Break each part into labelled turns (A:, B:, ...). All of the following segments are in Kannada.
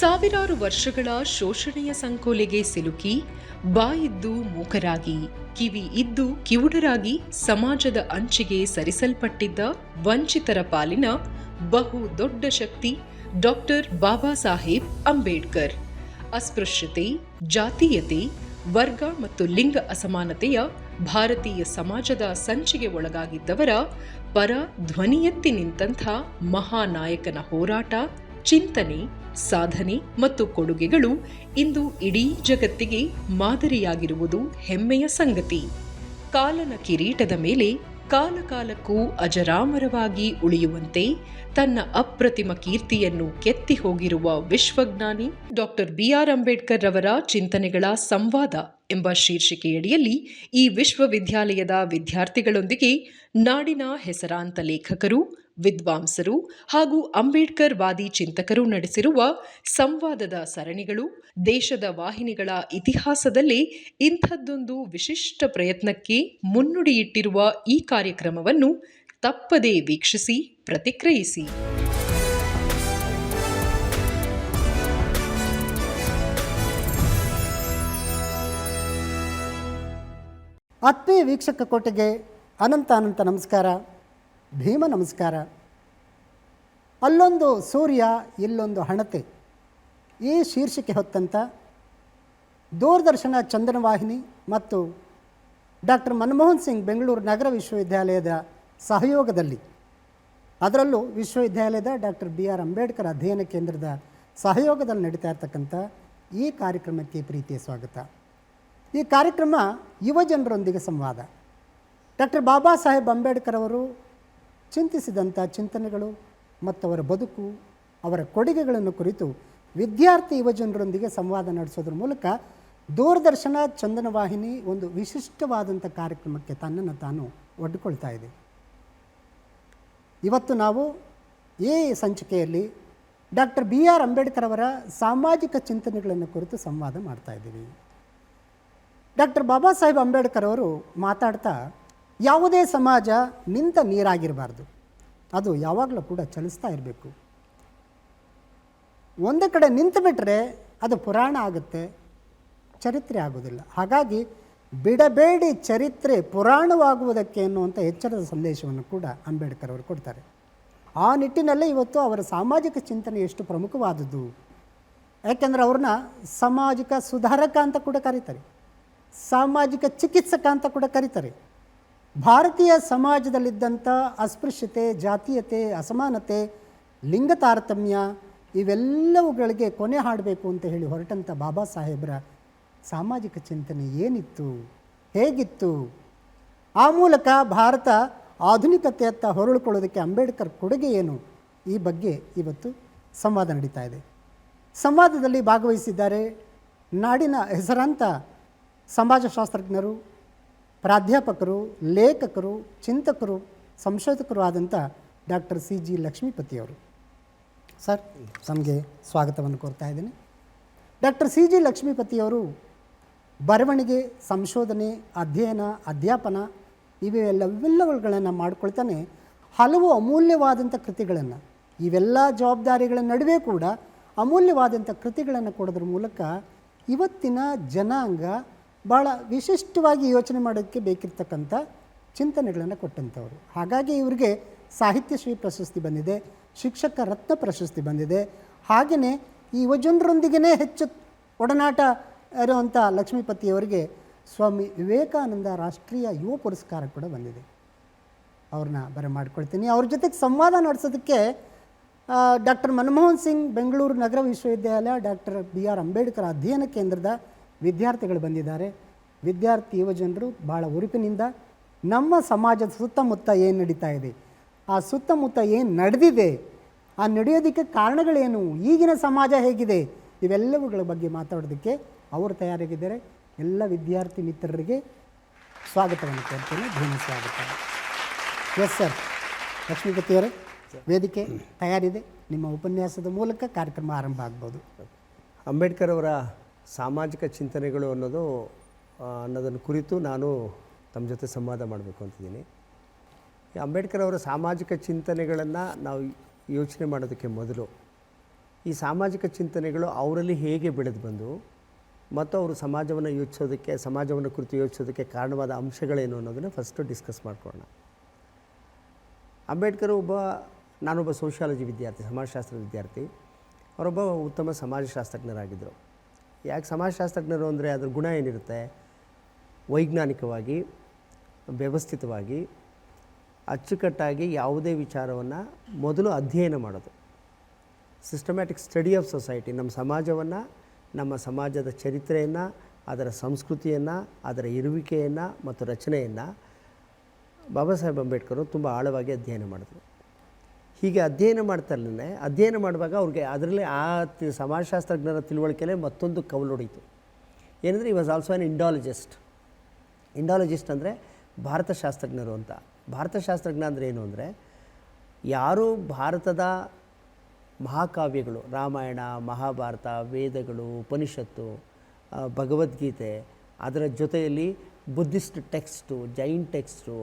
A: ಸಾವಿರಾರು ವರ್ಷಗಳ ಶೋಷಣೆಯ ಸಂಕೋಲೆಗೆ ಸಿಲುಕಿ ಬಾಯಿದ್ದು ಮೂಕರಾಗಿ ಕಿವಿ ಇದ್ದು ಕಿವುಡರಾಗಿ ಸಮಾಜದ ಅಂಚಿಗೆ ಸರಿಸಲ್ಪಟ್ಟಿದ್ದ ವಂಚಿತರ ಪಾಲಿನ ಬಹು ದೊಡ್ಡ ಶಕ್ತಿ ಡಾಕ್ಟರ್ ಬಾಬಾ ಸಾಹೇಬ್ ಅಂಬೇಡ್ಕರ್. ಅಸ್ಪೃಶ್ಯತೆ, ಜಾತೀಯತೆ, ವರ್ಗ ಮತ್ತು ಲಿಂಗ ಅಸಮಾನತೆಯ ಭಾರತೀಯ ಸಮಾಜದ ಸಂಚಿಗೆ ಒಳಗಾಗಿದ್ದವರ ಪರ ಧ್ವನಿ ಎತ್ತಿ ನಿಂತಹ ಮಹಾನಾಯಕನ ಹೋರಾಟ, ಚಿಂತನೆ, ಸಾಧನೆ ಮತ್ತು ಕೊಡುಗೆಗಳು ಇಂದು ಇಡೀ ಜಗತ್ತಿಗೆ ಮಾದರಿಯಾಗಿರುವುದು ಹೆಮ್ಮೆಯ ಸಂಗತಿ. ಕಾಲನ ಕಿರೀಟದ ಮೇಲೆ ಕಾಲಕಾಲಕ್ಕೂ ಅಜರಾಮರವಾಗಿ ಉಳಿಯುವಂತೆ ತನ್ನ ಅಪ್ರತಿಮ ಕೀರ್ತಿಯನ್ನು ಕೆತ್ತಿ ಹೋಗಿರುವ ವಿಶ್ವಜ್ಞಾನಿ ಡಾಕ್ಟರ್ BR ಅಂಬೇಡ್ಕರ್ ರವರ ಚಿಂತನೆಗಳ ಸಂವಾದ ಎಂಬ ಶೀರ್ಷಿಕೆಯಡಿಯಲ್ಲಿ ಈ ವಿಶ್ವವಿದ್ಯಾಲಯದ ವಿದ್ಯಾರ್ಥಿಗಳೊಂದಿಗೆ ನಾಡಿನ ಹೆಸರಾಂತ ಲೇಖಕರು, ವಿದ್ವಾಂಸರು ಹಾಗೂ ಅಂಬೇಡ್ಕರ್ ವಾದಿ ಚಿಂತಕರು ನಡೆಸಿರುವ ಸಂವಾದದ ಸರಣಿಗಳು ದೇಶದ ವಾಹಿನಿಗಳ ಇತಿಹಾಸದಲ್ಲೇ ಇಂಥದ್ದೊಂದು ವಿಶಿಷ್ಟ ಪ್ರಯತ್ನಕ್ಕೆ ಮುನ್ನುಡಿಯಿಟ್ಟಿರುವ ಈ ಕಾರ್ಯಕ್ರಮವನ್ನು ತಪ್ಪದೇ ವೀಕ್ಷಿಸಿ, ಪ್ರತಿಕ್ರಿಯಿಸಿ.
B: ಆತ್ಮೀಯ ವೀಕ್ಷಕ ಕೋಟೆಗೆ ಅನಂತ ನಮಸ್ಕಾರ, ಭೀಮ ನಮಸ್ಕಾರ. ಅಲ್ಲೊಂದು ಸೂರ್ಯ, ಇಲ್ಲೊಂದು ಹಣತೆ, ಈ ಶೀರ್ಷಿಕೆ ಹೊತ್ತಂತ ದೂರದರ್ಶನ ಚಂದನ ವಾಹಿನಿ ಮತ್ತು ಡಾಕ್ಟರ್ ಮನಮೋಹನ್ ಸಿಂಗ್ ಬೆಂಗಳೂರು ನಗರ ವಿಶ್ವವಿದ್ಯಾಲಯದ ಸಹಯೋಗದಲ್ಲಿ, ಅದರಲ್ಲೂ ವಿಶ್ವವಿದ್ಯಾಲಯದ ಡಾಕ್ಟರ್ BR ಅಂಬೇಡ್ಕರ್ ಅಧ್ಯಯನ ಕೇಂದ್ರದ ಸಹಯೋಗದಲ್ಲಿ ನಡೀತಾ ಇರ್ತಕ್ಕಂಥ ಈ ಕಾರ್ಯಕ್ರಮಕ್ಕೆ ಪ್ರೀತಿಯ ಸ್ವಾಗತ. ಈ ಕಾರ್ಯಕ್ರಮ ಯುವಜನರೊಂದಿಗೆ ಸಂವಾದ. ಡಾಕ್ಟರ್ ಬಾಬಾ ಸಾಹೇಬ್ ಅಂಬೇಡ್ಕರ್ ಅವರು ಚಿಂತಿಸಿದಂಥ ಚಿಂತನೆಗಳು ಮತ್ತು ಅವರ ಬದುಕು, ಅವರ ಕೊಡುಗೆಗಳನ್ನು ಕುರಿತು ವಿದ್ಯಾರ್ಥಿ ಯುವಜನರೊಂದಿಗೆ ಸಂವಾದ ನಡೆಸೋದ್ರ ಮೂಲಕ ದೂರದರ್ಶನ ಚಂದನ ವಾಹಿನಿ ಒಂದು ವಿಶಿಷ್ಟವಾದಂಥ ಕಾರ್ಯಕ್ರಮಕ್ಕೆ ತನ್ನನ್ನು ತಾನು ಒಡ್ಡಿಕೊಳ್ತಾ ಇದೆ. ಇವತ್ತು ನಾವು ಈ ಸಂಚಿಕೆಯಲ್ಲಿ ಡಾಕ್ಟರ್ BR ಅಂಬೇಡ್ಕರ್ ಅವರ ಸಾಮಾಜಿಕ ಚಿಂತನೆಗಳನ್ನು ಕುರಿತು ಸಂವಾದ ಮಾಡ್ತಾ ಇದ್ದೀವಿ. ಡಾಕ್ಟರ್ ಬಾಬಾ ಸಾಹೇಬ್ ಅಂಬೇಡ್ಕರ್ ಅವರು ಮಾತಾಡ್ತಾ, ಯಾವುದೇ ಸಮಾಜ ನಿಂತ ನೀರಾಗಿರಬಾರ್ದು, ಅದು ಯಾವಾಗಲೂ ಕೂಡ ಚಲಿಸ್ತಾ ಇರಬೇಕು. ಒಂದೇ ಕಡೆ ನಿಂತು ಬಿಟ್ಟರೆ ಅದು ಪುರಾಣ ಆಗುತ್ತೆ, ಚರಿತ್ರೆ ಆಗೋದಿಲ್ಲ. ಹಾಗಾಗಿ ಬಿಡಬೇಡಿ ಚರಿತ್ರೆ ಪುರಾಣವಾಗುವುದಕ್ಕೆ ಎನ್ನುವಂಥ ಎಚ್ಚರದ ಸಂದೇಶವನ್ನು ಕೂಡ ಅಂಬೇಡ್ಕರ್ ಅವರು ಕೊಡ್ತಾರೆ. ಆ ನಿಟ್ಟಿನಲ್ಲೇ ಇವತ್ತು ಅವರ ಸಾಮಾಜಿಕ ಚಿಂತನೆ ಎಷ್ಟು ಪ್ರಮುಖವಾದದ್ದು. ಯಾಕೆಂದರೆ ಅವ್ರನ್ನ ಸಾಮಾಜಿಕ ಸುಧಾರಕ ಅಂತ ಕೂಡ ಕರೀತಾರೆ, ಸಾಮಾಜಿಕ ಚಿಕಿತ್ಸಕ ಅಂತ ಕೂಡ ಕರೀತಾರೆ. ಭಾರತೀಯ ಸಮಾಜದಲ್ಲಿದ್ದಂಥ ಅಸ್ಪೃಶ್ಯತೆ, ಜಾತೀಯತೆ, ಅಸಮಾನತೆ, ಲಿಂಗ ತಾರತಮ್ಯ ಇವೆಲ್ಲವುಗಳಿಗೆ ಕೊನೆ ಹಾಡಬೇಕು ಅಂತ ಹೇಳಿ ಹೊರಟಂಥ ಬಾಬಾ ಸಾಹೇಬರ ಸಾಮಾಜಿಕ ಚಿಂತನೆ ಏನಿತ್ತು, ಹೇಗಿತ್ತು, ಆ ಮೂಲಕ ಭಾರತ ಆಧುನಿಕತೆಯತ್ತ ಹೊರಳಿಕೊಳ್ಳೋದಕ್ಕೆ ಅಂಬೇಡ್ಕರ್ ಕೊಡುಗೆ ಏನು, ಈ ಬಗ್ಗೆ ಇವತ್ತು ಸಂವಾದ ನಡೀತಾ ಇದೆ. ಸಂವಾದದಲ್ಲಿ ಭಾಗವಹಿಸಿದ್ದಾರೆ ನಾಡಿನ ಹೆಸರಾಂತ ಸಮಾಜಶಾಸ್ತ್ರಜ್ಞರು, ಪ್ರಾಧ್ಯಾಪಕರು, ಲೇಖಕರು, ಚಿಂತಕರು, ಸಂಶೋಧಕರು ಆದಂಥ ಡಾಕ್ಟರ್ CG ಲಕ್ಷ್ಮೀಪತಿಯವರು. ಸರ್, ತಮಗೆ ಸ್ವಾಗತವನ್ನು ಕೋರ್ತಾ ಇದ್ದೀನಿ. ಡಾಕ್ಟರ್ CG ಲಕ್ಷ್ಮೀಪತಿಯವರು ಬರವಣಿಗೆ, ಸಂಶೋಧನೆ, ಅಧ್ಯಯನ, ಅಧ್ಯಾಪನ ಇವೆಲ್ಲವುಗಳನ್ನು ಮಾಡ್ಕೊಳ್ತಾನೆ ಹಲವು ಅಮೂಲ್ಯವಾದಂಥ ಕೃತಿಗಳನ್ನು, ಇವೆಲ್ಲ ಜವಾಬ್ದಾರಿಗಳ ನಡುವೆ ಕೂಡ ಅಮೂಲ್ಯವಾದಂಥ ಕೃತಿಗಳನ್ನು ಕೊಡೋದ್ರ ಮೂಲಕ ಇವತ್ತಿನ ಜನಾಂಗ ಭಾಳ ವಿಶಿಷ್ಟವಾಗಿ ಯೋಚನೆ ಮಾಡೋಕ್ಕೆ ಬೇಕಿರ್ತಕ್ಕಂಥ ಚಿಂತನೆಗಳನ್ನು ಕೊಟ್ಟಂಥವ್ರು. ಹಾಗಾಗಿ ಇವರಿಗೆ ಸಾಹಿತ್ಯಶ್ರೀ ಪ್ರಶಸ್ತಿ ಬಂದಿದೆ, ಶಿಕ್ಷಕ ರತ್ನ ಪ್ರಶಸ್ತಿ ಬಂದಿದೆ. ಹಾಗೆಯೇ ಈ ಯುವಜನರೊಂದಿಗೇ ಹೆಚ್ಚು ಒಡನಾಟ ಇರುವಂಥ ಲಕ್ಷ್ಮೀಪತಿಯವರಿಗೆ ಸ್ವಾಮಿ ವಿವೇಕಾನಂದ ರಾಷ್ಟ್ರೀಯ ಯುವ ಪುರಸ್ಕಾರ ಕೂಡ ಬಂದಿದೆ. ಅವ್ರನ್ನ ಬರಮಾಡ್ಕೊಳ್ತೀನಿ. ಅವ್ರ ಜೊತೆಗೆ ಸಂವಾದ ನಡೆಸೋದಕ್ಕೆ ಡಾಕ್ಟರ್ ಮನಮೋಹನ್ ಸಿಂಗ್ ಬೆಂಗಳೂರು ನಗರ ವಿಶ್ವವಿದ್ಯಾಲಯ ಡಾಕ್ಟರ್ BR ಅಂಬೇಡ್ಕರ್ ಅಧ್ಯಯನ ಕೇಂದ್ರದ ವಿದ್ಯಾರ್ಥಿಗಳು ಬಂದಿದ್ದಾರೆ. ವಿದ್ಯಾರ್ಥಿ ಯುವಜನರು ಭಾಳ ಉರುಪಿನಿಂದ ನಮ್ಮ ಸಮಾಜದ ಸುತ್ತಮುತ್ತ ಏನು ನಡೀತಾ ಇದೆ, ಆ ಸುತ್ತಮುತ್ತ ಏನು ನಡೆದಿದೆ, ಆ ನಡೆಯೋದಕ್ಕೆ ಕಾರಣಗಳೇನು, ಈಗಿನ ಸಮಾಜ ಹೇಗಿದೆ, ಇವೆಲ್ಲವುಗಳ ಬಗ್ಗೆ ಮಾತಾಡೋದಕ್ಕೆ ಅವರು ತಯಾರಾಗಿದ್ದಾರೆ. ಎಲ್ಲ ವಿದ್ಯಾರ್ಥಿ ಮಿತ್ರರಿಗೆ ಸ್ವಾಗತವನ್ನು ಕೊಡ್ತೇನೆ. ಭೂಮಿ ಸ್ವಾಗತ. ಎಸ್ ಸರ್, ಲಕ್ಷ್ಮೀಪತಿಯವರೇ, ವೇದಿಕೆ ತಯಾರಿದೆ. ನಿಮ್ಮ ಉಪನ್ಯಾಸದ ಮೂಲಕ ಕಾರ್ಯಕ್ರಮ ಆರಂಭ ಆಗ್ಬೋದು.
C: ಅಂಬೇಡ್ಕರ್ ಅವರ ಸಾಮಾಜಿಕ ಚಿಂತನೆಗಳು ಅನ್ನೋದನ್ನು ಕುರಿತು ನಾನು ತಮ್ಮ ಜೊತೆ ಸಂವಾದ ಮಾಡಬೇಕು ಅಂತಿದ್ದೀನಿ. ಅಂಬೇಡ್ಕರ್ ಅವರ ಸಾಮಾಜಿಕ ಚಿಂತನೆಗಳನ್ನು ನಾವು ಯೋಚನೆ ಮಾಡೋದಕ್ಕೆ ಮೊದಲು ಈ ಸಾಮಾಜಿಕ ಚಿಂತನೆಗಳು ಅವರಲ್ಲಿ ಹೇಗೆ ಬೆಳೆದು ಬಂದು ಮತ್ತು ಅವರು ಸಮಾಜವನ್ನು ಯೋಚಿಸೋದಕ್ಕೆ, ಸಮಾಜವನ್ನು ಕುರಿತು ಯೋಚಿಸೋದಕ್ಕೆ ಕಾರಣವಾದ ಅಂಶಗಳೇನು ಅನ್ನೋದನ್ನು ಫಸ್ಟು ಡಿಸ್ಕಸ್ ಮಾಡ್ಕೊಳ್ಳೋಣ. ಅಂಬೇಡ್ಕರ್ ನಾನೊಬ್ಬ ಸೋಷಿಯಾಲಜಿ ವಿದ್ಯಾರ್ಥಿ, ಸಮಾಜಶಾಸ್ತ್ರದ ವಿದ್ಯಾರ್ಥಿ. ಅವರೊಬ್ಬ ಉತ್ತಮ ಸಮಾಜಶಾಸ್ತ್ರಜ್ಞರಾಗಿದ್ದರು. ಯಾಕೆ ಸಮಾಜಶಾಸ್ತ್ರಜ್ಞರು ಅಂದರೆ ಅದರ ಗುಣ ಏನಿರುತ್ತೆ? ವೈಜ್ಞಾನಿಕವಾಗಿ, ವ್ಯವಸ್ಥಿತವಾಗಿ, ಅಚ್ಚುಕಟ್ಟಾಗಿ ಯಾವುದೇ ವಿಚಾರವನ್ನು ಮೊದಲು ಅಧ್ಯಯನ ಮಾಡೋದು. ಸಿಸ್ಟಮ್ಯಾಟಿಕ್ ಸ್ಟಡಿ ಆಫ್ ಸೊಸೈಟಿ, ನಮ್ಮ ಸಮಾಜವನ್ನು, ನಮ್ಮ ಸಮಾಜದ ಚರಿತ್ರೆಯನ್ನು, ಅದರ ಸಂಸ್ಕೃತಿಯನ್ನು, ಅದರ ಇರುವಿಕೆಯನ್ನು ಮತ್ತು ರಚನೆಯನ್ನು ಬಾಬಾ ಸಾಹೇಬ್ ಅಂಬೇಡ್ಕರ್ ತುಂಬ ಆಳವಾಗಿ ಅಧ್ಯಯನ ಮಾಡಿದ್ರು. ಹೀಗೆ ಅಧ್ಯಯನ ಮಾಡುವಾಗ ಅವ್ರಿಗೆ ಅದರಲ್ಲಿ ಸಮಾಜಶಾಸ್ತ್ರಜ್ಞರ ತಿಳುವಳಿಕೆಯಲ್ಲೇ ಮತ್ತೊಂದು ಕವಲೊಡೀತು. ಏನಂದರೆ ಈ ವಾಸ್ ಆಲ್ಸೋ ಆನ್ ಇಂಡಾಲಜಿಸ್ಟ್ ಅಂದರೆ ಭಾರತ ಶಾಸ್ತ್ರಜ್ಞರು ಅಂತ. ಭಾರತ ಶಾಸ್ತ್ರಜ್ಞ ಅಂದರೆ ಏನು ಅಂದರೆ, ಯಾರು ಭಾರತದ ಮಹಾಕಾವ್ಯಗಳು, ರಾಮಾಯಣ, ಮಹಾಭಾರತ, ವೇದಗಳು, ಉಪನಿಷತ್ತು, ಭಗವದ್ಗೀತೆ, ಅದರ ಜೊತೆಯಲ್ಲಿ Buddhist text, Jain text,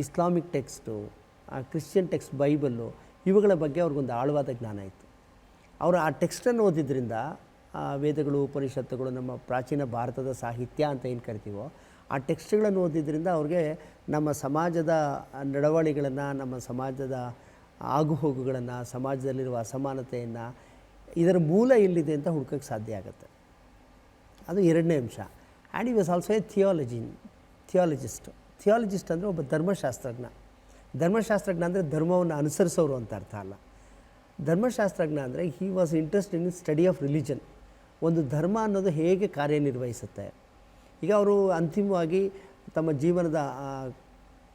C: Islamic text, Christian text, Bible, ಇವುಗಳ ಬಗ್ಗೆ ಅವ್ರಿಗೊಂದು ಆಳವಾದ ಜ್ಞಾನ ಇತ್ತು. ಅವರು ಆ ಟೆಕ್ಸ್ಟನ್ನು ಓದಿದ್ರಿಂದ, ವೇದಗಳು, ಉಪನಿಷತ್ತುಗಳು, ನಮ್ಮ ಪ್ರಾಚೀನ ಭಾರತದ ಸಾಹಿತ್ಯ ಅಂತ ಏನು ಕರಿತೀವೋ ಆ ಟೆಕ್ಸ್ಟ್ಗಳನ್ನು ಓದಿದ್ರಿಂದ ಅವ್ರಿಗೆ ನಮ್ಮ ಸಮಾಜದ ನಡವಳಿಗಳನ್ನು, ನಮ್ಮ ಸಮಾಜದ ಆಗುಹೋಗುಗಳನ್ನು, ಸಮಾಜದಲ್ಲಿರುವ ಅಸಮಾನತೆಯನ್ನು, ಇದರ ಮೂಲ ಎಲ್ಲಿದೆ ಅಂತ ಹುಡ್ಕೋಕ್ಕೆ ಸಾಧ್ಯ ಆಗುತ್ತೆ. ಅದು ಎರಡನೇ ಅಂಶ. And he was also A ಥಿಯಾಲಜಿಸ್ಟ್ ಅಂದರೆ ಒಬ್ಬ ಧರ್ಮಶಾಸ್ತ್ರಜ್ಞ ಅಂದರೆ ಧರ್ಮವನ್ನು ಅನುಸರಿಸೋರು ಅಂತ ಅರ್ಥ ಅಲ್ಲ. ಧರ್ಮಶಾಸ್ತ್ರಜ್ಞ ಅಂದರೆ he was interest in study of religion. ಒಂದು ಧರ್ಮ ಅನ್ನೋದು ಹೇಗೆ ಕಾರ್ಯನಿರ್ವಹಿಸುತ್ತೆ. ಈಗ ಅವರು ಅಂತಿಮವಾಗಿ ತಮ್ಮ ಜೀವನದ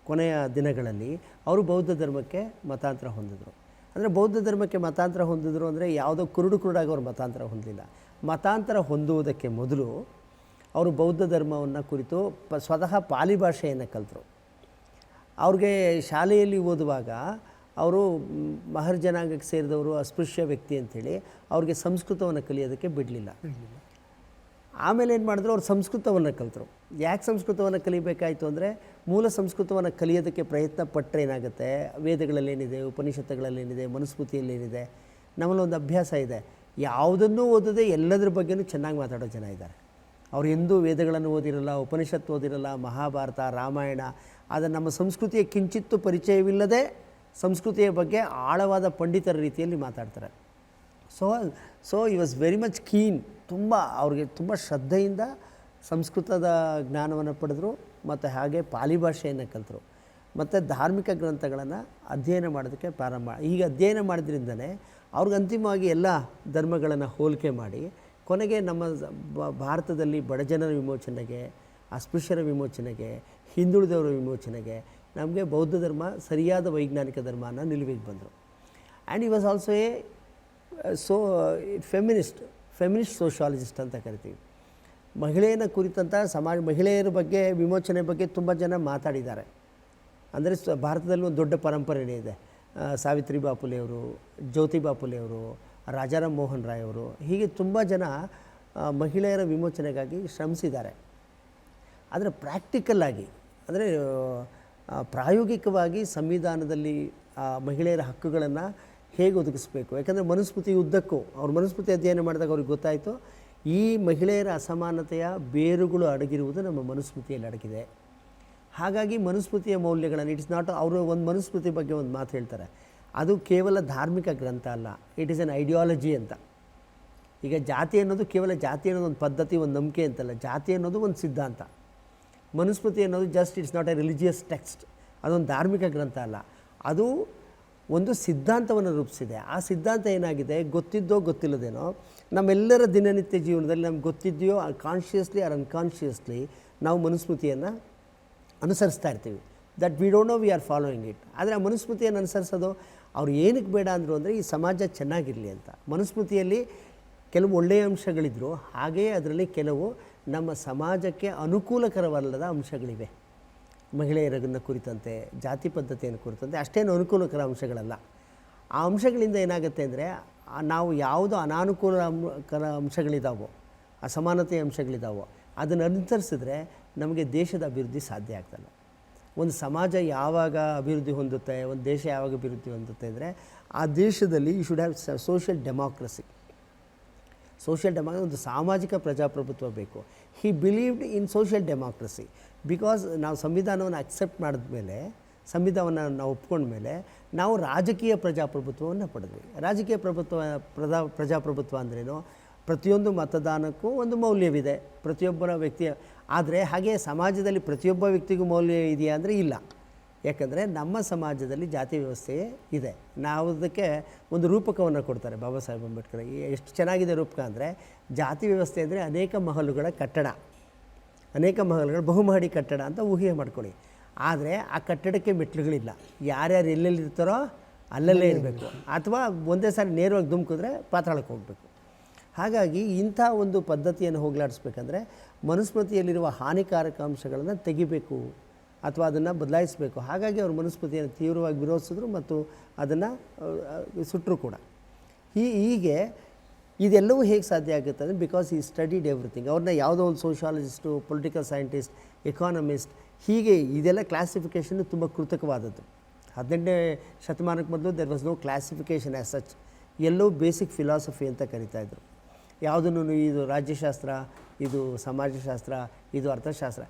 C: ಕೊನೆಯ ದಿನಗಳಲ್ಲಿ ಅವರು ಬೌದ್ಧ ಧರ್ಮಕ್ಕೆ ಮತಾಂತರ ಹೊಂದಿದ್ರು. ಅಂದರೆ ಬೌದ್ಧ ಧರ್ಮಕ್ಕೆ ಮತಾಂತರ ಹೊಂದಿದ್ರು ಅಂದರೆ ಯಾವುದೋ ಕುರುಡಾಗಿ ಅವರು ಮತಾಂತರ ಹೊಂದಲಿಲ್ಲ. ಮತಾಂತರ ಹೊಂದುವುದಕ್ಕೆ ಮೊದಲು ಅವರು ಬೌದ್ಧ ಧರ್ಮವನ್ನು ಕುರಿತು ಸ್ವತಃ ಪಾಲಿ ಭಾಷೆಯನ್ನು ಕಲಿತರು. ಅವ್ರಿಗೆ ಶಾಲೆಯಲ್ಲಿ ಓದುವಾಗ ಅವರು ಮಹರ್ ಜನಾಂಗಕ್ಕೆ ಸೇರಿದವರು, ಅಸ್ಪೃಶ್ಯ ವ್ಯಕ್ತಿ ಅಂಥೇಳಿ ಅವ್ರಿಗೆ ಸಂಸ್ಕೃತವನ್ನು ಕಲಿಯೋದಕ್ಕೆ ಬಿಡಲಿಲ್ಲ. ಆಮೇಲೆ ಏನು ಮಾಡಿದ್ರು, ಅವ್ರು ಸಂಸ್ಕೃತವನ್ನು ಕಲಿತರು. ಯಾಕೆ ಸಂಸ್ಕೃತವನ್ನು ಕಲಿಬೇಕಾಯಿತು ಅಂದರೆ, ಮೂಲ ಸಂಸ್ಕೃತವನ್ನು ಕಲಿಯೋದಕ್ಕೆ ಪ್ರಯತ್ನ ಪಟ್ಟರೆ ಏನಾಗುತ್ತೆ, ವೇದಗಳಲ್ಲೇನಿದೆ, ಉಪನಿಷತ್ತುಗಳಲ್ಲೇನಿದೆ, ಮನುಸ್ಮೃತಿಯಲ್ಲೇನಿದೆ, ನಮ್ಮಲ್ಲೊಂದು ಅಭ್ಯಾಸ ಇದೆ, ಯಾವುದನ್ನೂ ಓದದೆ ಎಲ್ಲದರ ಬಗ್ಗೆನೂ ಚೆನ್ನಾಗಿ ಮಾತಾಡೋ ಜನ ಇದ್ದಾರೆ. ಅವ್ರು ಎಂದೂ ವೇದಗಳನ್ನು ಓದಿರಲ್ಲ, ಉಪನಿಷತ್ತು ಓದಿರಲ್ಲ, ಮಹಾಭಾರತ, ರಾಮಾಯಣ, ಆದರೆ ನಮ್ಮ ಸಂಸ್ಕೃತಿಯ ಕಿಂಚಿತ್ತೂ ಪರಿಚಯವಿಲ್ಲದೆ ಸಂಸ್ಕೃತಿಯ ಬಗ್ಗೆ ಆಳವಾದ ಪಂಡಿತರ ರೀತಿಯಲ್ಲಿ ಮಾತಾಡ್ತಾರೆ. ಸೊ ಈ ವಾಸ್ ವೆರಿ ಮಚ್ ಕೀನ್. ಅವ್ರಿಗೆ ತುಂಬ ಶ್ರದ್ಧೆಯಿಂದ ಸಂಸ್ಕೃತದ ಜ್ಞಾನವನ್ನು ಪಡೆದರು ಮತ್ತು ಹಾಗೆ ಪಾಲಿ ಭಾಷೆಯನ್ನು ಕಲಿತರು ಮತ್ತು ಧಾರ್ಮಿಕ ಗ್ರಂಥಗಳನ್ನು ಅಧ್ಯಯನ ಮಾಡೋದಕ್ಕೆ ಹೀಗೆ ಅಧ್ಯಯನ ಮಾಡಿದ್ರಿಂದಲೇ ಅವ್ರಿಗೆ ಅಂತಿಮವಾಗಿ ಎಲ್ಲ ಧರ್ಮಗಳನ್ನು ಹೋಲಿಕೆ ಮಾಡಿ ಕೊನೆಗೆ ನಮ್ಮ ಭಾರತದಲ್ಲಿ ಬಡಜನರ ವಿಮೋಚನೆಗೆ, ಅಸ್ಪೃಶ್ಯರ ವಿಮೋಚನೆಗೆ, ಹಿಂದುಳಿದವರ ವಿಮೋಚನೆಗೆ ನಮಗೆ ಬೌದ್ಧ ಧರ್ಮ ಸರಿಯಾದ ವೈಜ್ಞಾನಿಕ ಧರ್ಮನ ನಿಲುವಿಗೆ ಬಂದರು. And he was also feminist sociologist ಅಂತ ಕರಿತೀವಿ. ಮಹಿಳೆಯನ್ನು ಕುರಿತಂಥ ಮಹಿಳೆಯರ ಬಗ್ಗೆ, ವಿಮೋಚನೆ ಬಗ್ಗೆ ತುಂಬ ಜನ ಮಾತಾಡಿದ್ದಾರೆ. ಅಂದರೆ ಭಾರತದಲ್ಲಿ ಒಂದು ದೊಡ್ಡ ಪರಂಪರೆನೇ ಇದೆ. ಸಾವಿತ್ರಿಬಾ ಫುಲೆಯವರು, ಜ್ಯೋತಿಬಾ ಫುಲೆಯವರು, ರಾಜಾರಾಮ್ ಮೋಹನ್ ರಾಯ್ ಅವರು, ಹೀಗೆ ತುಂಬ ಜನ ಮಹಿಳೆಯರ ವಿಮೋಚನೆಗಾಗಿ ಶ್ರಮಿಸಿದ್ದಾರೆ. ಆದರೆ ಪ್ರಾಕ್ಟಿಕಲ್ಲಾಗಿ, ಅಂದರೆ ಪ್ರಾಯೋಗಿಕವಾಗಿ ಸಂವಿಧಾನದಲ್ಲಿ ಮಹಿಳೆಯರ ಹಕ್ಕುಗಳನ್ನು ಹೇಗೆ ಒದಗಿಸ್ಬೇಕು. ಯಾಕಂದರೆ ಮನುಸ್ಮೃತಿ ಉದ್ದಕ್ಕೂ ಅವ್ರ ಮನುಸ್ಮೃತಿ ಅಧ್ಯಯನ ಮಾಡಿದಾಗ ಅವ್ರಿಗೆ ಗೊತ್ತಾಯಿತು, ಈ ಮಹಿಳೆಯರ ಅಸಮಾನತೆಯ ಬೇರುಗಳು ಅಡಗಿರುವುದು ನಮ್ಮ ಮನುಸ್ಮೃತಿಯಲ್ಲಿ ಅಡಗಿದೆ. ಹಾಗಾಗಿ ಮನುಸ್ಮೃತಿಯ ಮೌಲ್ಯಗಳನ್ನು, ಇಟ್ಸ್ ನಾಟ್, ಅವರು ಒಂದು ಮನುಸ್ಮೃತಿ ಬಗ್ಗೆ ಒಂದು ಮಾತು ಹೇಳ್ತಾರೆ, ಅದು ಕೇವಲ ಧಾರ್ಮಿಕ ಗ್ರಂಥ ಅಲ್ಲ, ಇಟ್ ಈಸ್ ಅನ್ ಐಡಿಯಾಲಜಿ ಅಂತ. ಈಗ ಜಾತಿ ಅನ್ನೋದು ಕೇವಲ ಜಾತಿ ಅನ್ನೋದು ಒಂದು ಪದ್ಧತಿ, ಒಂದು ನಂಬಿಕೆ ಅಂತಲ್ಲ, ಜಾತಿ ಅನ್ನೋದು ಒಂದು ಸಿದ್ಧಾಂತ. ಮನುಸ್ಮೃತಿ ಅನ್ನೋದು just it's not A religious text, ಅದೊಂದು ಧಾರ್ಮಿಕ ಗ್ರಂಥ ಅಲ್ಲ, ಅದು ಒಂದು ಸಿದ್ಧಾಂತವನ್ನು ರೂಪಿಸಿದೆ. ಆ ಸಿದ್ಧಾಂತ ಏನಾಗಿದೆ, ಗೊತ್ತಿದ್ದೋ ಗೊತ್ತಿಲ್ಲದೇನೋ ನಮ್ಮೆಲ್ಲರ ದಿನನಿತ್ಯ ಜೀವನದಲ್ಲಿ ನಮ್ಗೆ ಗೊತ್ತಿದೆಯೋ ಕಾನ್ಷಿಯಸ್ಲಿ ಆರ್ ಅನ್ಕಾನ್ಷಿಯಸ್ಲಿ ನಾವು ಮನುಸ್ಮೃತಿಯನ್ನು ಅನುಸರಿಸ್ತಾ ಇರ್ತೀವಿ. That we don't know we are following it. ಆದರೆ ಆ ಮನುಸ್ಮೃತಿಯನ್ನು ಅನುಸರಿಸೋದು ಅವ್ರು ಏನಕ್ಕೆ ಬೇಡ ಅಂದರು ಅಂದರೆ, ಈ ಸಮಾಜ ಚೆನ್ನಾಗಿರಲಿ ಅಂತ. ಮನುಸ್ಮೃತಿಯಲ್ಲಿ ಕೆಲವು ಒಳ್ಳೆಯ ಅಂಶಗಳಿದ್ದರೂ ಹಾಗೆಯೇ ಅದರಲ್ಲಿ ಕೆಲವು ನಮ್ಮ ಸಮಾಜಕ್ಕೆ ಅನುಕೂಲಕರವಲ್ಲದ ಅಂಶಗಳಿವೆ. ಮಹಿಳೆಯರನ್ನು ಕುರಿತಂತೆ, ಜಾತಿ ಪದ್ಧತಿಯನ್ನು ಕುರಿತಂತೆ ಅಷ್ಟೇನು ಅನುಕೂಲಕರ ಅಂಶಗಳಲ್ಲ. ಆ ಅಂಶಗಳಿಂದ ಏನಾಗುತ್ತೆ ಅಂದರೆ, ನಾವು ಯಾವುದು ಅನಾನುಕೂಲಕರ ಅಂಶಗಳಿದ್ದಾವೋ, ಅಸಮಾನತೆಯ ಅಂಶಗಳಿದ್ದಾವೋ ಅದನ್ನು ಅನುಸರಿಸಿದ್ರೆ ನಮಗೆ ದೇಶದ ಅಭಿವೃದ್ಧಿ ಸಾಧ್ಯ ಆಗ್ತಲ್ಲ. ಒಂದು ಸಮಾಜ ಯಾವಾಗ ಅಭಿವೃದ್ಧಿ ಹೊಂದುತ್ತೆ, ಒಂದು ದೇಶ ಯಾವಾಗ ಅಭಿವೃದ್ಧಿ ಹೊಂದುತ್ತೆ ಅಂದರೆ, ಆ ದೇಶದಲ್ಲಿ you should have social democracy. Social ಒಂದು ಸಾಮಾಜಿಕ ಪ್ರಜಾಪ್ರಭುತ್ವ ಬೇಕು. He believed in social democracy because ನಾವು ಸಂವಿಧಾನವನ್ನು ಅಕ್ಸೆಪ್ಟ್ ಮಾಡಿದ್ಮೇಲೆ, ಸಂವಿಧಾನವನ್ನು ನಾವು ಒಪ್ಕೊಂಡ್ಮೇಲೆ ನಾವು ರಾಜಕೀಯ ಪ್ರಜಾಪ್ರಭುತ್ವವನ್ನು ಪಡೆದ್ವಿ. ರಾಜಕೀಯ ಪ್ರಜಾಪ್ರಭುತ್ವ ಅಂದ್ರೇನು? ಪ್ರತಿಯೊಂದು ಮತದಾನಕ್ಕೂ ಒಂದು ಮೌಲ್ಯವಿದೆ ಪ್ರತಿಯೊಬ್ಬರ ವ್ಯಕ್ತಿಯ. ಆದರೆ ಹಾಗೆ ಸಮಾಜದಲ್ಲಿ ಪ್ರತಿಯೊಬ್ಬ ವ್ಯಕ್ತಿಗೂ ಮೌಲ್ಯ ಇದೆಯಾ ಅಂದರೆ ಇಲ್ಲ. ಯಾಕಂದರೆ ನಮ್ಮ ಸಮಾಜದಲ್ಲಿ ಜಾತಿ ವ್ಯವಸ್ಥೆ ಇದೆ. ನಾವು ಅದಕ್ಕೆ ಒಂದು ರೂಪಕವನ್ನು ಕೊಡ್ತಾರೆ ಬಾಬಾ ಸಾಹೇಬ್ ಅಂಬೇಡ್ಕರ್. ಎಷ್ಟು ಚೆನ್ನಾಗಿದೆ ರೂಪಕ ಅಂದರೆ, ಜಾತಿ ವ್ಯವಸ್ಥೆ ಅಂದರೆ ಅನೇಕ ಮಹಲುಗಳ ಕಟ್ಟಡ, ಅನೇಕ ಮಹಲುಗಳ ಬಹುಮಹಡಿ ಕಟ್ಟಡ ಅಂತ ಊಹೆ ಮಾಡ್ಕೊಳ್ಳಿ. ಆದರೆ ಆ ಕಟ್ಟಡಕ್ಕೆ ಮೆಟ್ಲುಗಳಿಲ್ಲ. ಯಾರ್ಯಾರು ಎಲ್ಲೆಲ್ಲಿರ್ತಾರೋ ಅಲ್ಲಲ್ಲೇ ಇರಬೇಕು, ಅಥವಾ ಒಂದೇ ಸಾರಿ ನೇರವಾಗಿ ಧುಮುಕಿದ್ರೆ ಪಾತಾಳಕ್ಕೆ ಹೋಗಬೇಕು. ಹಾಗಾಗಿ ಇಂಥ ಒಂದು ಪದ್ಧತಿಯನ್ನು ಹೋಗಲಾಡಿಸ್ಬೇಕಂದ್ರೆ ಮನುಸ್ಮೃತಿಯಲ್ಲಿರುವ ಹಾನಿಕಾರಕ ಅಂಶಗಳನ್ನು ತೆಗಿಬೇಕು ಅಥವಾ ಅದನ್ನು ಬದಲಾಯಿಸಬೇಕು. ಹಾಗಾಗಿ ಅವರು ಮನುಸ್ಮೃತಿಯನ್ನು ತೀವ್ರವಾಗಿ ವಿರೋಧಿಸಿದ್ರು ಮತ್ತು ಅದನ್ನು ಸುಟ್ಟರು ಕೂಡ. ಹೀಗೆ ಇದೆಲ್ಲವೂ ಹೇಗೆ ಸಾಧ್ಯ ಆಗುತ್ತೆ ಅಂದರೆ, ಬಿಕಾಸ್ ಈ ಸ್ಟಡಿಡ್ ಎವ್ರಿಥಿಂಗ್. ಅವ್ರನ್ನ ಯಾವುದೋ ಒಂದು ಸೋಷಾಲಜಿಸ್ಟು, ಪೊಲಿಟಿಕಲ್ ಸೈಂಟಿಸ್ಟ್, ಎಕಾನಮಿಸ್ಟ್, ಹೀಗೆ ಇದೆಲ್ಲ ಕ್ಲಾಸಿಫಿಕೇಷನ್ನು ತುಂಬ ಕೃತಕವಾದದ್ದು. 18ನೇ ಶತಮಾನಕ್ಕೆ ಮೊದಲು there was no classification as such. ಎಲ್ಲವೂ ಬೇಸಿಕ್ ಫಿಲಾಸಫಿ ಅಂತ ಕರಿತಾಯಿದ್ರು. ಯಾವುದನ್ನು ಇದು ರಾಜ್ಯಶಾಸ್ತ್ರ, ಇದು ಸಮಾಜಶಾಸ್ತ್ರ, ಇದು ಅರ್ಥಶಾಸ್ತ್ರ.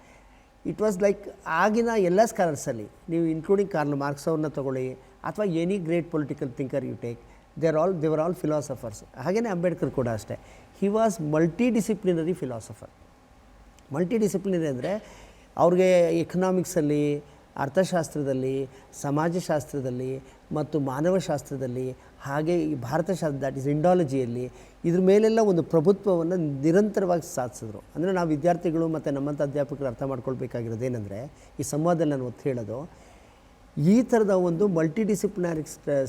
C: ಇಟ್ ವಾಸ್ ಲೈಕ್ ಆಗಿನ ಎಲ್ಲ ಸ್ಕಾಲರ್ಸಲ್ಲಿ, ನೀವು ಇನ್ಕ್ಲೂಡಿಂಗ್ ಕಾರ್ಲ್ ಮಾರ್ಕ್ಸ್ ಅವ್ರನ್ನ ತೊಗೊಳ್ಳಿ ಅಥವಾ any great political thinker you take, they were all philosophers. ಹಾಗೆಯೇ ಅಂಬೇಡ್ಕರ್ ಕೂಡ ಅಷ್ಟೇ. He was multi disciplinary philosopher. Multi disciplinary ಅಂದರೆ ಅವ್ರಿಗೆ ಎಕನಾಮಿಕ್ಸಲ್ಲಿ, ಅರ್ಥಶಾಸ್ತ್ರದಲ್ಲಿ, ಸಮಾಜಶಾಸ್ತ್ರದಲ್ಲಿ ಮತ್ತು ಮಾನವಶಾಸ್ತ್ರದಲ್ಲಿ, ಹಾಗೆ ಈ ಭಾರತಶಾಸ್ತ್ರ, ದ್ಯಾಟ್ ಈಸ್ ಇಂಡಾಲಜಿಯಲ್ಲಿ, ಇದ್ರ ಮೇಲೆಲ್ಲ ಒಂದು ಪ್ರಭುತ್ವವನ್ನು ನಿರಂತರವಾಗಿ ಸಾಧಿಸಿದ್ರು. ಅಂದರೆ ನಾವು ವಿದ್ಯಾರ್ಥಿಗಳು ಮತ್ತು ನಮ್ಮಂಥ ಅಧ್ಯಾಪಕರು ಅರ್ಥ ಮಾಡ್ಕೊಳ್ಬೇಕಾಗಿರೋದೇನೆಂದರೆ, ಈ ಸಂವಾದದಲ್ಲಿ ನಾನು ಒತ್ತು ಹೇಳೋದು, ಈ ಥರದ ಒಂದು ಮಲ್ಟಿ ಡಿಸಿಪ್ಲಿನರಿ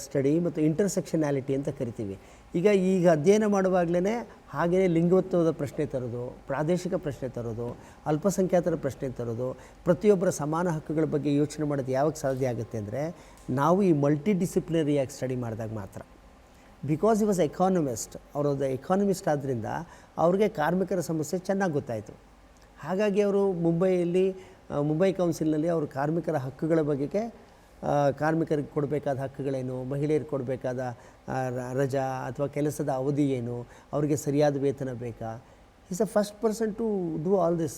C: ಸ್ಟಡಿ ಮತ್ತು ಇಂಟರ್ಸೆಕ್ಷನ್ಯಾಲಿಟಿ ಅಂತ ಕರಿತೀವಿ. ಈಗ ಅಧ್ಯಯನ ಮಾಡುವಾಗಲೇ ಹಾಗೆಯೇ ಲಿಂಗತ್ವದ ಪ್ರಶ್ನೆ ತರೋದು, ಪ್ರಾದೇಶಿಕ ಪ್ರಶ್ನೆ ತರೋದು, ಅಲ್ಪಸಂಖ್ಯಾತರ ಪ್ರಶ್ನೆ ತರೋದು, ಪ್ರತಿಯೊಬ್ಬರ ಸಮಾನ ಹಕ್ಕುಗಳ ಬಗ್ಗೆ ಯೋಚನೆ ಮಾಡೋದು ಯಾವಾಗ ಸಾಧ್ಯ ಆಗುತ್ತೆ ಅಂದರೆ, ನಾವು ಈ ಮಲ್ಟಿ ಡಿಸಿಪ್ಲಿನರಿಯಾಗಿ ಸ್ಟಡಿ ಮಾಡಿದಾಗ ಮಾತ್ರ. ಬಿಕಾಸ್ ಈ ವಾಸ್ ಎಕಾನಮಿಸ್ಟ್. ಅವರೊಂದು ಎಕಾನಮಿಸ್ಟ್ ಆದ್ದರಿಂದ ಅವ್ರಿಗೆ ಕಾರ್ಮಿಕರ ಸಮಸ್ಯೆ ಚೆನ್ನಾಗಿ ಗೊತ್ತಾಯಿತು. ಹಾಗಾಗಿ ಅವರು ಮುಂಬೈ ಕೌನ್ಸಿಲ್ನಲ್ಲಿ ಅವರು ಕಾರ್ಮಿಕರ ಹಕ್ಕುಗಳ ಬಗೆಗೆ, ಕಾರ್ಮಿಕರಿಗೆ ಕೊಡಬೇಕಾದ ಹಕ್ಕುಗಳೇನು, ಮಹಿಳೆಯರಿಗೆ ಕೊಡಬೇಕಾದ ರಜಾ ಅಥವಾ ಕೆಲಸದ ಅವಧಿ ಏನು, ಅವರಿಗೆ ಸರಿಯಾದ ವೇತನ ಬೇಕಾ, is a first person to do all this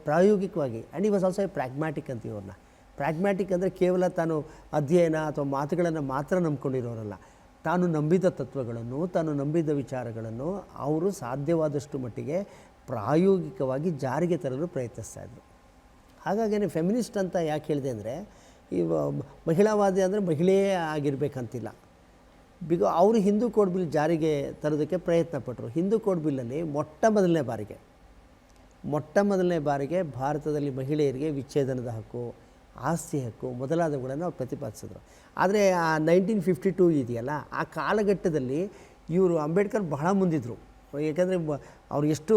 C: ಪ್ರಾಯೋಗಿಕವಾಗಿ. And he was also a pragmatic ಅಂತೀವಿ ಅವ್ರನ್ನ. ಪ್ರಾಗ್ಮ್ಯಾಟಿಕ್ ಅಂದರೆ ಕೇವಲ ತಾನು ಅಧ್ಯಯನ ಅಥವಾ ಮಾತುಗಳನ್ನು ಮಾತ್ರ ನಂಬ್ಕೊಂಡಿರೋರಲ್ಲ. ತಾನು ನಂಬಿದ ತತ್ವಗಳನ್ನು, ತಾನು ನಂಬಿದ ವಿಚಾರಗಳನ್ನು ಅವರು ಸಾಧ್ಯವಾದಷ್ಟು ಮಟ್ಟಿಗೆ ಪ್ರಾಯೋಗಿಕವಾಗಿ ಜಾರಿಗೆ ತರಲು ಪ್ರಯತ್ನಿಸ್ತಾಯಿದ್ರು. ಹಾಗಾಗಿಯೇ ಫೆಮಿನಿಸ್ಟ್ ಅಂತ ಯಾಕೆ ಹೇಳಿದೆ ಅಂದರೆ, ಈ ಮಹಿಳಾವಾದಿ ಅಂದರೆ ಮಹಿಳೆಯೇ ಆಗಿರಬೇಕಂತಿಲ್ಲ. ಅವರು ಹಿಂದೂ ಕೋಡ್ ಬಿಲ್ ಜಾರಿಗೆ ತರೋದಕ್ಕೆ ಪ್ರಯತ್ನ ಪಟ್ಟರು. ಹಿಂದೂ ಕೋಡ್ ಬಿಲ್ಲಲ್ಲಿ ಮೊಟ್ಟ ಮೊದಲನೇ ಬಾರಿಗೆ ಭಾರತದಲ್ಲಿ ಮಹಿಳೆಯರಿಗೆ ವಿಚ್ಛೇದನದ ಹಕ್ಕು, ಆಸ್ತಿ ಹಕ್ಕು ಮೊದಲಾದವುಗಳನ್ನು ಅವ್ರು ಪ್ರತಿಪಾದಿಸಿದ್ರು. ಆದರೆ ಆ 1952 ಇದೆಯಲ್ಲ, ಆ ಕಾಲಘಟ್ಟದಲ್ಲಿ ಇವರು ಅಂಬೇಡ್ಕರ್ ಬಹಳ ಮುಂದಿದ್ದರು. ಏಕೆಂದರೆ ಅವ್ರು ಎಷ್ಟು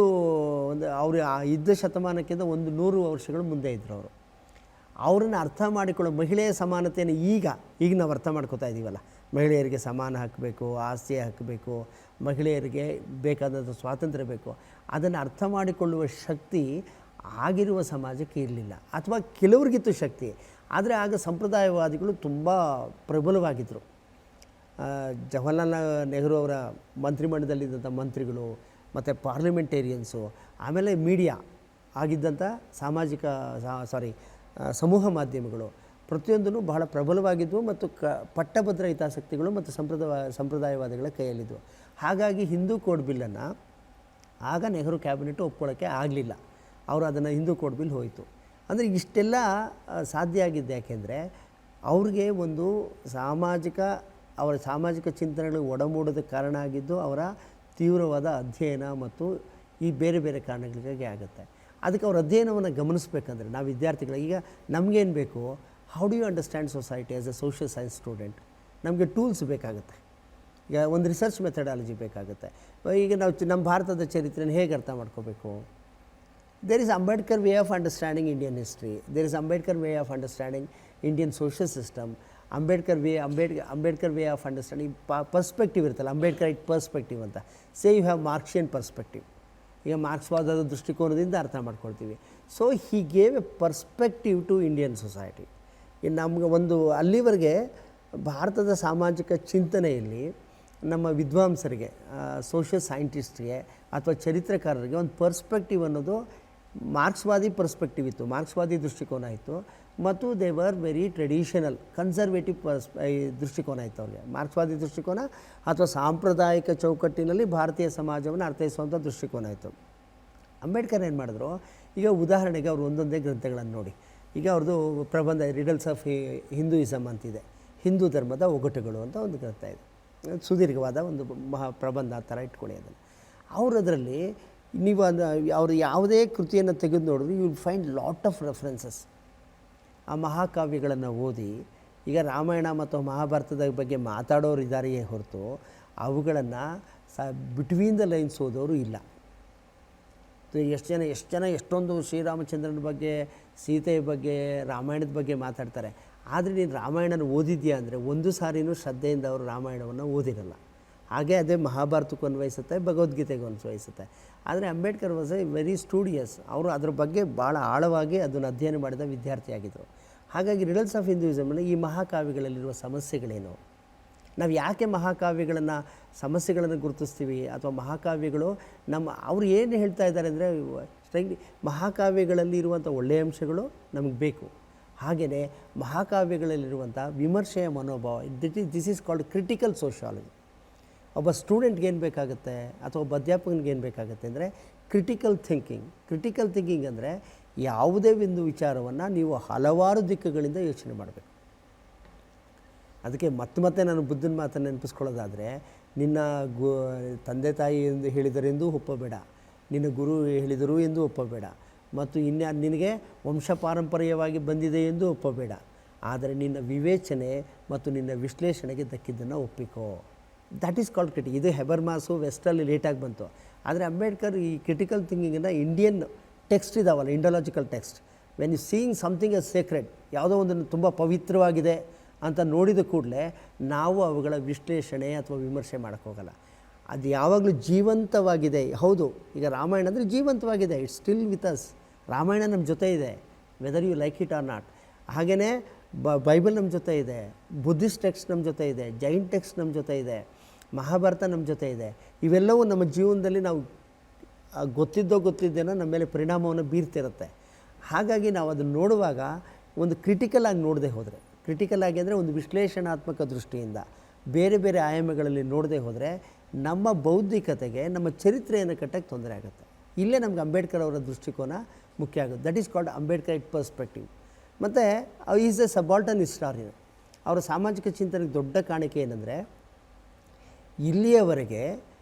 C: ಅವರು ಇದ್ದ ಶತಮಾನಕ್ಕಿಂತ 100 ವರ್ಷಗಳು ಮುಂದೆ ಇದ್ದರು. ಅವರನ್ನು ಅರ್ಥ ಮಾಡಿಕೊಳ್ಳೋ ಮಹಿಳೆಯ ಸಮಾನತೆಯನ್ನು ಈಗ ನಾವು ಅರ್ಥ ಮಾಡ್ಕೋತಾ ಇದ್ದೀವಲ್ಲ, ಮಹಿಳೆಯರಿಗೆ ಸಮಾನ ಹಕ್ಕಬೇಕು, ಆಸ್ತಿಯ ಹಕ್ಕಬೇಕು, ಮಹಿಳೆಯರಿಗೆ ಬೇಕಾದಂಥ ಸ್ವಾತಂತ್ರ್ಯ ಬೇಕು, ಅದನ್ನು ಅರ್ಥ ಮಾಡಿಕೊಳ್ಳುವ ಶಕ್ತಿ ಆಗಿರುವ ಸಮಾಜಕ್ಕೆ ಇರಲಿಲ್ಲ, ಅಥವಾ ಕೆಲವ್ರಿಗಿತ್ತು ಶಕ್ತಿ. ಆದರೆ ಆಗ ಸಂಪ್ರದಾಯವಾದಿಗಳು ತುಂಬ ಪ್ರಬಲವಾಗಿದ್ದರು. ಜವಾಹರ್ಲಾಲ್ ನೆಹರು ಅವರ ಮಂತ್ರಿಮಂಡಲದಲ್ಲಿದ್ದಂಥ ಮಂತ್ರಿಗಳು ಮತ್ತು ಪಾರ್ಲಿಮೆಂಟೇರಿಯನ್ಸು, ಆಮೇಲೆ ಮೀಡಿಯಾ ಆಗಿದ್ದಂಥ ಸಮೂಹ ಮಾಧ್ಯಮಗಳು ಪ್ರತಿಯೊಂದೂ ಬಹಳ ಪ್ರಬಲವಾಗಿದ್ವು ಮತ್ತು ಪಟ್ಟಭದ್ರ ಹಿತಾಸಕ್ತಿಗಳು ಮತ್ತು ಸಂಪ್ರದಾಯವಾದಿಗಳ ಕೈಯಲ್ಲಿದ್ದವು. ಹಾಗಾಗಿ ಹಿಂದೂ ಕೋಡ್ ಬಿಲ್ಲನ್ನು ಆಗ ನೆಹರು ಕ್ಯಾಬಿನೆಟ್ ಒಪ್ಕೊಳ್ಳೋಕ್ಕೆ ಆಗಲಿಲ್ಲ. ಅವರು ಅದನ್ನು ಹಿಂದೂ ಕೋಡ್ ಬಿಲ್ ಹೋಯಿತು. ಅಂದರೆ ಇಷ್ಟೆಲ್ಲ ಸಾಧ್ಯ ಆಗಿದ್ದು ಯಾಕೆಂದರೆ ಅವ್ರಿಗೆ ಒಂದು ಅವರ ಸಾಮಾಜಿಕ ಚಿಂತನೆಗಳು ಒಡಮೂಡೋದಕ್ಕೆ ಕಾರಣ ಆಗಿದ್ದು ಅವರ ತೀವ್ರವಾದ ಅಧ್ಯಯನ ಮತ್ತು ಈ ಬೇರೆ ಬೇರೆ ಕಾರಣಗಳಿಗಾಗಿ ಆಗುತ್ತೆ. ಅದಕ್ಕೆ ಅವ್ರ ಅಧ್ಯಯನವನ್ನು ಗಮನಿಸಬೇಕಂದ್ರೆ ನಾವು ವಿದ್ಯಾರ್ಥಿಗಳು ಈಗ ನಮಗೇನು ಬೇಕು, how do you understand society as a social science student. ನಮಗೆ ಟೂಲ್ಸ್ ಬೇಕಾಗುತ್ತೆ. ಈಗ ಒಂದು ರಿಸರ್ಚ್ ಮೆಥಡಾಲಜಿ ಬೇಕಾಗುತ್ತೆ. ಈಗ ನಾವು ನಮ್ಮ ಭಾರತದ ಚರಿತ್ರೆಯನ್ನು ಹೇಗೆ ಅರ್ಥ ಮಾಡ್ಕೋಬೇಕು? There is Ambedkar way of understanding Indian history, there is Ambedkar way of understanding Indian social system, Ambedkar way of understanding perspective ಇರುತ್ತಲ್ಲ, ಅಂಬೇಡ್ಕರೈಟ್ ಪರ್ಸ್ಪೆಕ್ಟಿವ್ ಅಂತ. You have Marxian perspective. ಈಗ ಮಾರ್ಕ್ಸ್ವಾದದ ದೃಷ್ಟಿಕೋನದಿಂದ ಅರ್ಥ ಮಾಡ್ಕೊಳ್ತೀವಿ. So he gave a perspective to Indian society. ಇನ್ನು ನಮ್ಗೆ ಅಲ್ಲಿವರೆಗೆ ಭಾರತದ ಸಾಮಾಜಿಕ ಚಿಂತನೆಯಲ್ಲಿ ನಮ್ಮ ವಿದ್ವಾಂಸರಿಗೆ, ಸೋಷಿಯಲ್ ಸೈಂಟಿಸ್ಟ್ಗೆ ಅಥವಾ ಚರಿತ್ರಕಾರರಿಗೆ ಒಂದು ಪರ್ಸ್ಪೆಕ್ಟಿವ್ ಅನ್ನೋದು ಮಾರ್ಕ್ಸ್ವಾದಿ ಪರ್ಸ್ಪೆಕ್ಟಿವ್ ಇತ್ತು, ಮಾರ್ಕ್ಸ್ವಾದಿ ದೃಷ್ಟಿಕೋನ ಇತ್ತು. ಮತ್ತು they were very traditional conservative ದೃಷ್ಟಿಕೋನ ಇತ್ತು ಅವ್ರಿಗೆ. ಮಾರ್ಕ್ಸ್ವಾದಿ ದೃಷ್ಟಿಕೋನ ಅಥವಾ ಸಾಂಪ್ರದಾಯಿಕ ಚೌಕಟ್ಟಿನಲ್ಲಿ ಭಾರತೀಯ ಸಮಾಜವನ್ನು ಅರ್ಥೈಸುವಂಥ ದೃಷ್ಟಿಕೋನ ಇತ್ತು. ಅಂಬೇಡ್ಕರ್ ಏನು ಮಾಡಿದ್ರು, ಈಗ ಉದಾಹರಣೆಗೆ ಅವರು ಒಂದೊಂದೇ ಗ್ರಂಥಗಳನ್ನು ನೋಡಿ. ಈಗ ಅವ್ರದ್ದು ಪ್ರಬಂಧ ರಿಡಲ್ಸ್ ಆಫ್ ಹಿಂದೂಯಿಸಮ್ ಅಂತಿದೆ, ಹಿಂದೂ ಧರ್ಮದ ಒಗಟುಗಳು ಅಂತ ಒಂದು ಗ್ರಂಥ ಇದೆ, ಸುದೀರ್ಘವಾದ ಒಂದು ಪ್ರಬಂಧ ಆ ಥರ ಇಟ್ಕೊಳ್ಳಿ ಅದನ್ನು. ಅವರು ಅದರಲ್ಲಿ ನೀವು ಅವರು ಯಾವುದೇ ಕೃತಿಯನ್ನು ತೆಗೆದು ನೋಡಿದ್ರು you will find lot of references. ಆ ಮಹಾಕಾವ್ಯಗಳನ್ನು ಓದಿ, ಈಗ ರಾಮಾಯಣ ಮತ್ತು ಮಹಾಭಾರತದ ಬಗ್ಗೆ ಮಾತಾಡೋರು ಇದ್ದಾರೆಯೇ ಹೊರತು ಅವುಗಳನ್ನು ಬಿಟ್ವೀನ್ ದ ಲೈನ್ಸ್ ಓದೋರು ಇಲ್ಲ. ಎಷ್ಟು ಜನ ಎಷ್ಟೊಂದು ಶ್ರೀರಾಮಚಂದ್ರನ ಬಗ್ಗೆ, ಸೀತೆಯ ಬಗ್ಗೆ, ರಾಮಾಯಣದ ಬಗ್ಗೆ ಮಾತಾಡ್ತಾರೆ. ಆದರೆ ನೀನು ರಾಮಾಯಣನ ಓದಿದ್ಯಾ ಅಂದರೆ ಒಂದು ಸಾರಿನೂ ಶ್ರದ್ಧೆಯಿಂದ ಅವರು ರಾಮಾಯಣವನ್ನು ಓದಿರಲ್ಲ. ಹಾಗೆ ಅದೇ ಮಹಾಭಾರತಕ್ಕೂ ಅನ್ವಯಿಸುತ್ತೆ, ಭಗವದ್ಗೀತೆಗೂ ಅನ್ವಯಿಸುತ್ತೆ. ಆದರೆ Ambedkar was A very studious. ಅವರು ಅದ್ರ ಬಗ್ಗೆ ಭಾಳ ಆಳವಾಗಿ ಅದನ್ನು ಅಧ್ಯಯನ ಮಾಡಿದ ವಿದ್ಯಾರ್ಥಿಯಾಗಿದ್ದರು. ಹಾಗಾಗಿ ರಿಡಲ್ಸ್ ಆಫ್ ಹಿಂದೂಯಿಸಮ್ನಲ್ಲಿ ಈ ಮಹಾಕಾವ್ಯಗಳಲ್ಲಿರುವ ಸಮಸ್ಯೆಗಳೇನು, ನಾವು ಯಾಕೆ ಮಹಾಕಾವ್ಯಗಳನ್ನು ಸಮಸ್ಯೆಗಳನ್ನು ಗುರುತಿಸ್ತೀವಿ, ಅಥವಾ ಮಹಾಕಾವ್ಯಗಳು ಅವ್ರು ಏನು ಹೇಳ್ತಾ ಇದ್ದಾರೆ ಅಂದರೆ ಮಹಾಕಾವ್ಯಗಳಲ್ಲಿ ಇರುವಂಥ ಒಳ್ಳೆಯ ಅಂಶಗಳು ನಮಗೆ ಬೇಕು. ಹಾಗೆಯೇ ಮಹಾಕಾವ್ಯಗಳಲ್ಲಿರುವಂಥ ವಿಮರ್ಶೆಯ ಮನೋಭಾವ, this is called critical sociology. ಒಬ್ಬ ಸ್ಟೂಡೆಂಟ್ಗೆ ಏನು ಬೇಕಾಗುತ್ತೆ ಅಥವಾ ಒಬ್ಬ ಅಧ್ಯಾಪಕನಿಗೆ ಏನು ಬೇಕಾಗುತ್ತೆ ಅಂದರೆ ಕ್ರಿಟಿಕಲ್ ಥಿಂಕಿಂಗ್. ಕ್ರಿಟಿಕಲ್ ಥಿಂಕಿಂಗ್ ಅಂದರೆ ಯಾವುದೇ ಒಂದು ವಿಚಾರವನ್ನು ನೀವು ಹಲವಾರು ದಿಕ್ಕುಗಳಿಂದ ಯೋಚನೆ ಮಾಡಬೇಕು. ಅದಕ್ಕೆ ಮತ್ತೆ ನಾನು ಬುದ್ಧನ ಮಾತನ್ನು ನೆನಪಿಸ್ಕೊಳ್ಳೋದಾದರೆ, ನಿನ್ನ ತಂದೆ ತಾಯಿ ಎಂದು ಹೇಳಿದರೆಂದೂ ಒಪ್ಪಬೇಡ, ನಿನ್ನ ಗುರು ಹೇಳಿದರು ಎಂದು ಒಪ್ಪಬೇಡ, ಮತ್ತು ನಿನಗೆ ವಂಶ ಪಾರಂಪರ್ಯವಾಗಿ ಬಂದಿದೆ ಎಂದು ಒಪ್ಪಬೇಡ. ಆದರೆ ನಿನ್ನ ವಿವೇಚನೆ ಮತ್ತು ನಿನ್ನ ವಿಶ್ಲೇಷಣೆಗೆ ದಕ್ಕಿದ್ದನ್ನು ಒಪ್ಪಿಕೋ. That is called critic. ಇದು ಹೆಬರ್ಮಾಸು ವೆಸ್ಟಲ್ಲಿ ಲೇಟಾಗಿ ಬಂತು. ಆದರೆ ಅಂಬೇಡ್ಕರ್ ಈ ಕ್ರಿಟಿಕಲ್ ಥಿಂಕಿಂಗನ್ನು ಇಂಡಿಯನ್ ಟೆಕ್ಸ್ಟ್ ಇದಾವಲ್ಲ, Indological text, when you seeing something as sacred, ಯಾವುದೋ ಒಂದನ್ನು ತುಂಬ ಪವಿತ್ರವಾಗಿದೆ ಅಂತ ನೋಡಿದ ಕೂಡಲೇ ನಾವು ಅವುಗಳ ವಿಶ್ಲೇಷಣೆ ಅಥವಾ ವಿಮರ್ಶೆ ಮಾಡೋಕ್ಕೋಗಲ್ಲ. ಅದು ಯಾವಾಗಲೂ ಜೀವಂತವಾಗಿದೆ. ಹೌದು, ಈಗ ರಾಮಾಯಣ ಅಂದರೆ ಜೀವಂತವಾಗಿದೆ, it's still with us. Ramayana ನಮ್ಮ ಜೊತೆ ಇದೆ, whether you like it or not. ಹಾಗೆಯೇ ಬೈಬಲ್ ನಮ್ಮ ಜೊತೆ ಇದೆ, ಬುದ್ಧಿಸ್ಟ್ ಟೆಕ್ಸ್ಟ್ ನಮ್ಮ ಜೊತೆ ಇದೆ, ಜೈನ್ ಟೆಕ್ಸ್ಟ್ ನಮ್ಮ ಜೊತೆ ಇದೆ, ಮಹಾಭಾರತ ನಮ್ಮ ಜೊತೆ ಇದೆ. ಇವೆಲ್ಲವೂ ನಮ್ಮ ಜೀವನದಲ್ಲಿ ನಾವು ಗೊತ್ತಿದ್ದೇನೋ ನಮ್ಮ ಮೇಲೆ ಪರಿಣಾಮವನ್ನು ಬೀರ್ತಿರುತ್ತೆ. ಹಾಗಾಗಿ ನಾವು ಅದನ್ನು ನೋಡುವಾಗ ಒಂದು ಕ್ರಿಟಿಕಲ್ ಆಗಿ ನೋಡದೆ ಹೋದರೆ, ಕ್ರಿಟಿಕಲ್ ಆಗಿ ಅಂದರೆ ಒಂದು ವಿಶ್ಲೇಷಣಾತ್ಮಕ ದೃಷ್ಟಿಯಿಂದ ಬೇರೆ ಬೇರೆ ಆಯಾಮಗಳಲ್ಲಿ ನೋಡದೆ ಹೋದರೆ ನಮ್ಮ ಬೌದ್ಧಿಕತೆಗೆ, ನಮ್ಮ ಚರಿತ್ರೆಯನ್ನು ಕಟ್ಟಕ್ಕೆ ತೊಂದರೆ ಆಗುತ್ತೆ. ಇಲ್ಲೇ ನಮ್ಗೆ ಅಂಬೇಡ್ಕರ್ ಅವರ ದೃಷ್ಟಿಕೋನ ಮುಖ್ಯ ಆಗುತ್ತೆ. That is called Ambedkar perspective. ಮತ್ತು ಈಸ್ ಎ ಸಬಾಲ್ಟನ್ ಹಿಸ್ಟಾರಿಯನ್. ಅವರ ಸಾಮಾಜಿಕ ಚಿಂತನೆಗೆ ದೊಡ್ಡ ಕಾಣಿಕೆ ಏನಂದರೆ, ಇಲ್ಲಿಯವರೆಗೆ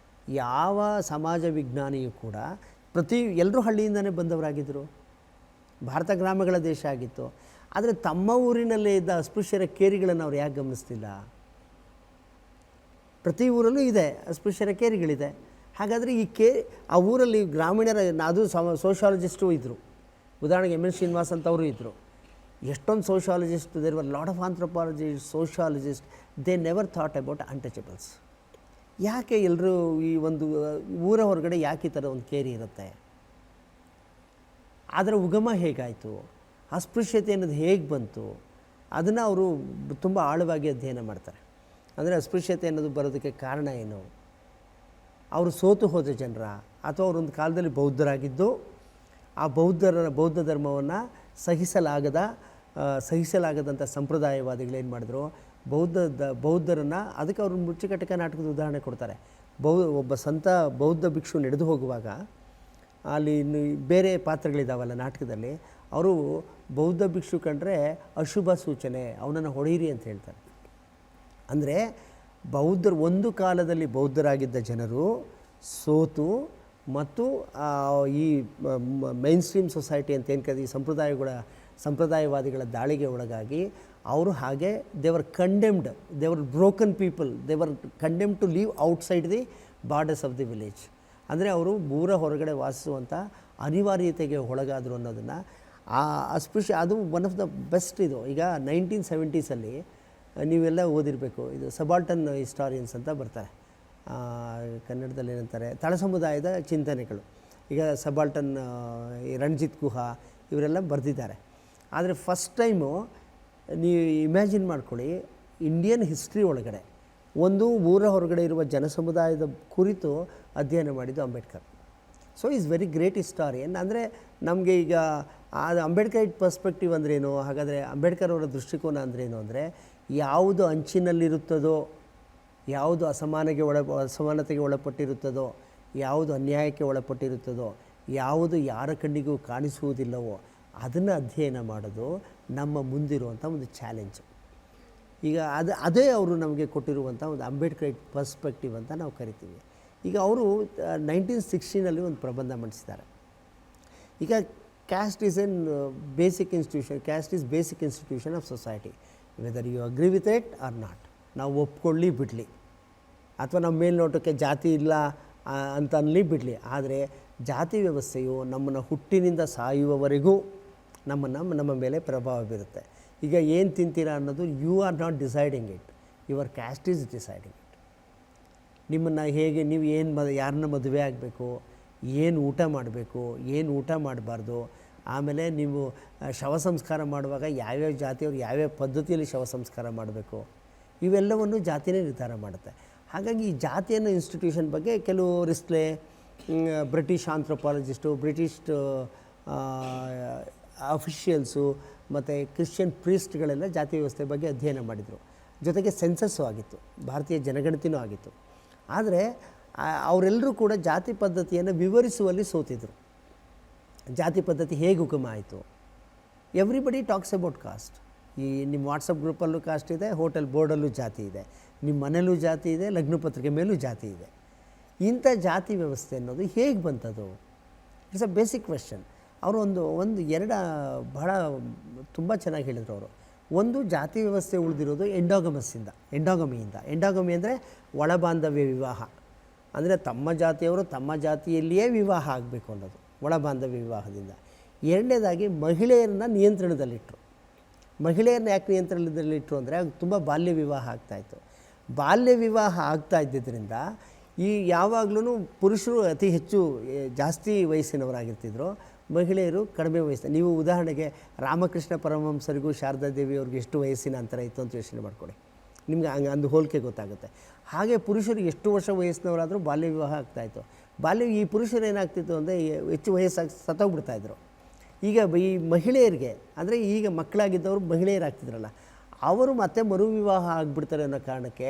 C: ಯಾವ ಸಮಾಜ ವಿಜ್ಞಾನಿಯೂ ಕೂಡ ಎಲ್ಲರೂ ಹಳ್ಳಿಯಿಂದನೇ ಬಂದವರಾಗಿದ್ದರು, ಭಾರತ ಗ್ರಾಮಗಳ ದೇಶ ಆಗಿತ್ತು. ಆದರೆ ತಮ್ಮ ಊರಿನಲ್ಲೇ ಇದ್ದ ಅಸ್ಪೃಶ್ಯರ ಕೇರಿಗಳನ್ನು ಅವ್ರು ಯಾಕೆ ಗಮನಿಸ್ತಿಲ್ಲ? ಪ್ರತಿ ಊರಲ್ಲೂ ಇದೆ, ಅಸ್ಪೃಶ್ಯರ ಕೇರಿಗಳಿದೆ. ಹಾಗಾದರೆ ಆ ಊರಲ್ಲಿ ಗ್ರಾಮೀಣರ, ಅದು ಸೋಷಿಯಾಲಜಿಸ್ಟು ಇದ್ದರು. ಉದಾಹರಣೆಗೆ ಎಮ್ ಎನ್ ಶ್ರೀನಿವಾಸ್ ಅಂತವರು ಇದ್ದರು. ಎಷ್ಟೊಂದು sociologist, there were lot of anthropologist, sociologist, they never thought about untouchables. ಯಾಕೆ ಎಲ್ಲರೂ ಈ ಒಂದು ಊರ ಹೊರಗಡೆ ಯಾಕೆ ಈ ಥರ ಒಂದು ಕೇರಿ ಇರುತ್ತೆ? ಅದರ ಉಗಮ ಹೇಗಾಯಿತು, ಅಸ್ಪೃಶ್ಯತೆ ಅನ್ನೋದು ಹೇಗೆ ಬಂತು, ಅದನ್ನು ಅವರು ತುಂಬ ಆಳವಾಗಿ ಅಧ್ಯಯನ ಮಾಡ್ತಾರೆ. ಅಂದರೆ ಅಸ್ಪೃಶ್ಯತೆ ಅನ್ನೋದು ಬರೋದಕ್ಕೆ ಕಾರಣ ಏನು? ಅವರು ಸೋತು ಹೋದ ಜನರ, ಅಥವಾ ಅವರೊಂದು ಕಾಲದಲ್ಲಿ ಬೌದ್ಧರಾಗಿದ್ದು ಆ ಬೌದ್ಧ ಧರ್ಮವನ್ನು ಸಹಿಸಲಾಗದಂಥ ಸಂಪ್ರದಾಯವಾದಿಗಳೇನು ಮಾಡಿದ್ರು, ಬೌದ್ಧರನ್ನು, ಅದಕ್ಕೆ ಅವರು ಮುಚ್ಚುಕಟಕ ನಾಟಕದ ಉದಾಹರಣೆ ಕೊಡ್ತಾರೆ. ಒಬ್ಬ ಸಂತ ಬೌದ್ಧ ಭಿಕ್ಷು ನಡೆದು ಹೋಗುವಾಗ ಅಲ್ಲಿ ಬೇರೆ ಪಾತ್ರಗಳಿದ್ದಾವಲ್ಲ ನಾಟಕದಲ್ಲಿ, ಅವರು ಬೌದ್ಧ ಭಿಕ್ಷು ಕಂಡ್ರೆ ಅಶುಭ ಸೂಚನೆ, ಅವನನ್ನು ಹೊಡೆಯಿರಿ ಅಂತ ಹೇಳ್ತಾರೆ. ಅಂದರೆ ಒಂದು ಕಾಲದಲ್ಲಿ ಬೌದ್ಧರಾಗಿದ್ದ ಜನರು ಸೋತು ಮತ್ತು ಈ ಮೈನ್ ಸ್ಟ್ರೀಮ್ ಸೊಸೈಟಿ ಅಂತ ಏನು ಕರೀ ಸಂಪ್ರದಾಯವಾದಿಗಳ ದಾಳಿಗೆ ಒಳಗಾಗಿ ಅವರು ಹಾಗೆ they were condemned, they were broken people, they were condemned to live outside the borders of the village. ಅಂದರೆ ಅವರು ಊರ ಹೊರಗಡೆ ವಾಸಿಸುವಂಥ ಅನಿವಾರ್ಯತೆಗೆ ಒಳಗಾದರು ಅನ್ನೋದನ್ನು ಅಸ್ಪೃಶ್ಯ, ಅದು ಒನ್ ಆಫ್ ದ ಬೆಸ್ಟ್. ಇದು ಈಗ 1970s ನೀವೆಲ್ಲ ಓದಿರಬೇಕು, ಇದು ಸಬಾಲ್ಟನ್ ಹಿಸ್ಟಾರಿಯನ್ಸ್ ಅಂತ ಬರ್ತಾರೆ, ಕನ್ನಡದಲ್ಲಿ ಏನಂತಾರೆ, ತಳ ಸಮುದಾಯದ ಚಿಂತನೆಗಳು. ಈಗ ಸಬಾಲ್ಟನ್, ರಣಜಿತ್ ಗುಹಾ ಇವರೆಲ್ಲ ಬರೆದಿದ್ದಾರೆ. ಆದರೆ ಫಸ್ಟ್ ಟೈಮು ನೀವು ಇಮ್ಯಾಜಿನ್ ಮಾಡ್ಕೊಳ್ಳಿ, ಇಂಡಿಯನ್ ಹಿಸ್ಟ್ರಿ ಒಳಗಡೆ ಒಂದು ಊರ ಹೊರಗಡೆ ಇರುವ ಜನಸಮುದಾಯದ ಕುರಿತು ಅಧ್ಯಯನ ಮಾಡಿದ್ದು Ambedkar. So is very great historian. ಅಂದರೆ ನಮಗೆ ಈಗ ಅಂಬೇಡ್ಕರ್ ಪರ್ಸ್ಪೆಕ್ಟಿವ್ ಅಂದ್ರೇನು, ಹಾಗಾದರೆ ಅಂಬೇಡ್ಕರ್ ಅವರ ದೃಷ್ಟಿಕೋನ ಅಂದ್ರೇನು ಅಂದರೆ, ಯಾವುದು ಅಂಚಿನಲ್ಲಿರುತ್ತದೋ, ಯಾವುದು ಅಸಮಾನತೆಗೆ ಒಳಪಟ್ಟಿರುತ್ತದೋ, ಯಾವುದು ಅನ್ಯಾಯಕ್ಕೆ ಒಳಪಟ್ಟಿರುತ್ತದೋ, ಯಾವುದು ಯಾರ ಕಣ್ಣಿಗೂ ಕಾಣಿಸುವುದಿಲ್ಲವೋ ಅದನ್ನು ಅಧ್ಯಯನ ಮಾಡೋದು ನಮ್ಮ ಮುಂದಿರುವಂಥ ಒಂದು ಚಾಲೆಂಜು. ಈಗ ಅದೇ ಅವರು ನಮಗೆ ಕೊಟ್ಟಿರುವಂಥ ಒಂದು ಅಂಬೇಡ್ಕರ್ ಪರ್ಸ್ಪೆಕ್ಟಿವ್ ಅಂತ ನಾವು ಕರಿತೀವಿ. ಈಗ ಅವರು 1960 ಒಂದು ಪ್ರಬಂಧ ಮಂಡಿಸಿದ್ದಾರೆ. ಈಗ caste is an basic institution, caste is basic institution of society, whether you agree with it or not. ನಾವು ಒಪ್ಕೊಳ್ಳಿ ಬಿಡಲಿ, ಅಥವಾ ನಮ್ಮ ಮೇಲ್ನೋಟಕ್ಕೆ ಜಾತಿ ಇಲ್ಲ ಅಂತ ಅನ್ನಲಿ ಬಿಡಲಿ, ಆದರೆ ಜಾತಿ ವ್ಯವಸ್ಥೆಯು ನಮ್ಮನ್ನು ಹುಟ್ಟಿನಿಂದ ಸಾಯುವವರೆಗೂ ನಮ್ಮ ಮೇಲೆ ಪ್ರಭಾವ ಬೀರುತ್ತೆ. ಈಗ ಏನು ತಿಂತೀರಾ ಅನ್ನೋದು you are not deciding it, your caste is deciding it. ನಿಮ್ಮನ್ನು ಹೇಗೆ, ನೀವು ಯಾರನ್ನ ಮದುವೆ ಆಗಬೇಕು, ಏನು ಊಟ ಮಾಡಬೇಕು, ಏನು ಊಟ ಮಾಡಬಾರ್ದು, ಆಮೇಲೆ ನೀವು ಶವ ಸಂಸ್ಕಾರ ಮಾಡುವಾಗ ಯಾವ್ಯಾವ ಜಾತಿಯವರು ಯಾವ್ಯಾವ ಪದ್ಧತಿಯಲ್ಲಿ ಶವ ಸಂಸ್ಕಾರ ಮಾಡಬೇಕು, ಇವೆಲ್ಲವನ್ನು ಜಾತಿನೇ ನಿರ್ಧಾರ ಮಾಡುತ್ತೆ. ಹಾಗಾಗಿ ಈ ಜಾತಿಯನ್ನು ಇನ್ಸ್ಟಿಟ್ಯೂಷನ್ ಬಗ್ಗೆ ಕೆಲವು ರಿಸ್ಲೆ, ಬ್ರಿಟಿಷ್ ಆಂಥ್ರೋಪಾಲಜಿಸ್ಟು, ಬ್ರಿಟಿಷ್ ಅಫಿಷಿಯಲ್ಸು ಮತ್ತು ಕ್ರಿಶ್ಚಿಯನ್ ಪ್ರೀಸ್ಟ್ಗಳೆಲ್ಲ ಜಾತಿ ವ್ಯವಸ್ಥೆ ಬಗ್ಗೆ ಅಧ್ಯಯನ ಮಾಡಿದರು. ಜೊತೆಗೆ ಸೆನ್ಸಸ್ಸು ಆಗಿತ್ತು, ಭಾರತೀಯ ಜನಗಣತಿನೂ ಆಗಿತ್ತು. ಆದರೆ ಅವರೆಲ್ಲರೂ ಕೂಡ ಜಾತಿ ಪದ್ಧತಿಯನ್ನು ವಿವರಿಸುವಲ್ಲಿ ಸೋತಿದ್ರು. ಜಾತಿ ಪದ್ಧತಿ ಹೇಗೆ ಉಗಮ ಆಯಿತು? Everybody talks about cost. ಈ ನಿಮ್ಮ ವಾಟ್ಸಪ್ ಗ್ರೂಪಲ್ಲೂ ಕಾಸ್ಟ್ ಇದೆ, ಹೋಟೆಲ್ ಬೋರ್ಡಲ್ಲೂ ಜಾತಿ ಇದೆ, ನಿಮ್ಮ ಮನೇಲೂ ಜಾತಿ ಇದೆ, ಲಗ್ನ ಪತ್ರಿಕೆ ಮೇಲೂ ಜಾತಿ ಇದೆ. ಇಂಥ ಜಾತಿ ವ್ಯವಸ್ಥೆ ಅನ್ನೋದು ಹೇಗೆ ಬಂತದು? It's a basic question. ಅವರು ಎರಡು ಬಹಳ ತುಂಬ ಚೆನ್ನಾಗಿ ಹೇಳಿದರು ಅವರು. ಒಂದು, ಜಾತಿ ವ್ಯವಸ್ಥೆ ಉಳಿದಿರೋದು ಎಂಡಾಗಮಿಯಿಂದ. ಎಂಡಾಗಮಿ ಅಂದರೆ ಒಳಬಾಂಧವ್ಯ ವಿವಾಹ, ಅಂದರೆ ತಮ್ಮ ಜಾತಿಯವರು ತಮ್ಮ ಜಾತಿಯಲ್ಲಿಯೇ ವಿವಾಹ ಆಗಬೇಕು ಅನ್ನೋದು, ಒಳಬಾಂಧವ್ಯ ವಿವಾಹದಿಂದ. ಎರಡನೇದಾಗಿ ಮಹಿಳೆಯರನ್ನ ನಿಯಂತ್ರಣದಲ್ಲಿಟ್ಟರು. ಮಹಿಳೆಯರನ್ನ ಯಾಕೆ ನಿಯಂತ್ರಣದಲ್ಲಿಟ್ಟರು ಅಂದರೆ ಅದು ತುಂಬ ಬಾಲ್ಯ ವಿವಾಹ ಆಗ್ತಾಯಿತ್ತು. ಬಾಲ್ಯ ವಿವಾಹ ಆಗ್ತಾ ಇದ್ದಿದ್ದರಿಂದ ಈ ಯಾವಾಗಲೂ ಪುರುಷರು ಅತಿ ಹೆಚ್ಚು ಜಾಸ್ತಿ ವಯಸ್ಸಿನವರಾಗಿರ್ತಿದ್ರು, ಮಹಿಳೆಯರು ಕಡಿಮೆ ವಯಸ್ಸಿನ. ನೀವು ಉದಾಹರಣೆಗೆ ರಾಮಕೃಷ್ಣ ಪರಮಹಂಸರಿಗೂ ಶಾರದಾ ದೇವಿಯವ್ರಿಗೆ ಎಷ್ಟು ವಯಸ್ಸಿನ ಅಂತರ ಇತ್ತು ಅಂತ ಯೋಚನೆ ಮಾಡ್ಕೊಳ್ಳಿ, ನಿಮ್ಗೆ ಅಂದು ಹೋಲಿಕೆ ಗೊತ್ತಾಗುತ್ತೆ. ಹಾಗೆ ಪುರುಷರು ಎಷ್ಟು ವರ್ಷ ವಯಸ್ಸಿನವರಾದರೂ ಬಾಲ್ಯ ವಿವಾಹ ಆಗ್ತಾಯಿತ್ತು. ಈ ಪುರುಷರು ಏನಾಗ್ತಿತ್ತು ಅಂದರೆ ಹೆಚ್ಚು ವಯಸ್ಸಾಗಿ ಸತ್ತೋಗ್ಬಿಡ್ತಾಯಿದ್ರು. ಈಗ ಈ ಮಹಿಳೆಯರಿಗೆ, ಅಂದರೆ ಈಗ ಮಕ್ಕಳಾಗಿದ್ದವರು ಮಹಿಳೆಯರಾಗ್ತಿದ್ರಲ್ಲ, ಅವರು ಮತ್ತೆ ಮರುವಿವಾಹ ಆಗಿಬಿಡ್ತಾರೆ ಅನ್ನೋ ಕಾರಣಕ್ಕೆ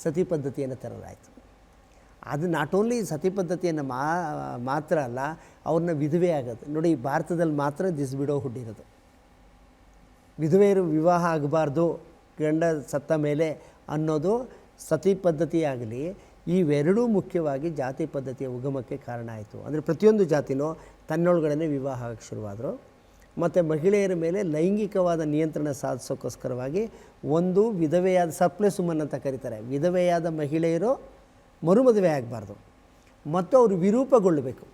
C: ಸತಿ ಪದ್ಧತಿಯನ್ನು ತರಲಾಯಿತು. ಅದು ನಾಟ್ ಓನ್ಲಿ ಸತಿ ಪದ್ಧತಿಯನ್ನು ಮಾತ್ರ ಅಲ್ಲ, ಅವ್ರನ್ನ ವಿಧವೆ ಆಗೋದು. ನೋಡಿ, ಭಾರತದಲ್ಲಿ ಮಾತ್ರ ದಿಸ್ ವಿಡೋಹುಡ್ ಇರೋದು. ವಿಧವೆಯರು ವಿವಾಹ ಆಗಬಾರ್ದು ಗಂಡ ಸತ್ತ ಮೇಲೆ ಅನ್ನೋದು ಸತಿ ಪದ್ಧತಿಯಾಗಲಿ, ಇವೆರಡೂ ಮುಖ್ಯವಾಗಿ ಜಾತಿ ಪದ್ಧತಿಯ ಉಗಮಕ್ಕೆ ಕಾರಣ ಆಯಿತು. ಅಂದರೆ ಪ್ರತಿಯೊಂದು ಜಾತಿನೂ ತನ್ನೊಳಗಡೆ ವಿವಾಹ ಆಗಕ್ಕೆ ಶುರುವಾದರು. ಮತ್ತು ಮಹಿಳೆಯರ ಮೇಲೆ ಲೈಂಗಿಕವಾದ ನಿಯಂತ್ರಣ ಸಾಧಿಸೋಕ್ಕೋಸ್ಕರವಾಗಿ ಒಂದು ವಿಧವೆಯಾದ ಸರ್ಪ್ಲೆಸ್ ವುಮನ್ ಅಂತ ಕರೀತಾರೆ, ವಿಧವೆಯಾದ ಮಹಿಳೆಯರು ಮರುಮದುವೆ ಆಗಬಾರ್ದು ಮತ್ತು ಅವರು ವಿರೂಪಗೊಳ್ಳಬೇಕು,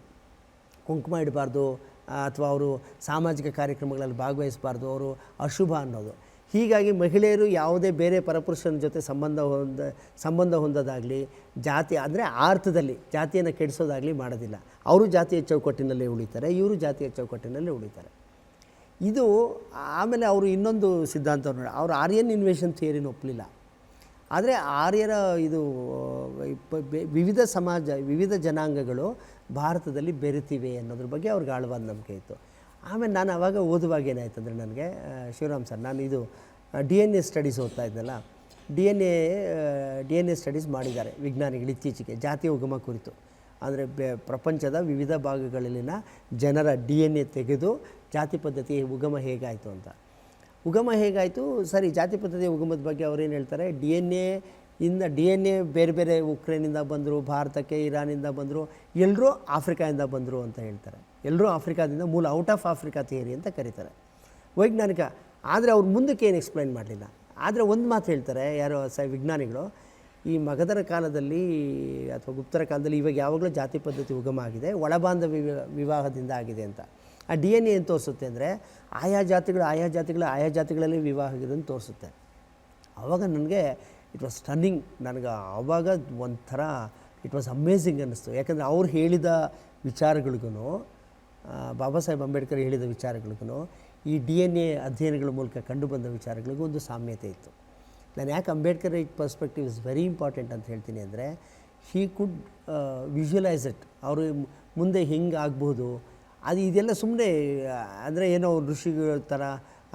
C: ಕುಂಕುಮ ಇಡಬಾರ್ದು ಅಥವಾ ಅವರು ಸಾಮಾಜಿಕ ಕಾರ್ಯಕ್ರಮಗಳಲ್ಲಿ ಭಾಗವಹಿಸಬಾರ್ದು, ಅವರು ಅಶುಭ ಅನ್ನೋದು. ಹೀಗಾಗಿ ಮಹಿಳೆಯರು ಯಾವುದೇ ಬೇರೆ ಪರಪುರುಷನ ಜೊತೆ ಸಂಬಂಧ ಹೊಂದೋದಾಗಲಿ, ಜಾತಿ ಅಂದರೆ ಅರ್ಥದಲ್ಲಿ ಜಾತಿಯನ್ನು ಕೆಡಿಸೋದಾಗಲಿ ಮಾಡೋದಿಲ್ಲ. ಅವರು ಜಾತಿಯ ಚೌಕಟ್ಟಿನಲ್ಲೇ ಉಳಿತಾರೆ, ಇವರು ಜಾತಿಯ ಚೌಕಟ್ಟಿನಲ್ಲೇ ಉಳಿತಾರೆ. ಇದು ಆಮೇಲೆ ಅವರು ಇನ್ನೊಂದು ಸಿದ್ಧಾಂತವನ್ನು ನೋಡಿ, ಅವರು ಆರ್ಯನ್ ಇನ್ವೇಷನ್ ಥಿಯರಿನ ಒಪ್ಪಲಿಲ್ಲ. ಆದರೆ ಆರ್ಯರ ಇದು ವಿವಿಧ ಜನಾಂಗಗಳು ಭಾರತದಲ್ಲಿ ಬೆರೆತಿವೆ ಅನ್ನೋದ್ರ ಬಗ್ಗೆ ಅವ್ರಿಗೆ ಆಳವಾದ ನಂಬಿಕೆ ಇತ್ತು. ಆಮೇಲೆ ನಾನು ಆವಾಗ ಓದುವಾಗ ಏನಾಯ್ತು ಅಂದರೆ, ನನಗೆ ಶಿವರಾಮ್ ಸರ್, ನಾನು ಇದು DNA ಸ್ಟಡೀಸ್ ಓದ್ತಾ ಇದ್ದಲ್ಲ, DNA ಸ್ಟಡೀಸ್ ಮಾಡಿದ್ದಾರೆ ವಿಜ್ಞಾನಿಗಳು ಇತ್ತೀಚೆಗೆ ಜಾತಿ ಉಗಮ ಕುರಿತು. ಅಂದರೆ ಪ್ರಪಂಚದ ವಿವಿಧ ಭಾಗಗಳಲ್ಲಿನ ಜನರ DNA ತೆಗೆದು ಜಾತಿ ಪದ್ಧತಿ ಉಗಮ ಹೇಗಾಯಿತು ಅಂತ. ಉಗಮ ಹೇಗಾಯಿತು ಸರಿ, ಜಾತಿ ಪದ್ಧತಿಯ ಉಗಮದ ಬಗ್ಗೆ ಅವರೇನು ಹೇಳ್ತಾರೆ, DNA ಬೇರೆ ಬೇರೆ ಉಕ್ರೇನಿಂದ ಬಂದರು, ಭಾರತಕ್ಕೆ ಇರಾನಿಂದ ಬಂದರು, ಎಲ್ಲರೂ ಆಫ್ರಿಕಾದಿಂದ ಬಂದರು ಅಂತ ಹೇಳ್ತಾರೆ. ಎಲ್ಲರೂ ಆಫ್ರಿಕಾದಿಂದ, ಮೂಲ ಔಟ್ ಆಫ್ ಆಫ್ರಿಕಾ ಥಿಯರಿ ಅಂತ ಕರೀತಾರೆ ವೈಜ್ಞಾನಿಕ. ಆದರೆ ಅವ್ರು ಮುಂದಕ್ಕೆ ಏನು ಎಕ್ಸ್ಪ್ಲೈನ್ ಮಾಡಲಿಲ್ಲ. ಆದರೆ ಒಂದು ಮಾತು ಹೇಳ್ತಾರೆ ಯಾರೋ ವಿಜ್ಞಾನಿಗಳು, ಈ ಮಗಧರ ಕಾಲದಲ್ಲಿ ಅಥವಾ ಗುಪ್ತರ ಕಾಲದಲ್ಲಿ ಇವಾಗ ಯಾವಾಗಲೂ ಜಾತಿ ಪದ್ಧತಿ ಉಗಮ ಆಗಿದೆ, ಒಳಬಾಂಧವ್ಯ ವಿವಾಹದಿಂದ ಆಗಿದೆ ಅಂತ. ಆ DNA ಏನು ತೋರಿಸುತ್ತೆ ಅಂದರೆ ಆಯಾ ಜಾತಿಗಳಲ್ಲಿ ವಿವಾಹ ಆಗಿರೋದನ್ನು ತೋರಿಸುತ್ತೆ. ಆವಾಗ ನನಗೆ ಇಟ್ ವಾಸ್ ಸ್ಟನ್ನಿಂಗ್. ನನಗೆ ಆವಾಗ ಒಂಥರ ಇಟ್ ವಾಸ್ ಅಮೇಝಿಂಗ್ ಅನ್ನಿಸ್ತು. ಯಾಕಂದರೆ ಅವ್ರು ಹೇಳಿದ ವಿಚಾರಗಳಿಗೂ, ಬಾಬಾ ಸಾಹೇಬ್ ಅಂಬೇಡ್ಕರ್ ಹೇಳಿದ ವಿಚಾರಗಳಿಗೂ, ಈ DNA ಅಧ್ಯಯನಗಳ ಮೂಲಕ ಕಂಡುಬಂದ ವಿಚಾರಗಳಿಗೂ ಒಂದು ಸಾಮ್ಯತೆ ಇತ್ತು. ನಾನು ಯಾಕೆ Ambedkar perspective is very important ಅಂತ ಹೇಳ್ತೀನಿ ಅಂದರೆ ಹೀ ಕುಡ್ ವಿಜುವಲೈಸ್ ಇಟ್. ಅವರು ಮುಂದೆ ಹಿಂಗೆ ಆಗ್ಬೋದು, ಅದು ಇದೆಲ್ಲ ಸುಮ್ಮನೆ ಅಂದರೆ ಏನೋ ಋಷಿಗಳ ಥರ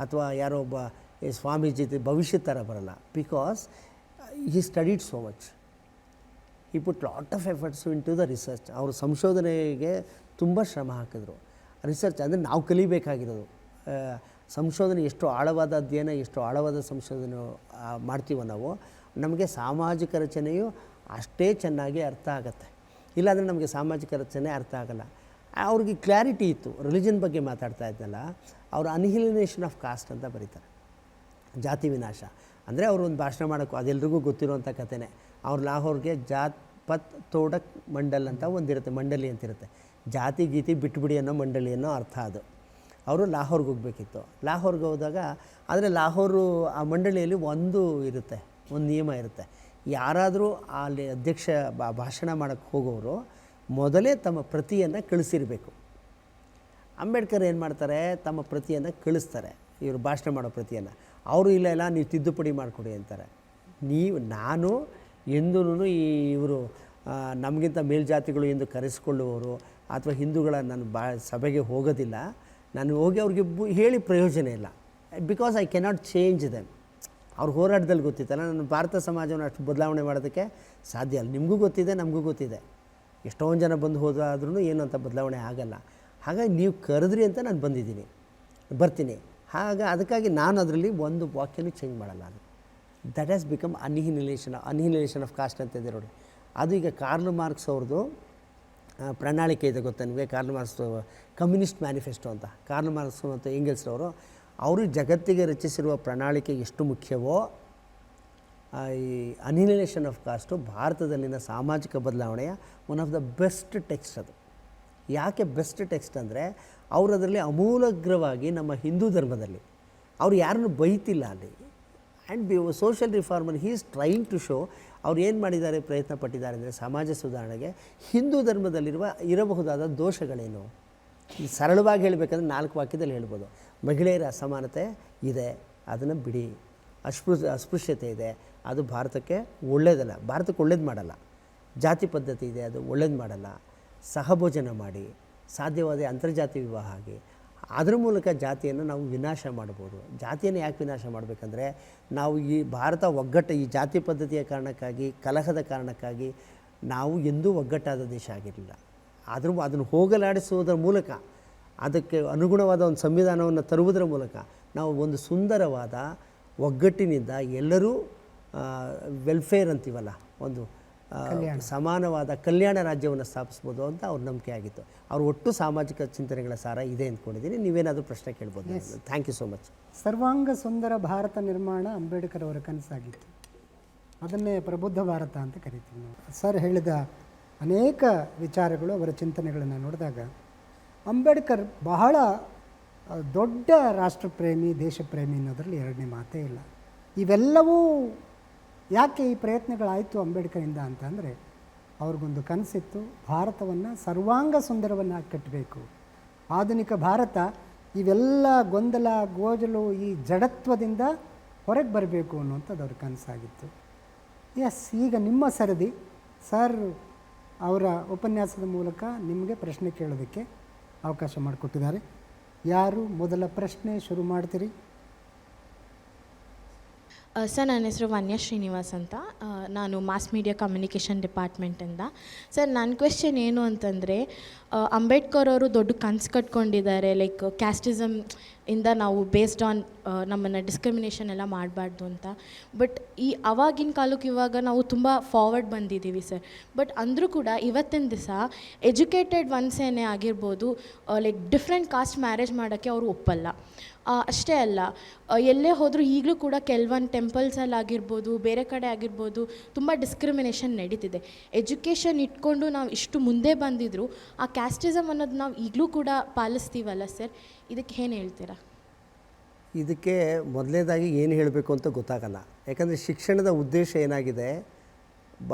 C: ಅಥವಾ ಯಾರೋ ಒಬ್ಬ ಸ್ವಾಮೀಜಿ ಭವಿಷ್ಯದ ಥರ ಬರಲ್ಲ. Because he studied so much, he put lot of efforts into the research. ಅವರು ಸಂಶೋಧನೆಗೆ ತುಂಬ ಶ್ರಮ ಹಾಕಿದ್ರು. ರಿಸರ್ಚ್ ಅಂದರೆ ನಾವು ಕಲಿಬೇಕಾಗಿರೋದು. ಸಂಶೋಧನೆ ಎಷ್ಟು ಆಳವಾದ ಅಧ್ಯಯನ, ಎಷ್ಟು ಆಳವಾದ ಸಂಶೋಧನೆ ಮಾಡ್ತೀವೋ ನಾವು, ನಮಗೆ ಸಾಮಾಜಿಕ ರಚನೆಯು ಅಷ್ಟೇ ಚೆನ್ನಾಗಿ ಅರ್ಥ ಆಗುತ್ತೆ. ಇಲ್ಲಾಂದರೆ ನಮಗೆ ಸಾಮಾಜಿಕ ರಚನೆ ಅರ್ಥ ಆಗಲ್ಲ. ಅವ್ರಿಗೆ ಕ್ಲಾರಿಟಿ ಇತ್ತು. ರಿಲಿಜನ್ ಬಗ್ಗೆ ಮಾತಾಡ್ತಾ ಇದ್ದಲ್ಲ, ಅವರು ಅನ್ಹಿಲಿನೇಷನ್ ಆಫ್ ಕಾಸ್ಟ್ ಅಂತ ಬರೀತಾರೆ, ಜಾತಿ ವಿನಾಶ. ಅಂದರೆ ಅವರು ಒಂದು ಭಾಷಣ ಮಾಡೋಕ್ಕೂ ಅದೆಲ್ರಿಗೂ ಗೊತ್ತಿರೋಂಥ ಕಥೆನೇ. ಅವ್ರು ಲಾಹೋರ್ಗೆ ಜಾತ್ ಪತ್ ತೋಡಕ್ ಮಂಡಲ್ ಅಂತ ಒಂದಿರುತ್ತೆ, ಮಂಡಲಿ ಅಂತಿರುತ್ತೆ. ಜಾತಿ ಗೀತಿ ಬಿಟ್ಬಿಡಿ ಅನ್ನೋ ಮಂಡಳಿ ಅನ್ನೋ ಅರ್ಥ ಅದು. ಅವರು ಲಾಹೋರ್ಗೆ ಹೋಗಬೇಕಿತ್ತು. ಲಾಹೋರ್ಗೆ ಹೋದಾಗ, ಆದರೆ ಲಾಹೋರು ಆ ಮಂಡಳಿಯಲ್ಲಿ ಒಂದು ಇರುತ್ತೆ, ಒಂದು ನಿಯಮ ಇರುತ್ತೆ. ಯಾರಾದರೂ ಅಲ್ಲಿ ಅಧ್ಯಕ್ಷ ಭಾಷಣ ಮಾಡೋಕ್ಕೆ ಹೋಗೋರು ಮೊದಲೇ ತಮ್ಮ ಪ್ರತಿಯನ್ನು ಕಳಿಸಿರಬೇಕು. ಅಂಬೇಡ್ಕರ್ ಏನು ಮಾಡ್ತಾರೆ, ತಮ್ಮ ಪ್ರತಿಯನ್ನು ಕಳಿಸ್ತಾರೆ, ಇವರು ಭಾಷಣ ಮಾಡೋ ಪ್ರತಿಯನ್ನು. ಅವರು ಇಲ್ಲ ನೀವು ತಿದ್ದುಪಡಿ ಮಾಡಿಕೊಡಿ ಅಂತಾರೆ. ನಾನು ಎಂದೂ ಇವರು ನಮಗಿಂತ ಮೇಲ್ಜಾತಿಗಳು ಎಂದು ಕರೆಸಿಕೊಳ್ಳುವವರು ಅಥವಾ ಹಿಂದೂಗಳ ನಾನು ಸಭೆಗೆ ಹೋಗೋದಿಲ್ಲ. ನಾನು ಹೋಗಿ ಅವ್ರಿಗೆ ಹೇಳಿ ಪ್ರಯೋಜನ ಇಲ್ಲ. Because I cannot change them. ಅವ್ರ ಹೋರಾಟದಲ್ಲಿ ಗೊತ್ತಿತ್ತಲ್ಲ, ನಾನು ಭಾರತ ಸಮಾಜವನ್ನು ಅಷ್ಟು ಬದಲಾವಣೆ ಮಾಡೋದಕ್ಕೆ ಸಾಧ್ಯ ಇಲ್ಲ. ನಿಮಗೂ ಗೊತ್ತಿದೆ, ನಮಗೂ ಗೊತ್ತಿದೆ. ಎಷ್ಟೊಂದು ಜನ ಬಂದು ಹೋದಾದ್ರೂ ಏನು ಅಂತ ಬದಲಾವಣೆ ಆಗಲ್ಲ. ಹಾಗಾಗಿ ನೀವು ಕರೆದ್ರಿ ಅಂತ ನಾನು ಬರ್ತೀನಿ. ಅದಕ್ಕಾಗಿ ನಾನು ಅದರಲ್ಲಿ ಒಂದು ವಾಕ್ಯನೂ ಚೇಂಜ್ ಮಾಡಲ್ಲ. ಅದು that has become annihilation of caste ಅಂತ ಇದೆ ನೋಡಿ. ಅದು ಈಗ ಕಾರ್ಲ್ ಮಾರ್ಕ್ಸ್ ಅವ್ರದ್ದು ಪ್ರಣಾಳಿಕೆ ಇದೆ ಗೊತ್ತಾ ನಿಮಗೆ? ಕಾರ್ಲ್ ಮಾರ್ಕ್ಸ್ ಕಮ್ಯುನಿಸ್ಟ್ ಮ್ಯಾನಿಫೆಸ್ಟೋ ಅಂತ. ಕಾರ್ಲ್ ಮಾರ್ಕ್ಸ್ ಮತ್ತು ಎಂಗೆಲ್ಸ್ ಅವರು ಜಗತ್ತಿಗೆ ರಚಿಸಿರುವ ಪ್ರಣಾಳಿಕೆ ಎಷ್ಟು ಮುಖ್ಯವೋ, ಈ ಅನ್ಹಿಲೇಷನ್ ಆಫ್ ಕಾಸ್ಟು ಭಾರತದಲ್ಲಿನ ಸಾಮಾಜಿಕ ಬದಲಾವಣೆಯ one of the best text. ಅದು ಯಾಕೆ ಬೆಸ್ಟ್ ಟೆಕ್ಸ್ಟ್ ಅಂದರೆ, ಅವರು ಅದರಲ್ಲಿ ಅಮೂಲಾಗ್ರವಾಗಿ ನಮ್ಮ ಹಿಂದೂ ಧರ್ಮದಲ್ಲಿ ಅವ್ರು ಯಾರನ್ನು ಬೈತಿಲ್ಲ ಅಲ್ಲಿ. And social reformer he is trying to show. ಅವ್ರು ಏನು ಮಾಡಿದ್ದಾರೆ, ಪ್ರಯತ್ನ ಪಟ್ಟಿದ್ದಾರೆ ಅಂದರೆ ಸಮಾಜ ಸುಧಾರಣೆಗೆ ಹಿಂದೂ ಇರಬಹುದಾದ ದೋಷಗಳೇನು. ಸರಳವಾಗಿ ಹೇಳಬೇಕಂದ್ರೆ 4 ವಾಕ್ಯದಲ್ಲಿ ಹೇಳ್ಬೋದು. ಮಹಿಳೆಯರ ಅಸಮಾನತೆ ಇದೆ, ಅದನ್ನು ಬಿಡಿ. ಅಸ್ಪೃಶ್ಯತೆ ಇದೆ, ಅದು ಭಾರತಕ್ಕೆ ಒಳ್ಳೆಯದಲ್ಲ, ಭಾರತಕ್ಕೆ ಒಳ್ಳೇದು ಮಾಡಲ್ಲ. ಜಾತಿ ಪದ್ಧತಿ ಇದೆ, ಅದು ಒಳ್ಳೇದು ಮಾಡಲ್ಲ. ಸಹಭೋಜನ ಮಾಡಿ, ಸಾಧ್ಯವಾದ ಅಂತರ್ಜಾತಿ ವಿವಾಹ ಆಗಿ, ಅದರ ಮೂಲಕ ಜಾತಿಯನ್ನು ನಾವು ವಿನಾಶ ಮಾಡ್ಬೋದು. ಜಾತಿಯನ್ನು ಯಾಕೆ ವಿನಾಶ ಮಾಡಬೇಕಂದ್ರೆ, ನಾವು ಈ ಭಾರತ ಒಗ್ಗಟ್ಟು, ಈ ಜಾತಿ ಪದ್ಧತಿಯ ಕಾರಣಕ್ಕಾಗಿ, ಕಲಹದ ಕಾರಣಕ್ಕಾಗಿ ನಾವು ಎಂದೂ ಒಗ್ಗಟ್ಟಾದ ದೇಶ ಆಗಿರಲಿಲ್ಲ. ಆದರೂ ಅದನ್ನು ಹೋಗಲಾಡಿಸುವುದರ ಮೂಲಕ, ಅದಕ್ಕೆ ಅನುಗುಣವಾದ ಒಂದು ಸಂವಿಧಾನವನ್ನು ತರುವುದರ ಮೂಲಕ ನಾವು ಒಂದು ಸುಂದರವಾದ ಒಗ್ಗಟ್ಟಿನಿಂದ ಎಲ್ಲರೂ ವೆಲ್ಫೇರ್ ಅಂತೀವಲ್ಲ, ಒಂದು ಸಮಾನವಾದ ಕಲ್ಯಾಣ ರಾಜ್ಯವನ್ನು ಸ್ಥಾಪಿಸ್ಬೋದು ಅಂತ ಅವ್ರ ನಂಬಿಕೆ ಆಗಿತ್ತು. ಅವ್ರ ಒಟ್ಟು ಸಾಮಾಜಿಕ ಚಿಂತನೆಗಳ ಸಾರ ಇದೆ ಅಂದ್ಕೊಂಡಿದ್ದೀನಿ. ನೀವೇನಾದರೂ ಪ್ರಶ್ನೆ ಕೇಳ್ಬೋದು. Thank you so much.
B: ಸರ್ವಾಂಗ ಸುಂದರ ಭಾರತ ನಿರ್ಮಾಣ ಅಂಬೇಡ್ಕರ್ ಅವರ ಕನಸಾಗಿತ್ತು. ಅದನ್ನೇ ಪ್ರಬುದ್ಧ ಭಾರತ ಅಂತ ಕರಿತೀವಿ ನಾವು. ಸರ್ ಹೇಳಿದ ಅನೇಕ ವಿಚಾರಗಳು, ಅವರ ಚಿಂತನೆಗಳನ್ನು ನೋಡಿದಾಗ ಅಂಬೇಡ್ಕರ್ ಬಹಳ ದೊಡ್ಡ ರಾಷ್ಟ್ರಪ್ರೇಮಿ, ದೇಶಪ್ರೇಮಿ ಅನ್ನೋದರಲ್ಲಿ ಎರಡನೇ ಮಾತೇ ಇಲ್ಲ. ಇವೆಲ್ಲವೂ ಯಾಕೆ ಈ ಪ್ರಯತ್ನಗಳಾಯಿತು ಅಂಬೇಡ್ಕರಿಂದ ಅಂತಂದರೆ, ಅವ್ರಿಗೊಂದು ಕನಸಿತ್ತು, ಭಾರತವನ್ನು ಸರ್ವಾಂಗ ಸುಂದರವನ್ನು ಕಟ್ಟಬೇಕು. ಆಧುನಿಕ ಭಾರತ ಇವೆಲ್ಲ ಗೊಂದಲ, ಗೋಜಲು, ಈ ಜಡತ್ವದಿಂದ ಹೊರಗೆ ಬರಬೇಕು ಅನ್ನುವಂಥದ್ದು ಅವ್ರ ಕನಸಾಗಿತ್ತು. ಎಸ್, ಈಗ ನಿಮ್ಮ ಸರದಿ. ಸರ್ ಅವರ ಉಪನ್ಯಾಸದ ಮೂಲಕ ನಿಮಗೆ ಪ್ರಶ್ನೆ ಕೇಳೋದಕ್ಕೆ ಅವಕಾಶ ಮಾಡಿಕೊಟ್ಟಿದ್ದಾರೆ. ಯಾರು ಮೊದಲ ಪ್ರಶ್ನೆ ಶುರು ಮಾಡ್ತೀರಿ?
D: ಸರ್, ನನ್ನ ಹೆಸರು ವನ್ಯ ಶ್ರೀನಿವಾಸ್ ಅಂತ. ನಾನು ಮಾಸ್ ಮೀಡಿಯಾ ಕಮ್ಯುನಿಕೇಷನ್ ಡಿಪಾರ್ಟ್ಮೆಂಟಿಂದ. ಸರ್, ನನ್ನ ಕ್ವೆಶ್ಚನ್ ಏನು ಅಂತಂದರೆ, ಅಂಬೇಡ್ಕರ್ ಅವರು ದೊಡ್ಡ ಕನಸು ಕಟ್ಕೊಂಡಿದ್ದಾರೆ, ಲೈಕ್ ಕ್ಯಾಸ್ಟಿಸಮ್ ಇಂದ ನಾವು ಬೇಸ್ಡ್ ಆನ್ ನಮ್ಮನ್ನು ಡಿಸ್ಕ್ರಿಮಿನೇಷನ್ ಎಲ್ಲ ಮಾಡಬಾರ್ದು ಅಂತ. ಬಟ್ ಆವಾಗಿನ ಕಾಲಕ್ಕೆ ಇವಾಗ ನಾವು ತುಂಬ ಫಾರ್ವರ್ಡ್ ಬಂದಿದ್ದೀವಿ ಸರ್. ಬಟ್ ಅಂದರೂ ಕೂಡ ಇವತ್ತಿನ ದಿವಸ ಎಜುಕೇಟೆಡ್ ಒನ್ಸೇನೆ ಆಗಿರ್ಬೋದು, ಲೈಕ್ ಡಿಫ್ರೆಂಟ್ ಕಾಸ್ಟ್ ಮ್ಯಾರೇಜ್ ಮಾಡೋಕ್ಕೆ ಅವರು ಒಪ್ಪಲ್ಲ. ಅಷ್ಟೇ ಅಲ್ಲ, ಎಲ್ಲೇ ಹೋದರೂ ಈಗಲೂ ಕೂಡ ಕೆಲವೊಂದು ಟೆಂಪಲ್ಸಲ್ಲಾಗಿರ್ಬೋದು, ಬೇರೆ ಕಡೆ ಆಗಿರ್ಬೋದು, ತುಂಬ ಡಿಸ್ಕ್ರಿಮಿನೇಷನ್ ನಡೀತಿದೆ. ಎಜುಕೇಷನ್ ಇಟ್ಕೊಂಡು ನಾವು ಇಷ್ಟು ಮುಂದೆ ಬಂದಿದ್ರು ಆ ಕ್ಯಾಸ್ಟಿಸಮ್ ಅನ್ನೋದು ನಾವು ಈಗಲೂ ಕೂಡ ಪಾಲಿಸ್ತೀವಲ್ಲ ಸರ್, ಇದಕ್ಕೆ ಏನು ಹೇಳ್ತೀರಾ?
C: ಇದಕ್ಕೆ ಮೊದಲನೇದಾಗಿ ಏನು ಹೇಳಬೇಕು ಅಂತ ಗೊತ್ತಾಗಲ್ಲ. ಯಾಕಂದರೆ ಶಿಕ್ಷಣದ ಉದ್ದೇಶ ಏನಾಗಿದೆ,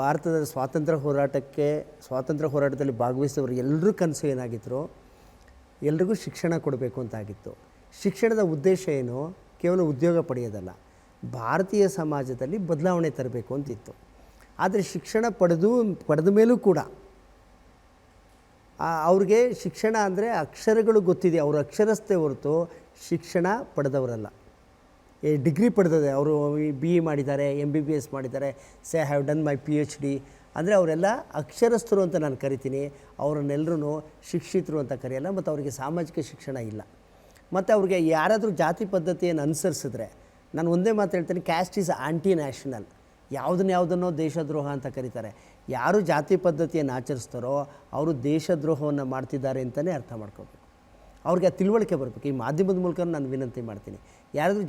C: ಭಾರತದ ಸ್ವಾತಂತ್ರ್ಯ ಹೋರಾಟದಲ್ಲಿ ಭಾಗವಹಿಸಿದವರು ಎಲ್ಲರೂ ಕನಸು ಏನಾಗಿದ್ರು, ಎಲ್ರಿಗೂ ಶಿಕ್ಷಣ ಕೊಡಬೇಕು ಅಂತ ಆಗಿತ್ತು. ಶಿಕ್ಷಣದ ಉದ್ದೇಶ ಏನು? ಕೇವಲ ಉದ್ಯೋಗ ಪಡೆಯೋದಲ್ಲ, ಭಾರತೀಯ ಸಮಾಜದಲ್ಲಿ ಬದಲಾವಣೆ ತರಬೇಕು ಅಂತಿತ್ತು. ಆದರೆ ಶಿಕ್ಷಣ ಪಡೆದ ಮೇಲೂ ಕೂಡ ಅವ್ರಿಗೆ ಶಿಕ್ಷಣ ಅಂದರೆ ಅಕ್ಷರಗಳು ಗೊತ್ತಿದೆ, ಅವರು ಅಕ್ಷರಸ್ಥೆ ಹೊರತು ಶಿಕ್ಷಣ ಪಡೆದವರಲ್ಲ. ಡಿಗ್ರಿ ಪಡೆದಿದೆ, ಅವರು BE ಮಾಡಿದ್ದಾರೆ, MBBS ಮಾಡಿದ್ದಾರೆ, ಸೇ ಹ್ಯಾವ್ ಡನ್ ಮೈ PhD ಅಂದರೆ ಅವರೆಲ್ಲ ಅಕ್ಷರಸ್ಥರು ಅಂತ ನಾನು ಕರಿತೀನಿ. ಅವರನ್ನೆಲ್ಲರೂ ಶಿಕ್ಷಿತರು ಅಂತ ಕರೆಯಲ್ಲ. ಮತ್ತು ಅವರಿಗೆ ಸಾಮಾಜಿಕ ಶಿಕ್ಷಣ ಇಲ್ಲ. ಮತ್ತು ಅವ್ರಿಗೆ ಯಾರಾದರೂ ಜಾತಿ ಪದ್ಧತಿಯನ್ನು ಅನುಸರಿಸಿದ್ರೆ, ನಾನು ಒಂದೇ ಮಾತು ಹೇಳ್ತೀನಿ, ಕ್ಯಾಸ್ಟ್ ಈಸ್ ಆಂಟಿ ನ್ಯಾಷನಲ್. ಯಾವುದನ್ನೋ ದೇಶದ್ರೋಹ ಅಂತ ಕರೀತಾರೆ. ಯಾರು ಜಾತಿ ಪದ್ಧತಿಯನ್ನು ಆಚರಿಸ್ತಾರೋ ಅವರು ದೇಶದ್ರೋಹವನ್ನು ಮಾಡ್ತಿದ್ದಾರೆ ಅಂತಲೇ ಅರ್ಥ ಮಾಡ್ಕೋಬೇಕು. ಅವ್ರಿಗೆ ಆ ತಿಳುವಳಿಕೆ ಬರಬೇಕು. ಈ ಮಾಧ್ಯಮದ ಮೂಲಕ ನಾನು ವಿನಂತಿ ಮಾಡ್ತೀನಿ, ಯಾರಾದರೂ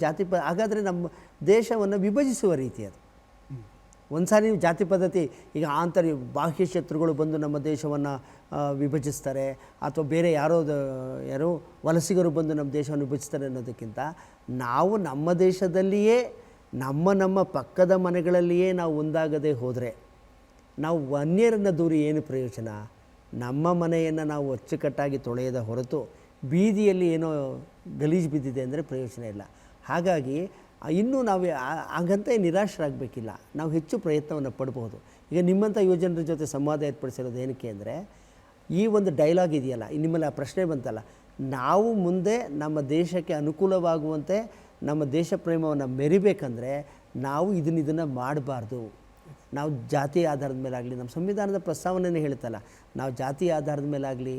C: ಹಾಗಾದರೆ ನಮ್ಮ ದೇಶವನ್ನು ವಿಭಜಿಸುವ ರೀತಿ ಅದು. ಒಂದು ಸಾರಿ ನೀವು ಜಾತಿ ಪದ್ಧತಿ, ಈಗ ಬಾಹ್ಯ ಶತ್ರುಗಳು ಬಂದು ನಮ್ಮ ದೇಶವನ್ನು ವಿಭಜಿಸ್ತಾರೆ, ಅಥವಾ ಬೇರೆ ಯಾರೋ ವಲಸಿಗರು ಬಂದು ನಮ್ಮ ದೇಶವನ್ನು ವಿಭಜಿಸ್ತಾರೆ ಅನ್ನೋದಕ್ಕಿಂತ, ನಾವು ನಮ್ಮ ದೇಶದಲ್ಲಿಯೇ ನಮ್ಮ ಪಕ್ಕದ ಮನೆಗಳಲ್ಲಿಯೇ ನಾವು ಒಂದಾಗದೇ ಹೋದರೆ ನಾವು ಅನ್ಯರನ್ನು ದೂರಿ ಏನು ಪ್ರಯೋಜನ? ನಮ್ಮ ಮನೆಯನ್ನು ನಾವು ಅಚ್ಚುಕಟ್ಟಾಗಿ ತೊಳೆಯದ ಹೊರತು ಬೀದಿಯಲ್ಲಿ ಏನೋ ಗಲೀಜು ಬಿದ್ದಿದೆ ಅಂದರೆ ಪ್ರಯೋಜನ ಇಲ್ಲ. ಹಾಗಾಗಿ ಇನ್ನೂ ನಾವು ಹಾಗಂತ ನಿರಾಶರಾಗಬೇಕಿಲ್ಲ. ನಾವು ಹೆಚ್ಚು ಪ್ರಯತ್ನವನ್ನು ಪಡ್ಬೋದು. ಈಗ ನಿಮ್ಮಂಥ ಯುವಜನರ ಜೊತೆ ಸಂವಾದ ಏರ್ಪಡಿಸಿರೋದು ಏನಕ್ಕೆ ಅಂದರೆ, ಈ ಒಂದು ಡೈಲಾಗ್ ಇದೆಯಲ್ಲ, ನಿಮ್ಮಲ್ಲಿ ಆ ಪ್ರಶ್ನೆ ಬಂತಲ್ಲ, ನಾವು ಮುಂದೆ ನಮ್ಮ ದೇಶಕ್ಕೆ ಅನುಕೂಲವಾಗುವಂತೆ ನಮ್ಮ ದೇಶ ಪ್ರೇಮವನ್ನು ಮೆರಿಬೇಕಂದ್ರೆ ನಾವು ಇದನ್ನು ಮಾಡಬಾರ್ದು. ನಾವು ಜಾತಿ ಆಧಾರದ ಮೇಲಾಗಲಿ, ನಮ್ಮ ಸಂವಿಧಾನದ ಪ್ರಸ್ತಾವನೆಯೇ ಹೇಳ್ತಲ್ಲ, ನಾವು ಜಾತಿ ಆಧಾರದ ಮೇಲಾಗಲಿ,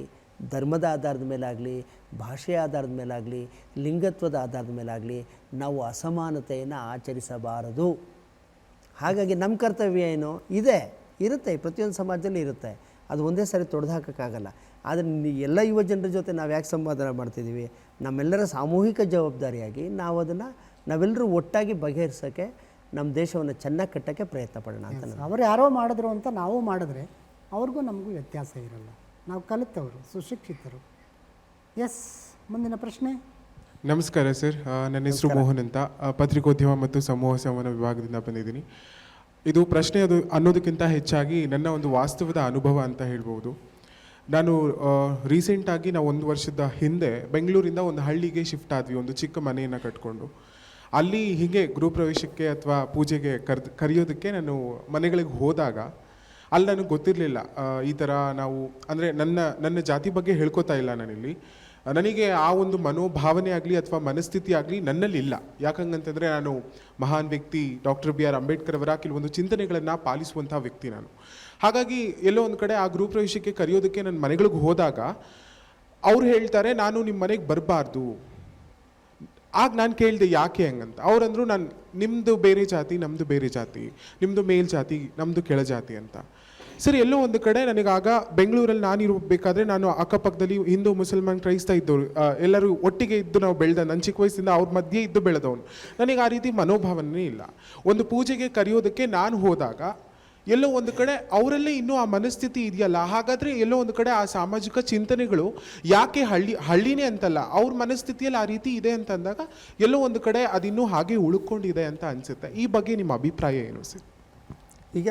C: ಧರ್ಮದ ಆಧಾರದ ಮೇಲಾಗಲಿ, ಭಾಷೆಯ ಆಧಾರದ ಮೇಲಾಗಲಿ, ಲಿಂಗತ್ವದ ಆಧಾರದ ಮೇಲಾಗಲಿ ನಾವು ಅಸಮಾನತೆಯನ್ನು ಆಚರಿಸಬಾರದು. ಹಾಗಾಗಿ ನಮ್ಮ ಕರ್ತವ್ಯ ಏನು ಇರುತ್ತೆ, ಪ್ರತಿಯೊಂದು ಸಮಾಜದಲ್ಲಿ ಇರುತ್ತೆ. ಅದು ಒಂದೇ ಸಾರಿ ತೊಡೆದು ಹಾಕೋಕ್ಕಾಗಲ್ಲ. ಆದರೆ ಎಲ್ಲ ಯುವ ಜನರ ಜೊತೆ ನಾವು ಯಾಕೆ ಸಂವಾದ ಮಾಡ್ತಿದ್ದೀವಿ? ನಮ್ಮೆಲ್ಲರ ಸಾಮೂಹಿಕ ಜವಾಬ್ದಾರಿಯಾಗಿ ನಾವೆಲ್ಲರೂ ಒಟ್ಟಾಗಿ ಬಗೆಹರಿಸೋಕ್ಕೆ, ನಮ್ಮ ದೇಶವನ್ನು ಚೆನ್ನಾಗಿ ಕಟ್ಟೋಕ್ಕೆ ಪ್ರಯತ್ನ ಪಡೋಣ ಅಂತ.
B: ಅವರು ಯಾರೋ ಮಾಡಿದ್ರು ಅಂತ ನಾವು ಮಾಡಿದ್ರೆ ಅವ್ರಿಗೂ ನಮಗೂ ವ್ಯತ್ಯಾಸ ಇರಲ್ಲ. ನಾವು ಕಲಿತವರು, ಸುಶಿಕ್ಷಿತರು. ಎಸ್, ಮುಂದಿನ ಪ್ರಶ್ನೆ.
E: ನಮಸ್ಕಾರ ಸರ್, ನನ್ನ ಹೆಸರು ಮೋಹನ್ ಅಂತ, ಪತ್ರಿಕೋದ್ಯಮ ಮತ್ತು ಸಮೂಹ ಸಂವಹನ ವಿಭಾಗದಿಂದ ಬಂದಿದ್ದೀನಿ. ಇದು ಪ್ರಶ್ನೆ ಅನ್ನೋದಕ್ಕಿಂತ ಹೆಚ್ಚಾಗಿ ನನ್ನ ಒಂದು ವಾಸ್ತವದ ಅನುಭವ ಅಂತ ಹೇಳ್ಬೋದು. ನಾನು ರೀಸೆಂಟಾಗಿ ನಾವು 1 ವರ್ಷದ ಹಿಂದೆ ಬೆಂಗಳೂರಿಂದ ಒಂದು ಹಳ್ಳಿಗೆ ಶಿಫ್ಟ್ ಆದ್ವಿ, ಒಂದು ಚಿಕ್ಕ ಮನೆಯನ್ನು ಕಟ್ಕೊಂಡು. ಅಲ್ಲಿ ಹೀಗೆ ಗೃಹಪ್ರವೇಶಕ್ಕೆ ಅಥವಾ ಪೂಜೆಗೆ ಕರೆಯೋದಕ್ಕೆ ನಾನು ಮನೆಗಳಿಗೆ ಹೋದಾಗ ಅಲ್ಲಿ ನನಗೆ ಗೊತ್ತಿರಲಿಲ್ಲ ಈ ಥರ ನಾವು ಅಂದರೆ ನನ್ನ ಜಾತಿ ಬಗ್ಗೆ ಹೇಳ್ಕೊತಾ ಇಲ್ಲ ನಾನಿಲ್ಲಿ. ನನಗೆ ಆ ಒಂದು ಮನೋಭಾವನೆ ಆಗಲಿ ಅಥವಾ ಮನಸ್ಥಿತಿ ಆಗಲಿ ನನ್ನಲ್ಲಿ ಇಲ್ಲ. ಯಾಕಂತಂದರೆ ನಾನು ಮಹಾನ್ ವ್ಯಕ್ತಿ ಡಾಕ್ಟರ್ BR ಅಂಬೇಡ್ಕರ್ ಅವರ ಕೆಲವೊಂದು ಚಿಂತನೆಗಳನ್ನು ಪಾಲಿಸುವಂಥ ವ್ಯಕ್ತಿ ನಾನು. ಹಾಗಾಗಿ ಎಲ್ಲೋ ಒಂದು ಕಡೆ ಆ ಗೃಹಪ್ರವೇಶಕ್ಕೆ ಕರೆಯೋದಕ್ಕೆ ನನ್ನ ಮನೆಗಳಿಗೆ ಹೋದಾಗ ಅವ್ರು ಹೇಳ್ತಾರೆ, ನಾನು ನಿಮ್ಮ ಮನೆಗೆ ಬರಬಾರ್ದು. ಆಗ ನಾನು ಕೇಳಿದೆ ಯಾಕೆ ಹಂಗಂತ. ಅವರಂದ್ರು, ನಿಮ್ಮದು ಬೇರೆ ಜಾತಿ, ನಮ್ಮದು ಬೇರೆ ಜಾತಿ, ನಿಮ್ಮದು ಮೇಲ್ಜಾತಿ, ನಮ್ಮದು ಕೆಳಜಾತಿ ಅಂತ. ಸರಿ, ಎಲ್ಲೋ ಒಂದು ಕಡೆ ನನಗಾಗ ಬೆಂಗಳೂರಲ್ಲಿ ನಾನಿರಬೇಕಾದ್ರೆ ನಾನು ಅಕ್ಕಪಕ್ಕದಲ್ಲಿ ಹಿಂದೂ, ಮುಸಲ್ಮಾನ್, ಕ್ರೈಸ್ತ ಇದ್ದವರು ಎಲ್ಲರೂ ಒಟ್ಟಿಗೆ ಇದ್ದು ನಾವು ಬೆಳೆದ, ನನ್ನ ಚಿಕ್ಕ ವಯಸ್ಸಿಂದ ಅವ್ರ ಮಧ್ಯೆ ಇದ್ದು ಬೆಳೆದವನು. ನನಗೆ ಆ ರೀತಿ ಮನೋಭಾವನೆ ಇಲ್ಲ. ಒಂದು ಪೂಜೆಗೆ ಕರೆಯೋದಕ್ಕೆ ನಾನು ಹೋದಾಗ ಎಲ್ಲೋ ಒಂದು ಕಡೆ ಅವರಲ್ಲೇ ಇನ್ನೂ ಆ ಮನಸ್ಥಿತಿ ಇದೆಯಲ್ಲ. ಹಾಗಾದರೆ ಎಲ್ಲೋ ಒಂದು ಕಡೆ ಆ ಸಾಮಾಜಿಕ ಚಿಂತನೆಗಳು ಯಾಕೆ ಹಳ್ಳಿನೇ ಅಂತಲ್ಲ, ಅವ್ರ ಮನಸ್ಥಿತಿಯಲ್ಲಿ ಆ ರೀತಿ ಇದೆ ಅಂತ ಅಂದಾಗ ಎಲ್ಲೋ ಒಂದು ಕಡೆ ಅದಿನ್ನೂ ಹಾಗೆ ಉಳ್ಕೊಂಡಿದೆ ಅಂತ ಅನಿಸುತ್ತೆ. ಈ ಬಗ್ಗೆ ನಿಮ್ಮ ಅಭಿಪ್ರಾಯ ಏನು ಸರ್?
C: ಈಗ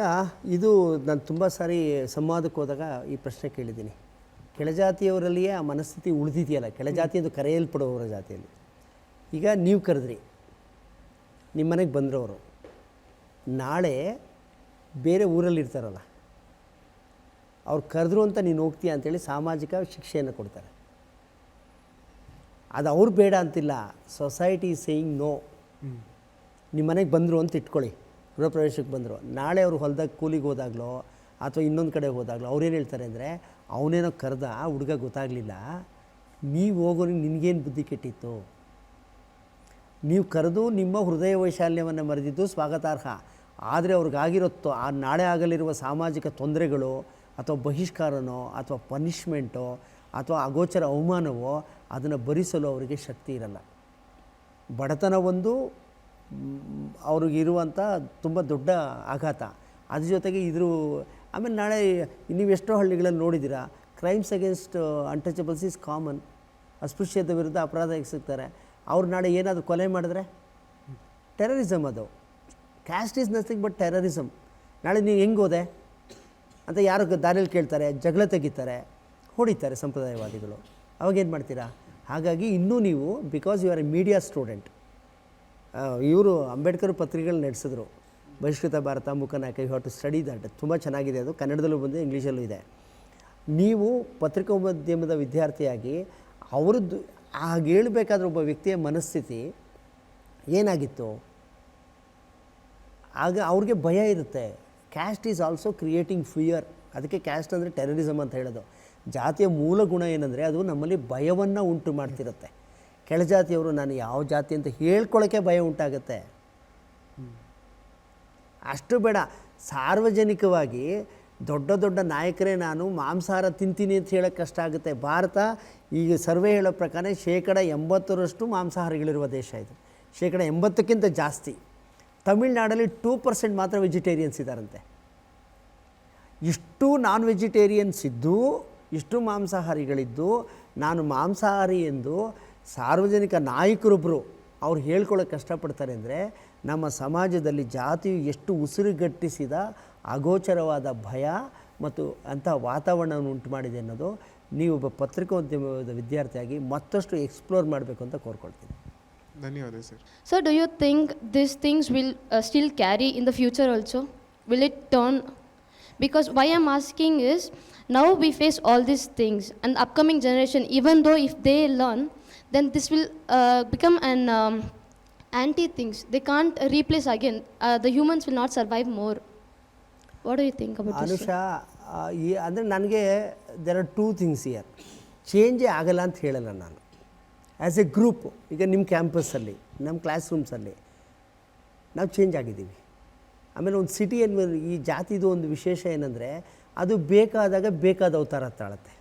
C: ಇದು ನಾನು ತುಂಬ ಸಾರಿ ಸಂವಾದಕ್ಕೆ ಹೋದಾಗ ಈ ಪ್ರಶ್ನೆ ಕೇಳಿದ್ದೀನಿ. ಕೆಳಜಾತಿಯವರಲ್ಲಿಯೇ ಆ ಮನಸ್ಥಿತಿ ಉಳಿದಿದೆಯಲ್ಲ, ಕೆಳಜಾತಿ ಎಂದು ಕರೆಯಲ್ಪಡುವವರ ಜಾತಿಯಲ್ಲಿ. ಈಗ ನೀವು ಕರೆದ್ರಿ, ನಿಮ್ಮ ಮನೆಗೆ ಬಂದರವರು ನಾಳೆ ಬೇರೆ ಊರಲ್ಲಿ ಇರ್ತಾರಲ್ಲ, ಅವ್ರು ಕರೆದ್ರು ಅಂತ ನೀನು ಹೋಗ್ತೀಯ ಅಂತೇಳಿ ಸಾಮಾಜಿಕ ಶಿಕ್ಷೆಯನ್ನು ಕೊಡ್ತಾರೆ. ಅದು ಅವ್ರು ಬೇಡ ಅಂತಿಲ್ಲ, ಸೊಸೈಟಿ ಈಸ್ ಸೇಯಿಂಗ್ ನೋ. ನಿಮ್ಮ ಮನೆಗೆ ಬಂದರು ಅಂತ ಇಟ್ಕೊಳ್ಳಿ, ಗೃಹ ಪ್ರವೇಶಕ್ಕೆ ಬಂದರು. ನಾಳೆ ಅವರು ಹೊಲದಾಗ ಕೂಲಿಗೆ ಹೋದಾಗಲೋ ಅಥವಾ ಇನ್ನೊಂದು ಕಡೆ ಹೋದಾಗಲೋ ಅವ್ರೇನು ಹೇಳ್ತಾರೆ ಅಂದರೆ, ಅವನೇನೋ ಕರೆದ ಹುಡುಗ ಗೊತ್ತಾಗಲಿಲ್ಲ, ನೀವು ಹೋಗೋರು ನಿನಗೇನು ಬುದ್ಧಿ ಕೆಟ್ಟಿತ್ತು? ನೀವು ಕರೆದು ನಿಮ್ಮ ಹೃದಯ ವೈಶಾಲ್ಯವನ್ನು ಮರೆದಿದ್ದು ಸ್ವಾಗತಾರ್ಹ. ಆದರೆ ಅವ್ರಿಗಾಗಿರೋ ನಾಳೆ ಆಗಲಿರುವ ಸಾಮಾಜಿಕ ತೊಂದರೆಗಳು ಅಥವಾ ಬಹಿಷ್ಕಾರನೋ ಅಥವಾ ಪನಿಷ್ಮೆಂಟೋ ಅಥವಾ ಅಗೋಚರ ಅವಮಾನವೋ ಅದನ್ನು ಭರಿಸಲು ಅವರಿಗೆ ಶಕ್ತಿ ಇರಲ್ಲ. ಬಡತನ ಒಂದು ಅವ್ರಿಗಿರುವಂಥ ತುಂಬ ದೊಡ್ಡ ಆಘಾತ. ಅದ್ರ ಜೊತೆಗೆ ಆಮೇಲೆ ನಾಳೆ ನೀವು ಎಷ್ಟೋ ಹಳ್ಳಿಗಳಲ್ಲಿ ನೋಡಿದ್ದೀರಾ, crimes against untouchables is common. ಅಸ್ಪೃಶ್ಯತೆ ವಿರುದ್ಧ ಅಪರಾಧ ಎಸಗ್ತಾರೆ. ಅವ್ರು ನಾಳೆ ಏನಾದರೂ ಕೊಲೆ ಮಾಡಿದ್ರೆ ಟೆರರಿಸಮ್. ಅದು caste is nothing but terrorism. ನಾಳೆ ನೀವು ಹೆಂಗೆ ಹೋದೆ ಅಂತ ಯಾರು ದಾರಿಯಲ್ಲಿ ಕೇಳ್ತಾರೆ, ಜಗಳ ತೆಗಿತಾರೆ, ಹೊಡಿತಾರೆ ಸಂಪ್ರದಾಯವಾದಿಗಳು. ಅವಾಗೇನು ಮಾಡ್ತೀರಾ? ಹಾಗಾಗಿ ಇನ್ನೂ ನೀವು, because you are a media student, ಇವರು ಅಂಬೇಡ್ಕರ್ ಪತ್ರಿಕೆಗಳು ನಡೆಸಿದ್ರು, Bahishkrit Bharat, Mooknayak, you have to study that. ತುಂಬ ಚೆನ್ನಾಗಿದೆ ಅದು, ಕನ್ನಡದಲ್ಲೂ ಬಂದು ಇಂಗ್ಲೀಷಲ್ಲೂ ಇದೆ. ನೀವು ಪತ್ರಿಕೋದ್ಯಮದ ವಿದ್ಯಾರ್ಥಿಯಾಗಿ ಅವ್ರದ್ದು ಹಾಗೆ ಹೇಳಬೇಕಾದ್ರೆ ಒಬ್ಬ ವ್ಯಕ್ತಿಯ ಮನಸ್ಥಿತಿ ಏನಾಗಿತ್ತು ಆಗ, ಅವ್ರಿಗೆ ಭಯ ಇರುತ್ತೆ. Caste is also creating fear. ಅದಕ್ಕೆ ಕ್ಯಾಸ್ಟ್ ಅಂದರೆ ಟೆರರಿಸಮ್ ಅಂತ ಹೇಳೋದು. ಜಾತಿಯ ಮೂಲ ಗುಣ ಏನಂದರೆ ಅದು ನಮ್ಮಲ್ಲಿ ಭಯವನ್ನು ಉಂಟು ಮಾಡ್ತಿರುತ್ತೆ. ಕೆಳಜಾತಿಯವರು ನಾನು ಯಾವ ಜಾತಿ ಅಂತ ಹೇಳ್ಕೊಳ್ಳೋಕ್ಕೆ ಭಯ ಉಂಟಾಗುತ್ತೆ. ಅಷ್ಟು ಬೇಡ, ಸಾರ್ವಜನಿಕವಾಗಿ ದೊಡ್ಡ ದೊಡ್ಡ ನಾಯಕರೇ ನಾನು ಮಾಂಸಾಹಾರ ತಿಂತೀನಿ ಅಂತ ಹೇಳೋಕ್ಕೆ ಕಷ್ಟ ಆಗುತ್ತೆ. ಭಾರತ ಈಗ ಸರ್ವೆ ಹೇಳೋ ಪ್ರಕಾರ 80% ಮಾಂಸಾಹಾರಿಗಳಿರುವ ದೇಶ ಇದು, 80%ಕ್ಕಿಂತ ಜಾಸ್ತಿ. ತಮಿಳ್ನಾಡಲ್ಲಿ 2% ಮಾತ್ರ ವೆಜಿಟೇರಿಯನ್ಸ್ ಇದ್ದಾರಂತೆ. ಇಷ್ಟು ನಾನ್ ವೆಜಿಟೇರಿಯನ್ಸ್ ಇದ್ದು, ಇಷ್ಟು ಮಾಂಸಾಹಾರಿಗಳಿದ್ದು, ನಾನು ಮಾಂಸಾಹಾರಿ ಎಂದು ಸಾರ್ವಜನಿಕ ನಾಯಕರೊಬ್ಬರು ಅವ್ರು ಹೇಳ್ಕೊಳ್ಳೋಕೆ ಕಷ್ಟಪಡ್ತಾರೆ ಅಂದರೆ ನಮ್ಮ ಸಮಾಜದಲ್ಲಿ ಜಾತಿಯು ಎಷ್ಟು ಉಸಿರುಗಟ್ಟಿಸಿದ ಅಗೋಚರವಾದ ಭಯ ಮತ್ತು ಅಂಥ ವಾತಾವರಣವನ್ನು ಉಂಟು ಮಾಡಿದೆ ಅನ್ನೋದು ನೀವು ಒಬ್ಬ ಪತ್ರಿಕೋದ್ಯಮದ ವಿದ್ಯಾರ್ಥಿಯಾಗಿ ಮತ್ತಷ್ಟು ಎಕ್ಸ್ಪ್ಲೋರ್ ಮಾಡಬೇಕು ಅಂತ ಕೋರ್ಕೊಳ್ತೀನಿ.
E: ಧನ್ಯವಾದ sir.
F: So do you think these things will still carry in the future also? Will it turn? Because why I'm asking is, now we face all these things, and upcoming generation, even though if they learn, then this will become an anti things. They can't replace again. The humans will not survive more. What do you think about this?
C: Anusha, ಅಂದರೆ ನನಗೆ ದೇರ್ ಆರ್ 2 ಥಿಂಗ್ಸ್ ಹಿಯರ್. ಚೇಂಜೇ ಆಗಲ್ಲ ಅಂತ ಹೇಳಲ್ಲ ನಾನು. ಆ್ಯಸ್ ಎ ಗ್ರೂಪ್, ಈಗ ನಿಮ್ಮ ಕ್ಯಾಂಪಸ್ಸಲ್ಲಿ, ನಮ್ಮ ಕ್ಲಾಸ್ ರೂಮ್ಸಲ್ಲಿ ನಾವು ಚೇಂಜ್ ಆಗಿದ್ದೀವಿ. ಆಮೇಲೆ ಒಂದು ಸಿಟಿಯಲ್ಲಿ ಈ ಜಾತಿದು ಒಂದು ವಿಶೇಷ ಏನಂದರೆ ಅದು ಬೇಕಾದಾಗ ಬೇಕಾದ ಅವತಾರ ತಾಳುತ್ತೆ.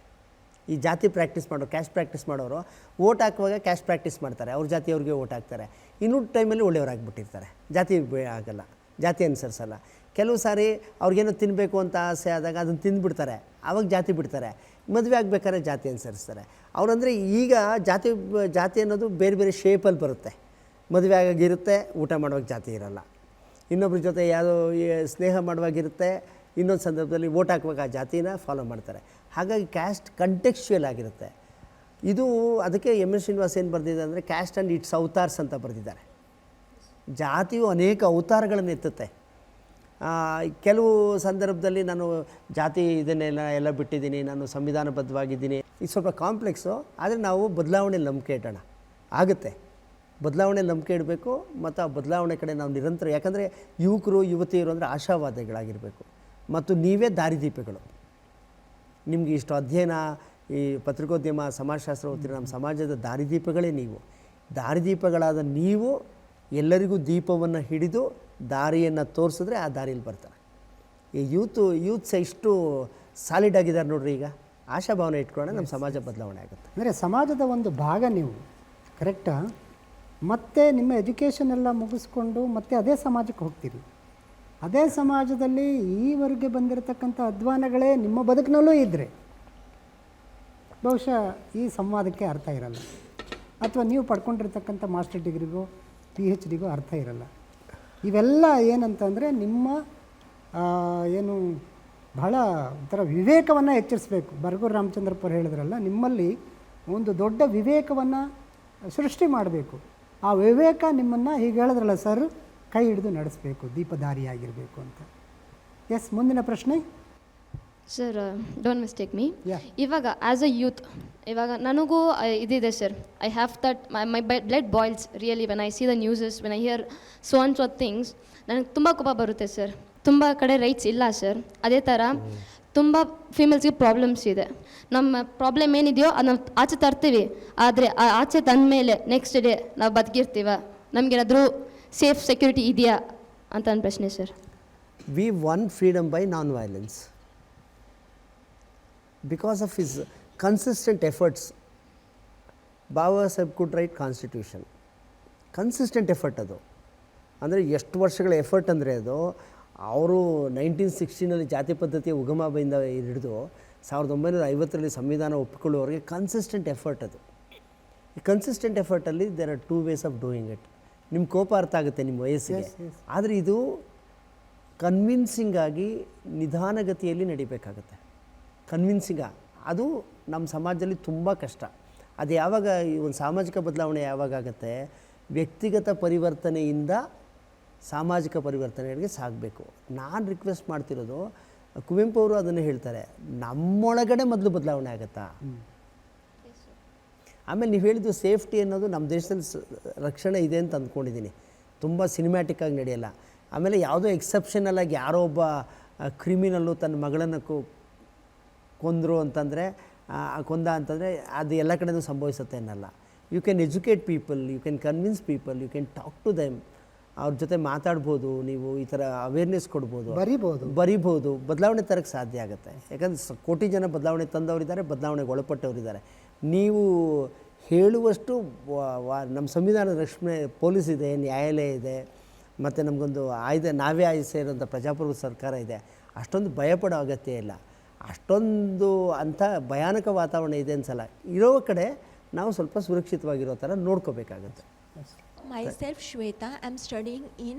C: ಈ ಜಾತಿ ಪ್ರಾಕ್ಟೀಸ್ ಮಾಡೋರು, ಕ್ಯಾಸ್ಟ್ ಪ್ರಾಕ್ಟೀಸ್ ಮಾಡೋರು ಓಟ್ ಹಾಕುವಾಗ ಕ್ಯಾಸ್ಟ್ ಪ್ರಾಕ್ಟೀಸ್ ಮಾಡ್ತಾರೆ, ಅವ್ರ ಜಾತಿಯವ್ರಿಗೆ ಓಟ್ ಹಾಕ್ತಾರೆ. ಇನ್ನೂ ಟೈಮಲ್ಲಿ ಒಳ್ಳೆಯವರಾಗಿಬಿಟ್ಟಿರ್ತಾರೆ, ಜಾತಿ ಆಗಲ್ಲ, ಜಾತಿ ಅನುಸರಿಸಲ್ಲ. ಕೆಲವು ಸಾರಿ ಅವ್ರಿಗೇನೋ ತಿನ್ನಬೇಕು ಅಂತ ಆಸೆ ಆದಾಗ ಅದನ್ನು ತಿಂದುಬಿಡ್ತಾರೆ, ಆವಾಗ ಜಾತಿ ಬಿಡ್ತಾರೆ. ಮದುವೆ ಆಗಬೇಕಾದ್ರೆ ಜಾತಿ ಅನುಸರಿಸ್ತಾರೆ. ಅವರಂದರೆ ಈಗ ಜಾತಿ ಅನ್ನೋದು ಬೇರೆ ಬೇರೆ ಶೇಪಲ್ಲಿ ಬರುತ್ತೆ. ಮದುವೆ ಆಗಾಗಿರುತ್ತೆ, ಊಟ ಮಾಡುವಾಗ ಜಾತಿ ಇರೋಲ್ಲ. ಇನ್ನೊಬ್ರ ಜೊತೆ ಯಾವುದೋ ಸ್ನೇಹ ಮಾಡುವಾಗಿರುತ್ತೆ, ಇನ್ನೊಂದು ಸಂದರ್ಭದಲ್ಲಿ ಓಟ್ ಹಾಕುವಾಗ ಆ ಜಾತಿನ ಫಾಲೋ ಮಾಡ್ತಾರೆ. ಹಾಗಾಗಿ ಕ್ಯಾಸ್ಟ್ ಕಂಟೆಕ್ಸ್ಚುಯಲ್ ಆಗಿರುತ್ತೆ. ಇದು ಅದಕ್ಕೆ ಎಸ್ ಶ್ರೀನಿವಾಸ್ ಏನು ಬರೆದಿದೆ ಅಂದರೆ ಕ್ಯಾಸ್ಟ್ ಆ್ಯಂಡ್ ಇಟ್ಸ್ ಅವತಾರ್ಸ್ ಅಂತ ಬರೆದಿದ್ದಾರೆ. ಜಾತಿಯು ಅನೇಕ ಅವತಾರಗಳನ್ನು ಎತ್ತುತ್ತೆ. ಕೆಲವು ಸಂದರ್ಭದಲ್ಲಿ ನಾನು ಜಾತಿ ಇದನ್ನೆಲ್ಲ ಬಿಟ್ಟಿದ್ದೀನಿ, ನಾನು ಸಂವಿಧಾನಬದ್ಧವಾಗಿದ್ದೀನಿ, ಇದು ಸ್ವಲ್ಪ ಕಾಂಪ್ಲೆಕ್ಸು. ಆದರೆ ನಾವು ಬದಲಾವಣೆ ನಂಬಿಕೆ ಇಡೋಣ, ಆಗುತ್ತೆ. ಬದಲಾವಣೆ ನಂಬಿಕೆ ಇಡಬೇಕು ಮತ್ತು ಆ ಬದಲಾವಣೆ ಕಡೆ ನಾವು ನಿರಂತರ, ಯಾಕಂದರೆ ಯುವಕರು ಯುವತಿಯರು ಅಂದರೆ ಆಶಾವಾದಿಗಳಾಗಿರಬೇಕು ಮತ್ತು ನೀವೇ ದಾರಿದೀಪಗಳು. ನಿಮಗೆ ಇಷ್ಟು ಅಧ್ಯಯನ, ಈ ಪತ್ರಿಕೋದ್ಯಮ, ಸಮಾಜಶಾಸ್ತ್ರ ಓದ್ತೀರ, ನಮ್ಮ ಸಮಾಜದ ದಾರಿದೀಪಗಳೇ ನೀವು. ದಾರಿದೀಪಗಳಾದ ನೀವು ಎಲ್ಲರಿಗೂ ದೀಪವನ್ನು ಹಿಡಿದು ದಾರಿಯನ್ನು ತೋರಿಸಿದ್ರೆ ಆ ದಾರಿಯಲ್ಲಿ ಬರ್ತಾರೆ. ಈ ಯೂತ್ಸ್ ಎಷ್ಟು ಸಾಲಿಡ್ ಆಗಿದ್ದಾರೆ ನೋಡ್ರಿ. ಈಗ ಆಶಾಭಾವನೆ ಇಟ್ಕೊಂಡ್ರೆ ನಮ್ಮ ಸಮಾಜ ಬದಲಾವಣೆ ಆಗುತ್ತೆ.
B: ಅಂದರೆ ಸಮಾಜದ ಒಂದು ಭಾಗ ನೀವು, ಕರೆಕ್ಟಾ? ಮತ್ತೆ ನಿಮ್ಮ ಎಜುಕೇಷನ್ ಎಲ್ಲ ಮುಗಿಸ್ಕೊಂಡು ಮತ್ತೆ ಅದೇ ಸಮಾಜಕ್ಕೆ ಹೋಗ್ತೀರಿ. ಅದೇ ಸಮಾಜದಲ್ಲಿ ಈವರೆಗೆ ಬಂದಿರತಕ್ಕಂಥ ಅಧ್ವಾನಗಳೇ ನಿಮ್ಮ ಬದುಕಿನಲ್ಲೂ ಇದ್ದರೆ ಬಹುಶಃ ಈ ಸಂವಾದಕ್ಕೆ ಅರ್ಥ ಇರಲ್ಲ, ಅಥವಾ ನೀವು ಪಡ್ಕೊಂಡಿರ್ತಕ್ಕಂಥ ಮಾಸ್ಟರ್ ಡಿಗ್ರಿಗೋ PhDಗೋ ಅರ್ಥ ಇರಲ್ಲ. ಇವೆಲ್ಲ ಏನಂತಂದರೆ ನಿಮ್ಮ ಏನು ಬಹಳ ಒಂಥರ ವಿವೇಕವನ್ನು ಎಚ್ಚರಿಸಬೇಕು. ಬರಗೂರು ರಾಮಚಂದ್ರಪ್ಪರು ಹೇಳಿದ್ರಲ್ಲ, ನಿಮ್ಮಲ್ಲಿ ಒಂದು ದೊಡ್ಡ ವಿವೇಕವನ್ನು ಸೃಷ್ಟಿ ಮಾಡಬೇಕು. ಆ ವಿವೇಕ ನಿಮ್ಮನ್ನು ಹೀಗೆ ಹೇಳಿದ್ರಲ್ಲ ಸರ್, ಕೈ ಹಿಡಿದು ನಡೆಸಬೇಕು, ದೀಪದಾರಿಯಾಗಿರಬೇಕು ಅಂತ. ಎಸ್, ಮುಂದಿನ ಪ್ರಶ್ನೆ.
F: Sir, don't mistake me.
B: Yeah.
F: ಇವಾಗ ಆ್ಯಸ್ ಅ ಯೂತ್, ಇವಾಗ ನನಗೂ ಇದಿದೆ sir. I have that my blood boils really when I C the news, when I here so and so things. ನನಗೆ ತುಂಬ ಕೋಪ ಬರುತ್ತೆ ಸರ್. ತುಂಬ ಕಡೆ ರೈಟ್ಸ್ ಇಲ್ಲ ಸರ್. ಅದೇ ಥರ ತುಂಬ ಫೀಮೇಲ್ಸ್ಗೆ ಪ್ರಾಬ್ಲಮ್ಸ್ ಇದೆ. ನಮ್ಮ ಪ್ರಾಬ್ಲಮ್ ಏನಿದೆಯೋ ಅದನ್ನ ಆಚೆ ತರ್ತೀವಿ, ಆದರೆ ಆ ಆಚೆ ತಂದ ಮೇಲೆ ನೆಕ್ಸ್ಟ್ ಡೇ ನಾವು ಬದುಕಿರ್ತೀವ, ನಮಗೇನಾದರೂ ಸೇಫ್ ಸೆಕ್ಯೂರಿಟಿ ಇದೆಯಾ ಅಂತ ನನ್ನ ಪ್ರಶ್ನೆ sir.
C: We won freedom by non-violence because of his consistent efforts. Baba Saheb could write constitution. Consistent effort ಅದು. ಅಂದರೆ ಎಷ್ಟು ವರ್ಷಗಳ ಎಫರ್ಟ್ ಅಂದರೆ ಅದು, ಅವರು 1960ನಲ್ಲಿ ಜಾತಿ ಪದ್ಧತಿಯ ಉಗಮದಿಂದ ಹಿಡಿದು 1950ರಲ್ಲಿ ಸಂವಿಧಾನ ಒಪ್ಪಿಕೊಳ್ಳುವವರೆಗೆ ಕನ್ಸಿಸ್ಟೆಂಟ್ ಎಫರ್ಟ್ ಅದು. ಈ ಕನ್ಸಿಸ್ಟೆಂಟ್ ಎಫರ್ಟಲ್ಲಿ there are 2 ways of doing it. ನಿಮ್ಮ ಕೋಪ ಅರ್ಥ ಆಗುತ್ತೆ ನಿಮ್ಮ ವಯಸ್ಸಿಗೆ, ಆದರೆ ಇದು ಕನ್ವಿನ್ಸಿಂಗ್ ಆಗಿ ನಿಧಾನಗತಿಯಲ್ಲಿ ನಡಿಬೇಕಾಗತ್ತೆ. ಕನ್ವಿನ್ಸಿಂಗ ಅದು ನಮ್ಮ ಸಮಾಜದಲ್ಲಿ ತುಂಬ ಕಷ್ಟ. ಅದು ಯಾವಾಗ ಈ ಒಂದು ಸಾಮಾಜಿಕ ಬದಲಾವಣೆ ಯಾವಾಗ ಆಗುತ್ತೆ, ವ್ಯಕ್ತಿಗತ ಪರಿವರ್ತನೆಯಿಂದ ಸಾಮಾಜಿಕ ಪರಿವರ್ತನೆಗಳಿಗೆ ಸಾಗಬೇಕು. ನಾನು ರಿಕ್ವೆಸ್ಟ್ ಮಾಡ್ತಿರೋದು, ಕುವೆಂಪು ಅವರು ಅದನ್ನು ಹೇಳ್ತಾರೆ, ನಮ್ಮೊಳಗಡೆ ಮೊದಲು ಬದಲಾವಣೆ ಆಗುತ್ತಾ. ಆಮೇಲೆ ನೀವು ಹೇಳಿದ್ದು ಸೇಫ್ಟಿ ಅನ್ನೋದು ನಮ್ಮ ದೇಶದಲ್ಲಿ ರಕ್ಷಣೆ ಇದೆ ಅಂತ ಅಂದ್ಕೊಂಡಿದ್ದೀನಿ. ತುಂಬ ಸಿನಿಮ್ಯಾಟಿಕ್ಕಾಗಿ ನಡೆಯಲ್ಲ. ಆಮೇಲೆ ಯಾವುದೋ ಎಕ್ಸೆಪ್ಷನಲ್ ಆಗಿ ಯಾರೋ ಒಬ್ಬ ಕ್ರಿಮಿನಲ್ಲು ತನ್ನ ಮಗಳನ್ನು ಕೊಂದರು ಅಂತಂದರೆ ಕೊಂದ ಅಂತಂದರೆ ಅದು ಎಲ್ಲ ಕಡೆಯೂ ಸಂಭವಿಸುತ್ತೆ ಅನ್ನಲ್ಲ. You can educate people, you can convince people, you can talk to them. ಅವ್ರ ಜೊತೆ ಮಾತಾಡ್ಬೋದು, ನೀವು ಈ ಥರ ಅವೇರ್ನೆಸ್ ಕೊಡ್ಬೋದು, ಬರಿಬೋದು, ಬದಲಾವಣೆ ತರಕ್ಕೆ ಸಾಧ್ಯ ಆಗುತ್ತೆ. ಯಾಕಂದರೆ ಕೋಟಿ ಜನ ಬದಲಾವಣೆ ತಂದವರಿದ್ದಾರೆ, ಬದಲಾವಣೆಗೆ ಒಳಪಟ್ಟವರಿದ್ದಾರೆ. ನೀವು ಹೇಳುವಷ್ಟು ನಮ್ಮ ಸಂವಿಧಾನದ ರಕ್ಷಣೆ ಪೊಲೀಸ್ ಇದೆ, ನ್ಯಾಯಾಲಯ ಇದೆ, ಮತ್ತು ನಮಗೊಂದು ನಾವೇ ಸೇರಿದಂಥ ಪ್ರಜಾಪ್ರಭುತ್ವ ಸರ್ಕಾರ ಇದೆ. ಅಷ್ಟೊಂದು ಭಯಪಡೋ ಅಗತ್ಯ ಇಲ್ಲ. ಅಷ್ಟೊಂದು ಅಂಥ ಭಯಾನಕ ವಾತಾವರಣ ಇದೆ ಅನ್ಸಲ್ಲ. ಇರೋ ಕಡೆ ನಾವು ಸ್ವಲ್ಪ ಸುರಕ್ಷಿತವಾಗಿರೋ ಥರ ನೋಡ್ಕೋಬೇಕಾಗತ್ತೆ.
G: Myself Shweta, I'm studying in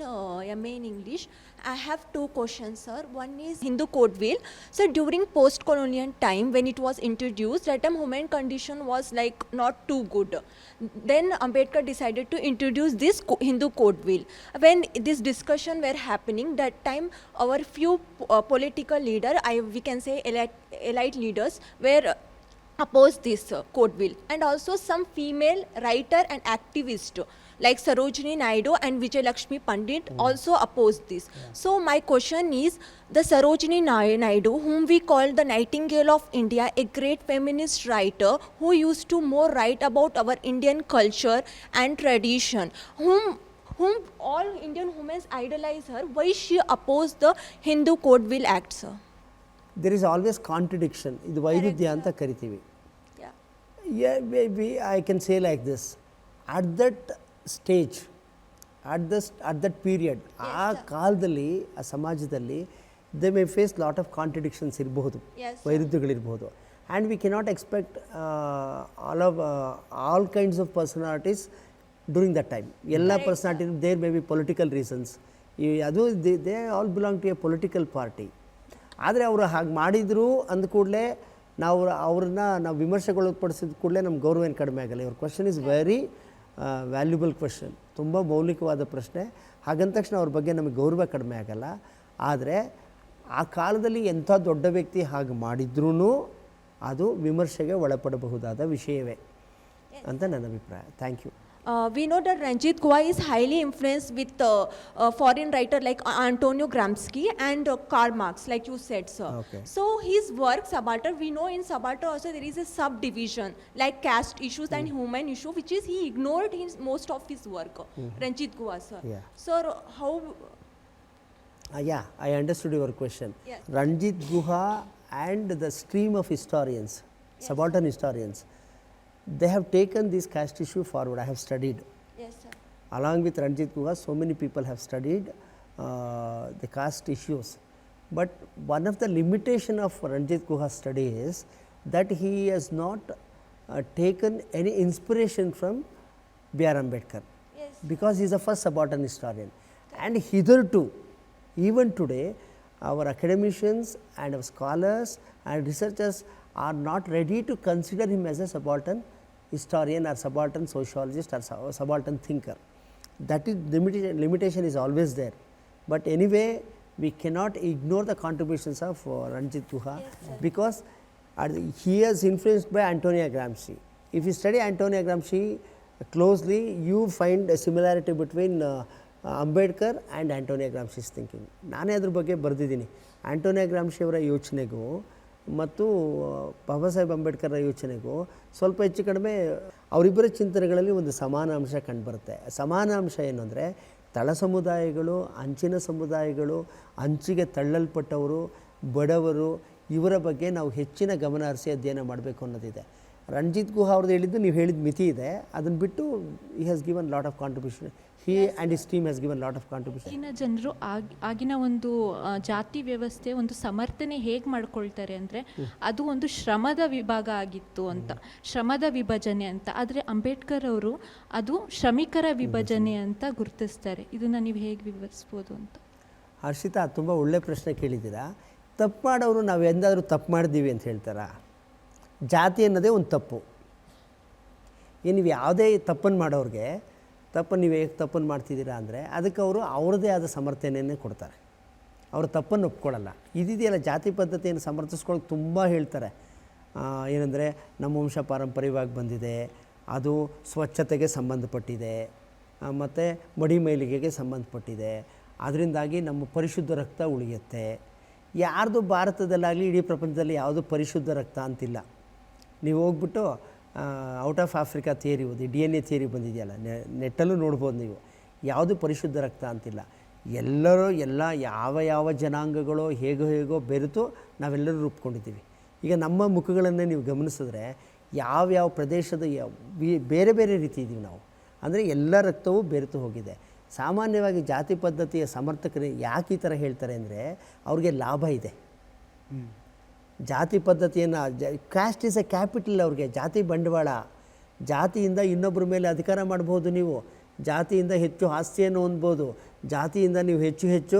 G: MA in English. I have two questions, sir. One is Hindu Code Wheel. So during post-colonial time, when it was introduced, that time human condition was like not too good. Then Ambedkar decided to introduce this Hindu Code Wheel. When this discussion were happening, that time our few political leader, we can say elite leaders, were opposed this code wheel, and also some female writer and activist like Sarojini Naidu and Vijay Lakshmi Pandit also opposed this. So my question is, the Sarojini Naidu, whom we call the Nightingale of India, a great feminist writer who used to more write about our Indian culture and tradition, whom all Indian women idolize her, why she opposed the Hindu Code Wheel Act, sir?
C: There is always contradiction. ಇದು ವೈರುಧ್ಯ ಅಂತ ಕರಿತೀವಿ. I can say like this, at that stage, at that period, ಆ ಕಾಲದಲ್ಲಿ ಆ ಸಮಾಜದಲ್ಲಿ they may face lot of contradictions ಇರಬಹುದು, ವೈರುಧ್ಯಗಳಿರ್ಬೋದು. And we cannot expect all kinds of personalities during that time. ಎಲ್ಲ personality, there may be political reasons, ಅದು they all belong to a political party. ಆದರೆ ಅವರು ಹಾಗೆ ಮಾಡಿದರು ಅಂದ ಕೂಡಲೇ ಅವ್ರನ್ನ ನಾವು ವಿಮರ್ಶೆಗೊಳಪಡಿಸಿದ ಕೂಡಲೇ ನಮ್ಮ ಗೌರವ ಏನು ಕಡಿಮೆ ಆಗಲ್ಲ. ಇವ್ರ question is very valuable question, ತುಂಬ ಮೌಲಿಕವಾದ ಪ್ರಶ್ನೆ. ಹಾಗಂದ ತಕ್ಷಣ ಅವ್ರ ಬಗ್ಗೆ ನಮಗೆ ಗೌರವ ಕಡಿಮೆ ಆಗಲ್ಲ. ಆದರೆ ಆ ಕಾಲದಲ್ಲಿ ಎಂಥ ದೊಡ್ಡ ವ್ಯಕ್ತಿ ಹಾಗೆ ಮಾಡಿದ್ರೂ ಅದು ವಿಮರ್ಶೆಗೆ ಒಳಪಡಬಹುದಾದ ವಿಷಯವೇ ಅಂತ ನನ್ನ ಅಭಿಪ್ರಾಯ. Thank you.
G: We know that Ranjit Guha is highly influenced with foreign writer like Antonio Gramsci and Karl Marx, like you said, sir.
C: Okay.
G: So his work, Subaltern, we know in Subaltern also there is a subdivision like caste issues and human issue, which is he ignored most of his work, Ranjit Guha, sir.
C: Yeah.
G: Sir, how...
C: Yeah, I understood your question.
G: Yes.
C: Ranjit Guha and the stream of historians, subaltern historians, they have taken this caste issue forward. I have studied.
G: Yes, sir.
C: Along with Ranjit Guha, so many people have studied the caste issues. But one of the limitation of Ranjit Guha's study is that he has not taken any inspiration from B.R. Ambedkar.
G: Yes.
C: Because he is the first subaltern historian. And hitherto, even today, our academicians and our scholars and researchers are not ready to consider him as a subaltern historian or subaltern sociologist or subaltern thinker. That is limitation is always there. But anyway, we cannot ignore the contributions of Ranjit Guha, because he is influenced by Antonio Gramsci. If you study Antonio Gramsci closely, you find a similarity between Ambedkar and Antonio Gramsci's thinking. ನಾನೇ ಅದ್ರ ಬಗ್ಗೆ ಬರೆದಿದ್ದೀನಿ. ಆಂಟೋನಿಯೋ ಗ್ರಾಮ್ಶಿ ಅವರ ಯೋಚನೆಗೂ ಮತ್ತು ಬಾಬಾ ಸಾಹೇಬ್ ಅಂಬೇಡ್ಕರ್ರ ಯೋಚನೆಗೂ ಸ್ವಲ್ಪ ಹೆಚ್ಚು ಕಡಿಮೆ ಅವರಿಬ್ಬರ ಚಿಂತನೆಗಳಲ್ಲಿ ಒಂದು ಸಮಾನ ಅಂಶ ಕಂಡುಬರುತ್ತೆ. ಸಮಾನ ಅಂಶ ಏನು ಅಂದರೆ, ತಳ ಸಮುದಾಯಗಳು, ಅಂಚಿನ ಸಮುದಾಯಗಳು, ಅಂಚಿಗೆ ತಳ್ಳಲ್ಪಟ್ಟವರು, ಬಡವರು, ಇವರ ಬಗ್ಗೆ ನಾವು ಹೆಚ್ಚಿನ ಗಮನ ಹರಿಸಿ ಅಧ್ಯಯನ ಮಾಡಬೇಕು ಅನ್ನೋದಿದೆ. ರಂಜಿತ್ ಗುಹಾ ಅವ್ರದ್ದು ಹೇಳಿದ್ದು ನೀವು ಹೇಳಿದ ಮಿತಿ ಇದೆ, ಅದನ್ನು ಬಿಟ್ಟು he has given lot of contribution. He and his team has given lot of contribution.
H: ಆಗಿನ ಜನರು ಆಗಿನ ಒಂದು ಜಾತಿ ವ್ಯವಸ್ಥೆ ಒಂದು ಸಮರ್ಥನೆ ಹೇಗೆ ಮಾಡ್ಕೊಳ್ತಾರೆ ಅಂದರೆ, ಅದು ಒಂದು ಶ್ರಮದ ವಿಭಾಗ ಆಗಿತ್ತು ಅಂತ, ಶ್ರಮದ ವಿಭಜನೆ ಅಂತ. ಆದರೆ ಅಂಬೇಡ್ಕರ್ ಅವರು ಅದು ಶ್ರಮಿಕರ ವಿಭಜನೆ ಅಂತ ಗುರುತಿಸ್ತಾರೆ. ಇದನ್ನು ನೀವು ಹೇಗೆ ವಿವರಿಸ್ಬೋದು ಅಂತ?
C: ಹರ್ಷಿತಾ, ತುಂಬ ಒಳ್ಳೆ ಪ್ರಶ್ನೆ ಕೇಳಿದ್ದೀರಾ. ತಪ್ಪು ಮಾಡೋರು ನಾವು ಎಂದಾದರೂ ತಪ್ಪು ಮಾಡಿದ್ದೀವಿ ಅಂತ ಹೇಳ್ತಾರಾ? ಜಾತಿ ಅನ್ನೋದೇ ಒಂದು ತಪ್ಪು. ನೀವು ಯಾವುದೇ ತಪ್ಪನ್ನು ಮಾಡೋರಿಗೆ ತಪ್ಪನ್ನು ನೀವು ಹೇಗೆ ತಪ್ಪನ್ನು ಮಾಡ್ತಿದ್ದೀರಾ ಅಂದರೆ ಅದಕ್ಕೆ ಅವರು ಅವ್ರದ್ದೇ ಆದ ಸಮರ್ಥನೆಯನ್ನೇ ಕೊಡ್ತಾರೆ. ಅವರು ತಪ್ಪನ್ನು ಒಪ್ಕೊಳ್ಳಲ್ಲ. ಇದಿದೆಯಲ್ಲ ಜಾತಿ ಪದ್ಧತಿಯನ್ನು ಸಮರ್ಥಿಸ್ಕೊಳ್ಳೋಕೆ ತುಂಬ ಹೇಳ್ತಾರೆ. ಏನಂದರೆ ನಮ್ಮ ವಂಶ ಪಾರಂಪರ್ಯವಾಗಿ ಬಂದಿದೆ, ಅದು ಸ್ವಚ್ಛತೆಗೆ ಸಂಬಂಧಪಟ್ಟಿದೆ, ಮತ್ತು ಮಡಿಮೈಲಿಗೆಗೆ ಸಂಬಂಧಪಟ್ಟಿದೆ, ಅದರಿಂದಾಗಿ ನಮ್ಮ ಪರಿಶುದ್ಧ ರಕ್ತ ಉಳಿಯುತ್ತೆ. ಯಾರ್ದು ಭಾರತದಲ್ಲಾಗಲಿ ಇಡೀ ಪ್ರಪಂಚದಲ್ಲಿ ಯಾವುದು ಪರಿಶುದ್ಧ ರಕ್ತ ಅಂತಿಲ್ಲ. ನೀವು ಹೋಗ್ಬಿಟ್ಟು ಔಟ್ ಆಫ್ ಆಫ್ರಿಕಾ ಥಿಯರಿ ಓದಿ, DNA ಥಿಯರಿ ಬಂದಿದೆಯಲ್ಲ, ನೆಟ್ಟಲ್ಲೂ ನೋಡ್ಬೋದು ನೀವು. ಯಾವುದು ಪರಿಶುದ್ಧ ರಕ್ತ ಅಂತಿಲ್ಲ. ಎಲ್ಲರೂ ಯಾವ ಜನಾಂಗಗಳು ಹೇಗೋ ಬೆರೆತು ನಾವೆಲ್ಲರೂ ರೂಪ್ಕೊಂಡಿದ್ದೀವಿ. ಈಗ ನಮ್ಮ ಮುಖಗಳನ್ನೇ ನೀವು ಗಮನಿಸಿದ್ರೆ ಯಾವ ಪ್ರದೇಶದ ಬೇರೆ ಬೇರೆ ರೀತಿ ಇದ್ದೀವಿ ನಾವು. ಅಂದರೆ ಎಲ್ಲ ರಕ್ತವೂ ಬೆರೆತು ಹೋಗಿದೆ. ಸಾಮಾನ್ಯವಾಗಿ ಜಾತಿ ಪದ್ಧತಿಯ ಸಮರ್ಥಕರು ಯಾಕೆ ಈ ಥರ ಹೇಳ್ತಾರೆ ಅಂದರೆ ಅವ್ರಿಗೆ ಲಾಭ ಇದೆ. ಜಾತಿ ಪದ್ಧತಿಯನ್ನು ಕ್ಯಾಸ್ಟ್ ಈಸ್ ಎ ಕ್ಯಾಪಿಟಲ್. ಅವ್ರಿಗೆ ಜಾತಿ ಬಂಡವಾಳ. ಜಾತಿಯಿಂದ ಇನ್ನೊಬ್ಬರ ಮೇಲೆ ಅಧಿಕಾರ ಮಾಡ್ಬೋದು, ನೀವು ಜಾತಿಯಿಂದ ಹೆಚ್ಚು ಆಸ್ತಿಯನ್ನು ಹೊಂದ್ಬೋದು, ಜಾತಿಯಿಂದ ನೀವು ಹೆಚ್ಚು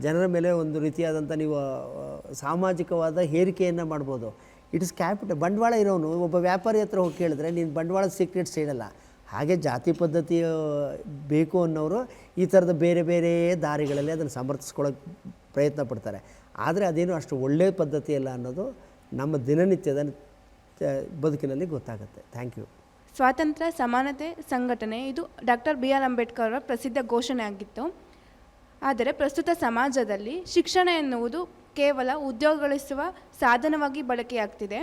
C: ಜನರ ಮೇಲೆ ಒಂದು ರೀತಿಯಾದಂಥ ನೀವು ಸಾಮಾಜಿಕವಾದ ಹೇರಿಕೆಯನ್ನು ಮಾಡ್ಬೋದು. It is capital. ಬಂಡವಾಳ ಇರೋನು ಒಬ್ಬ ವ್ಯಾಪಾರಿ ಹತ್ರ ಹೋಗಿ ಕೇಳಿದ್ರೆ ನೀನು ಬಂಡವಾಳದ ಸೀಕ್ರೆಟ್ಸ್ ಹೇಳಲ್ಲ. ಹಾಗೆ ಜಾತಿ ಪದ್ಧತಿ ಬೇಕು ಅನ್ನೋರು ಈ ಥರದ ಬೇರೆ ಬೇರೆ ದಾರಿಗಳಲ್ಲಿ ಅದನ್ನು ಸಮರ್ಥಿಸ್ಕೊಳ್ಳೋಕೆ ಪ್ರಯತ್ನ ಪಡ್ತಾರೆ. ಆದರೆ ಅದೇನು ಅಷ್ಟು ಒಳ್ಳೆಯ ಪದ್ಧತಿ ಅಲ್ಲ ಅನ್ನೋದು ನಮ್ಮ ದಿನನಿತ್ಯದ ಬದುಕಿನಲ್ಲಿ ಗೊತ್ತಾಗುತ್ತೆ. Thank you.
I: ಸ್ವಾತಂತ್ರ್ಯ ಸಮಾನತೆ ಸಂಘಟನೆ ಇದು ಡಾಕ್ಟರ್ BR ಅಂಬೇಡ್ಕರ್ ಅವರ ಪ್ರಸಿದ್ಧ ಘೋಷಣೆ ಆಗಿತ್ತು. ಆದರೆ ಪ್ರಸ್ತುತ ಸಮಾಜದಲ್ಲಿ ಶಿಕ್ಷಣ ಎನ್ನುವುದು ಕೇವಲ ಉದ್ಯೋಗ ಗಳಿಸುವ ಸಾಧನವಾಗಿ ಬಳಕೆಯಾಗ್ತಿದೆ.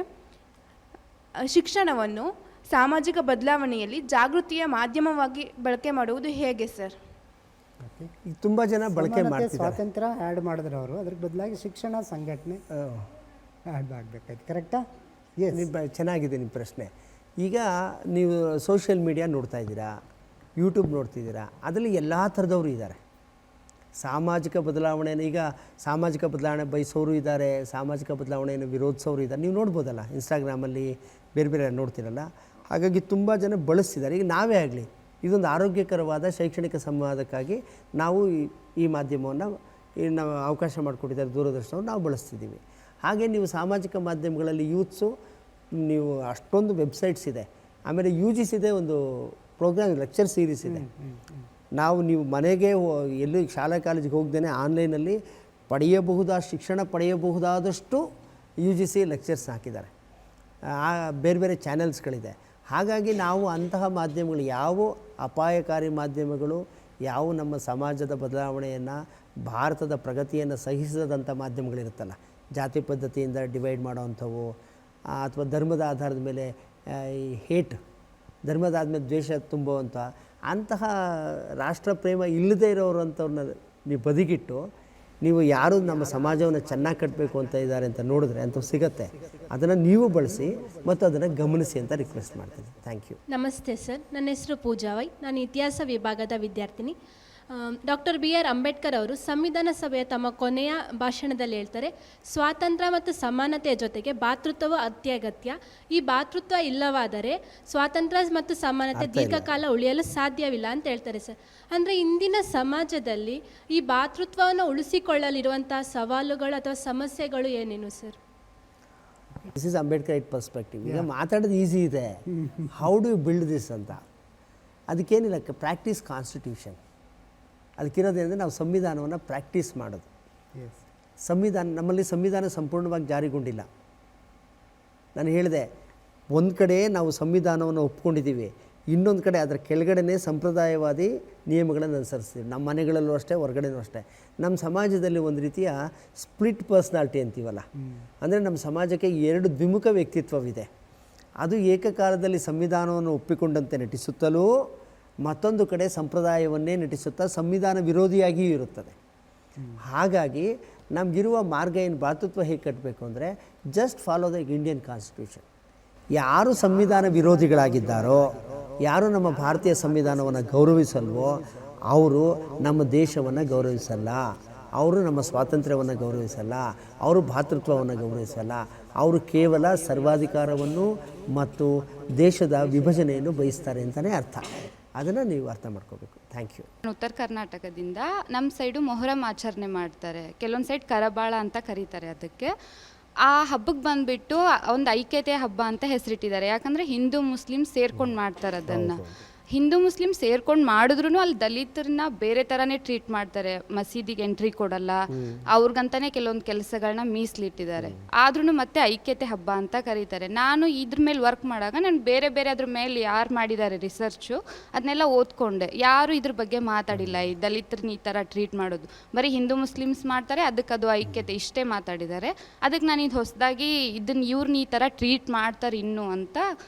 I: ಶಿಕ್ಷಣವನ್ನು ಸಾಮಾಜಿಕ ಬದಲಾವಣೆಯಲ್ಲಿ ಜಾಗೃತಿಯ ಮಾಧ್ಯಮವಾಗಿ ಬಳಕೆ ಮಾಡುವುದು ಹೇಗೆ ಸರ್?
C: ತುಂಬ ಜನ ಬಳಕೆ ಮಾಡ್ತಿದ್ದಾರೆ.
B: ಸ್ವಾತಂತ್ರ್ಯ ಆ್ಯಡ್ ಮಾಡಿದ್ರೆ ಅವರು ಅದ್ರ ಬದಲಾಗಿ ಶಿಕ್ಷಣ ಸಂಘಟನೆ ಆ್ಯಡ್ ಆಗಬೇಕಾಯ್ತು. ಕರೆಕ್ಟಾ?
C: ಚೆನ್ನಾಗಿದೆ ನಿಮ್ಮ ಪ್ರಶ್ನೆ. ಈಗ ನೀವು ಸೋಷಿಯಲ್ ಮೀಡಿಯಾ ನೋಡ್ತಾ ಇದ್ದೀರಾ, ಯೂಟ್ಯೂಬ್ ನೋಡ್ತಿದ್ದೀರಾ, ಅದರಲ್ಲಿ ಎಲ್ಲ ಥರದವರು ಇದ್ದಾರೆ. ಸಾಮಾಜಿಕ ಬದಲಾವಣೆಯನ್ನು ಈಗ ಸಾಮಾಜಿಕ ಬದಲಾವಣೆ ಬಯಸೋರು ಇದ್ದಾರೆ, ಸಾಮಾಜಿಕ ಬದಲಾವಣೆಯನ್ನು ವಿರೋಧಿಸೋರು ಇದ್ದಾರೆ. ನೀವು ನೋಡ್ಬೋದಲ್ಲ, ಇನ್ಸ್ಟಾಗ್ರಾಮಲ್ಲಿ ಬೇರೆ ನೋಡ್ತಿರಲ್ಲ. ಹಾಗಾಗಿ ತುಂಬ ಜನ ಬಳಸ್ತಿದ್ದಾರೆ. ಈಗ ನಾವೇ ಆಗಲಿ ಇದೊಂದು ಆರೋಗ್ಯಕರವಾದ ಶೈಕ್ಷಣಿಕ ಸಂವಾದಕ್ಕಾಗಿ ನಾವು ಈ ಮಾಧ್ಯಮವನ್ನು ನಾವು ಅವಕಾಶ ಮಾಡಿಕೊಟ್ಟಿದ್ದಾರೆ, ದೂರದರ್ಶನವನ್ನು ನಾವು ಬಳಸ್ತಿದ್ದೀವಿ. ಹಾಗೆ ನೀವು ಸಾಮಾಜಿಕ ಮಾಧ್ಯಮಗಳಲ್ಲಿ ಯೂತ್ಸು ನೀವು ಅಷ್ಟೊಂದು ವೆಬ್ಸೈಟ್ಸ್ ಇದೆ. ಆಮೇಲೆ UGC ಇದೆ, ಒಂದು ಪ್ರೋಗ್ರಾಮ್ ಲೆಕ್ಚರ್ ಸೀರೀಸ್ ಇದೆ. ನೀವು ಮನೆಗೆ ಎಲ್ಲೂ ಶಾಲಾ ಕಾಲೇಜಿಗೆ ಹೋಗ್ದೇ ಆನ್ಲೈನಲ್ಲಿ ಶಿಕ್ಷಣ ಪಡೆಯಬಹುದಾದಷ್ಟು UGC ಲೆಕ್ಚರ್ಸ್ ಹಾಕಿದ್ದಾರೆ. ಬೇರೆ ಬೇರೆ ಚಾನೆಲ್ಸ್ಗಳಿದೆ. ಹಾಗಾಗಿ ನಾವು ಅಂತಹ ಮಾಧ್ಯಮಗಳು, ಯಾವ ಅಪಾಯಕಾರಿ ಮಾಧ್ಯಮಗಳು, ಯಾವ ನಮ್ಮ ಸಮಾಜದ ಬದಲಾವಣೆಯನ್ನು, ಭಾರತದ ಪ್ರಗತಿಯನ್ನು ಸಹಿಸದಂಥ ಮಾಧ್ಯಮಗಳಿರುತ್ತಲ್ಲ, ಜಾತಿ ಪದ್ಧತಿಯಿಂದ ಡಿವೈಡ್ ಮಾಡೋವಂಥವು, ಅಥವಾ ಧರ್ಮದ ಆಧಾರದ ಮೇಲೆ ಧರ್ಮದ ಆದಮೇಲೆ ದ್ವೇಷ ತುಂಬುವಂಥ ಅಂತಹ ರಾಷ್ಟ್ರ ಪ್ರೇಮ ಇಲ್ಲದೇ ಇರೋರು ಅಂಥವ್ರನ್ನ ನೀವು ಬದಿಗಿಟ್ಟು ನೀವು ಯಾರು ನಮ್ಮ ಸಮಾಜವನ್ನು ಚೆನ್ನಾಗಿ ಕಟ್ಟಬೇಕು ಅಂತ ಇದ್ದಾರೆ ಅಂತ ನೋಡಿದ್ರೆ ಅಂಥವು ಸಿಗುತ್ತೆ. ಅದನ್ನು ನೀವು ಬಳಸಿ ಮತ್ತು ಅದನ್ನು ಗಮನಿಸಿ ಅಂತ ರಿಕ್ವೆಸ್ಟ್ ಮಾಡ್ತೀನಿ. Thank you.
J: ನಮಸ್ತೆ ಸರ್, ನನ್ನ ಹೆಸರು ಪೂಜಾ ವೈ. ನಾನು ಇತಿಹಾಸ ವಿಭಾಗದ ವಿದ್ಯಾರ್ಥಿನಿ. ಡಾಕ್ಟರ್ BR ಅಂಬೇಡ್ಕರ್ ಅವರು ಸಂವಿಧಾನ ಸಭೆಯ ತಮ್ಮ ಕೊನೆಯ ಭಾಷಣದಲ್ಲಿ ಹೇಳ್ತಾರೆ, ಸ್ವಾತಂತ್ರ್ಯ ಮತ್ತು ಸಮಾನತೆಯ ಜೊತೆಗೆ ಭಾತೃತ್ವವು ಅತ್ಯಗತ್ಯ. ಈ ಭಾತೃತ್ವ ಇಲ್ಲವಾದರೆ ಸ್ವಾತಂತ್ರ್ಯ ಮತ್ತು ಸಮಾನತೆ ದೀರ್ಘಕಾಲ ಉಳಿಯಲು ಸಾಧ್ಯವಿಲ್ಲ ಅಂತ ಹೇಳ್ತಾರೆ ಸರ್. ಅಂದರೆ ಇಂದಿನ ಸಮಾಜದಲ್ಲಿ ಈ ಭಾತೃತ್ವವನ್ನು ಉಳಿಸಿಕೊಳ್ಳಲಿರುವಂತಹ ಸವಾಲುಗಳು ಅಥವಾ ಸಮಸ್ಯೆಗಳು ಏನೇನು sir?
C: This is Ambedkar perspective. ಈಗ ಮಾತಾಡೋದು ಈಸಿ ಇದೆ, how do you build this ಅಂತ. ಅದಕ್ಕೇನಿಲ್ಲ, ಪ್ರಾಕ್ಟೀಸ್ ಕಾನ್ಸ್ಟಿಟ್ಯೂಷನ್. ಅದಕ್ಕಿರೋದೇನೆಂದರೆ ನಾವು ಸಂವಿಧಾನವನ್ನು ಪ್ರಾಕ್ಟೀಸ್ ಮಾಡೋದು. ನಮ್ಮಲ್ಲಿ ಸಂವಿಧಾನ ಸಂಪೂರ್ಣವಾಗಿ ಜಾರಿಗೊಂಡಿಲ್ಲ. ನಾನು ಹೇಳಿದೆ, ಒಂದು ಕಡೆ ನಾವು ಸಂವಿಧಾನವನ್ನು ಒಪ್ಕೊಂಡಿದ್ದೀವಿ, ಇನ್ನೊಂದು ಕಡೆ ಅದರ ಕೆಳಗಡೆನೇ ಸಂಪ್ರದಾಯವಾದಿ ನಿಯಮಗಳನ್ನು ಅನುಸರಿಸ್ತೀವಿ. ನಮ್ಮ ಮನೆಗಳಲ್ಲೂ ಅಷ್ಟೇ, ಹೊರಗಡೆನೂ ಅಷ್ಟೇ. ನಮ್ಮ ಸಮಾಜದಲ್ಲಿ ಒಂದು ರೀತಿಯ ಸ್ಪ್ಲಿಟ್ ಪರ್ಸ್ನಾಲಿಟಿ ಅಂತೀವಲ್ಲ, ಅಂದರೆ ನಮ್ಮ ಸಮಾಜಕ್ಕೆ 2 ದ್ವಿಮುಖ ವ್ಯಕ್ತಿತ್ವವಿದೆ. ಅದು ಏಕಕಾಲದಲ್ಲಿ ಸಂವಿಧಾನವನ್ನು ಒಪ್ಪಿಕೊಂಡಂತೆ ನಟಿಸುತ್ತಲೂ ಮತ್ತೊಂದು ಕಡೆ ಸಂಪ್ರದಾಯವನ್ನೇ ನಟಿಸುತ್ತಾ ಸಂವಿಧಾನ ವಿರೋಧಿಯಾಗಿಯೂ ಇರುತ್ತದೆ. ಹಾಗಾಗಿ ನಮಗಿರುವ ಮಾರ್ಗ ಏನು, ಭಾತೃತ್ವ ಹೇಗೆ ಕಟ್ಟಬೇಕು ಅಂದರೆ just follow the Indian constitution. ಯಾರು ಸಂವಿಧಾನ ವಿರೋಧಿಗಳಾಗಿದ್ದಾರೋ, ಯಾರು ನಮ್ಮ ಭಾರತೀಯ ಸಂವಿಧಾನವನ್ನು ಗೌರವಿಸಲ್ವೋ ಅವರು ನಮ್ಮ ದೇಶವನ್ನು ಗೌರವಿಸಲ್ಲ, ಅವರು ನಮ್ಮ ಸ್ವಾತಂತ್ರ್ಯವನ್ನು ಗೌರವಿಸಲ್ಲ, ಅವರು ಭಾತೃತ್ವವನ್ನು ಗೌರವಿಸಲ್ಲ. ಅವರು ಕೇವಲ ಸರ್ವಾಧಿಕಾರವನ್ನು ಮತ್ತು ದೇಶದ ವಿಭಜನೆಯನ್ನು ಬಯಸ್ತಾರೆ ಅಂತಲೇ ಅರ್ಥ. ಅದನ್ನು ನೀವು ಅರ್ಥ ಮಾಡ್ಕೋಬೇಕು. Thank you.
K: ಉತ್ತರ ಕರ್ನಾಟಕದಿಂದ ನಮ್ಮ ಸೈಡು ಮೊಹರಂ ಆಚರಣೆ ಮಾಡ್ತಾರೆ, ಕೆಲವೊಂದು ಸೈಡ್ ಕರಬಾಳ ಅಂತ ಕರೀತಾರೆ ಅದಕ್ಕೆ. ಆ ಹಬ್ಬಕ್ಕೆ ಬಂದುಬಿಟ್ಟು ಒಂದು ಐಕ್ಯತೆಯ ಹಬ್ಬ ಅಂತ ಹೆಸರಿಟ್ಟಿದ್ದಾರೆ. ಯಾಕಂದರೆ ಹಿಂದೂ ಮುಸ್ಲಿಮ್ ಸೇರ್ಕೊಂಡು ಮಾಡ್ತಾರೆ ಅದನ್ನು. ಹಿಂದೂ ಮುಸ್ಲಿಮ್ ಸೇರ್ಕೊಂಡು ಮಾಡಿದ್ರು ಅಲ್ಲಿ ದಲಿತರನ್ನ ಬೇರೆ ಥರನೇ ಟ್ರೀಟ್ ಮಾಡ್ತಾರೆ. ಮಸೀದಿಗೆ ಎಂಟ್ರಿ ಕೊಡಲ್ಲ, ಅವ್ರಿಗಂತಾನೆ ಕೆಲವೊಂದು ಕೆಲಸಗಳನ್ನ ಮೀಸಲಿಟ್ಟಿದ್ದಾರೆ. ಆದ್ರೂ ಮತ್ತೆ ಐಕ್ಯತೆ ಹಬ್ಬ ಅಂತ ಕರೀತಾರೆ. ನಾನು ಇದ್ರ ಮೇಲೆ ವರ್ಕ್ ಮಾಡಾಗ ನಾನು ಬೇರೆ ಬೇರೆ ಅದ್ರ ಮೇಲೆ ಯಾರು ಮಾಡಿದ್ದಾರೆ ರಿಸರ್ಚು ಅದನ್ನೆಲ್ಲ ಓದ್ಕೊಂಡೆ. ಯಾರು ಇದ್ರ ಬಗ್ಗೆ ಮಾತಾಡಿಲ್ಲ. ಈ ದಲಿತರನ್ನ ಈ ಥರ ಟ್ರೀಟ್ ಮಾಡೋದು ಬರೀ ಹಿಂದೂ ಮುಸ್ಲಿಮ್ಸ್ ಮಾಡ್ತಾರೆ, ಅದಕ್ಕೆ ಅದು ಐಕ್ಯತೆ ಇಷ್ಟೇ ಮಾತಾಡಿದ್ದಾರೆ. ಅದಕ್ಕೆ ನಾನು ಇದು ಹೊಸದಾಗಿ ಇದನ್ನು ಇವ್ರನ್ನ ಈ ಥರ ಟ್ರೀಟ್ ಮಾಡ್ತಾರೆ ಇನ್ನೂ ಅಂತ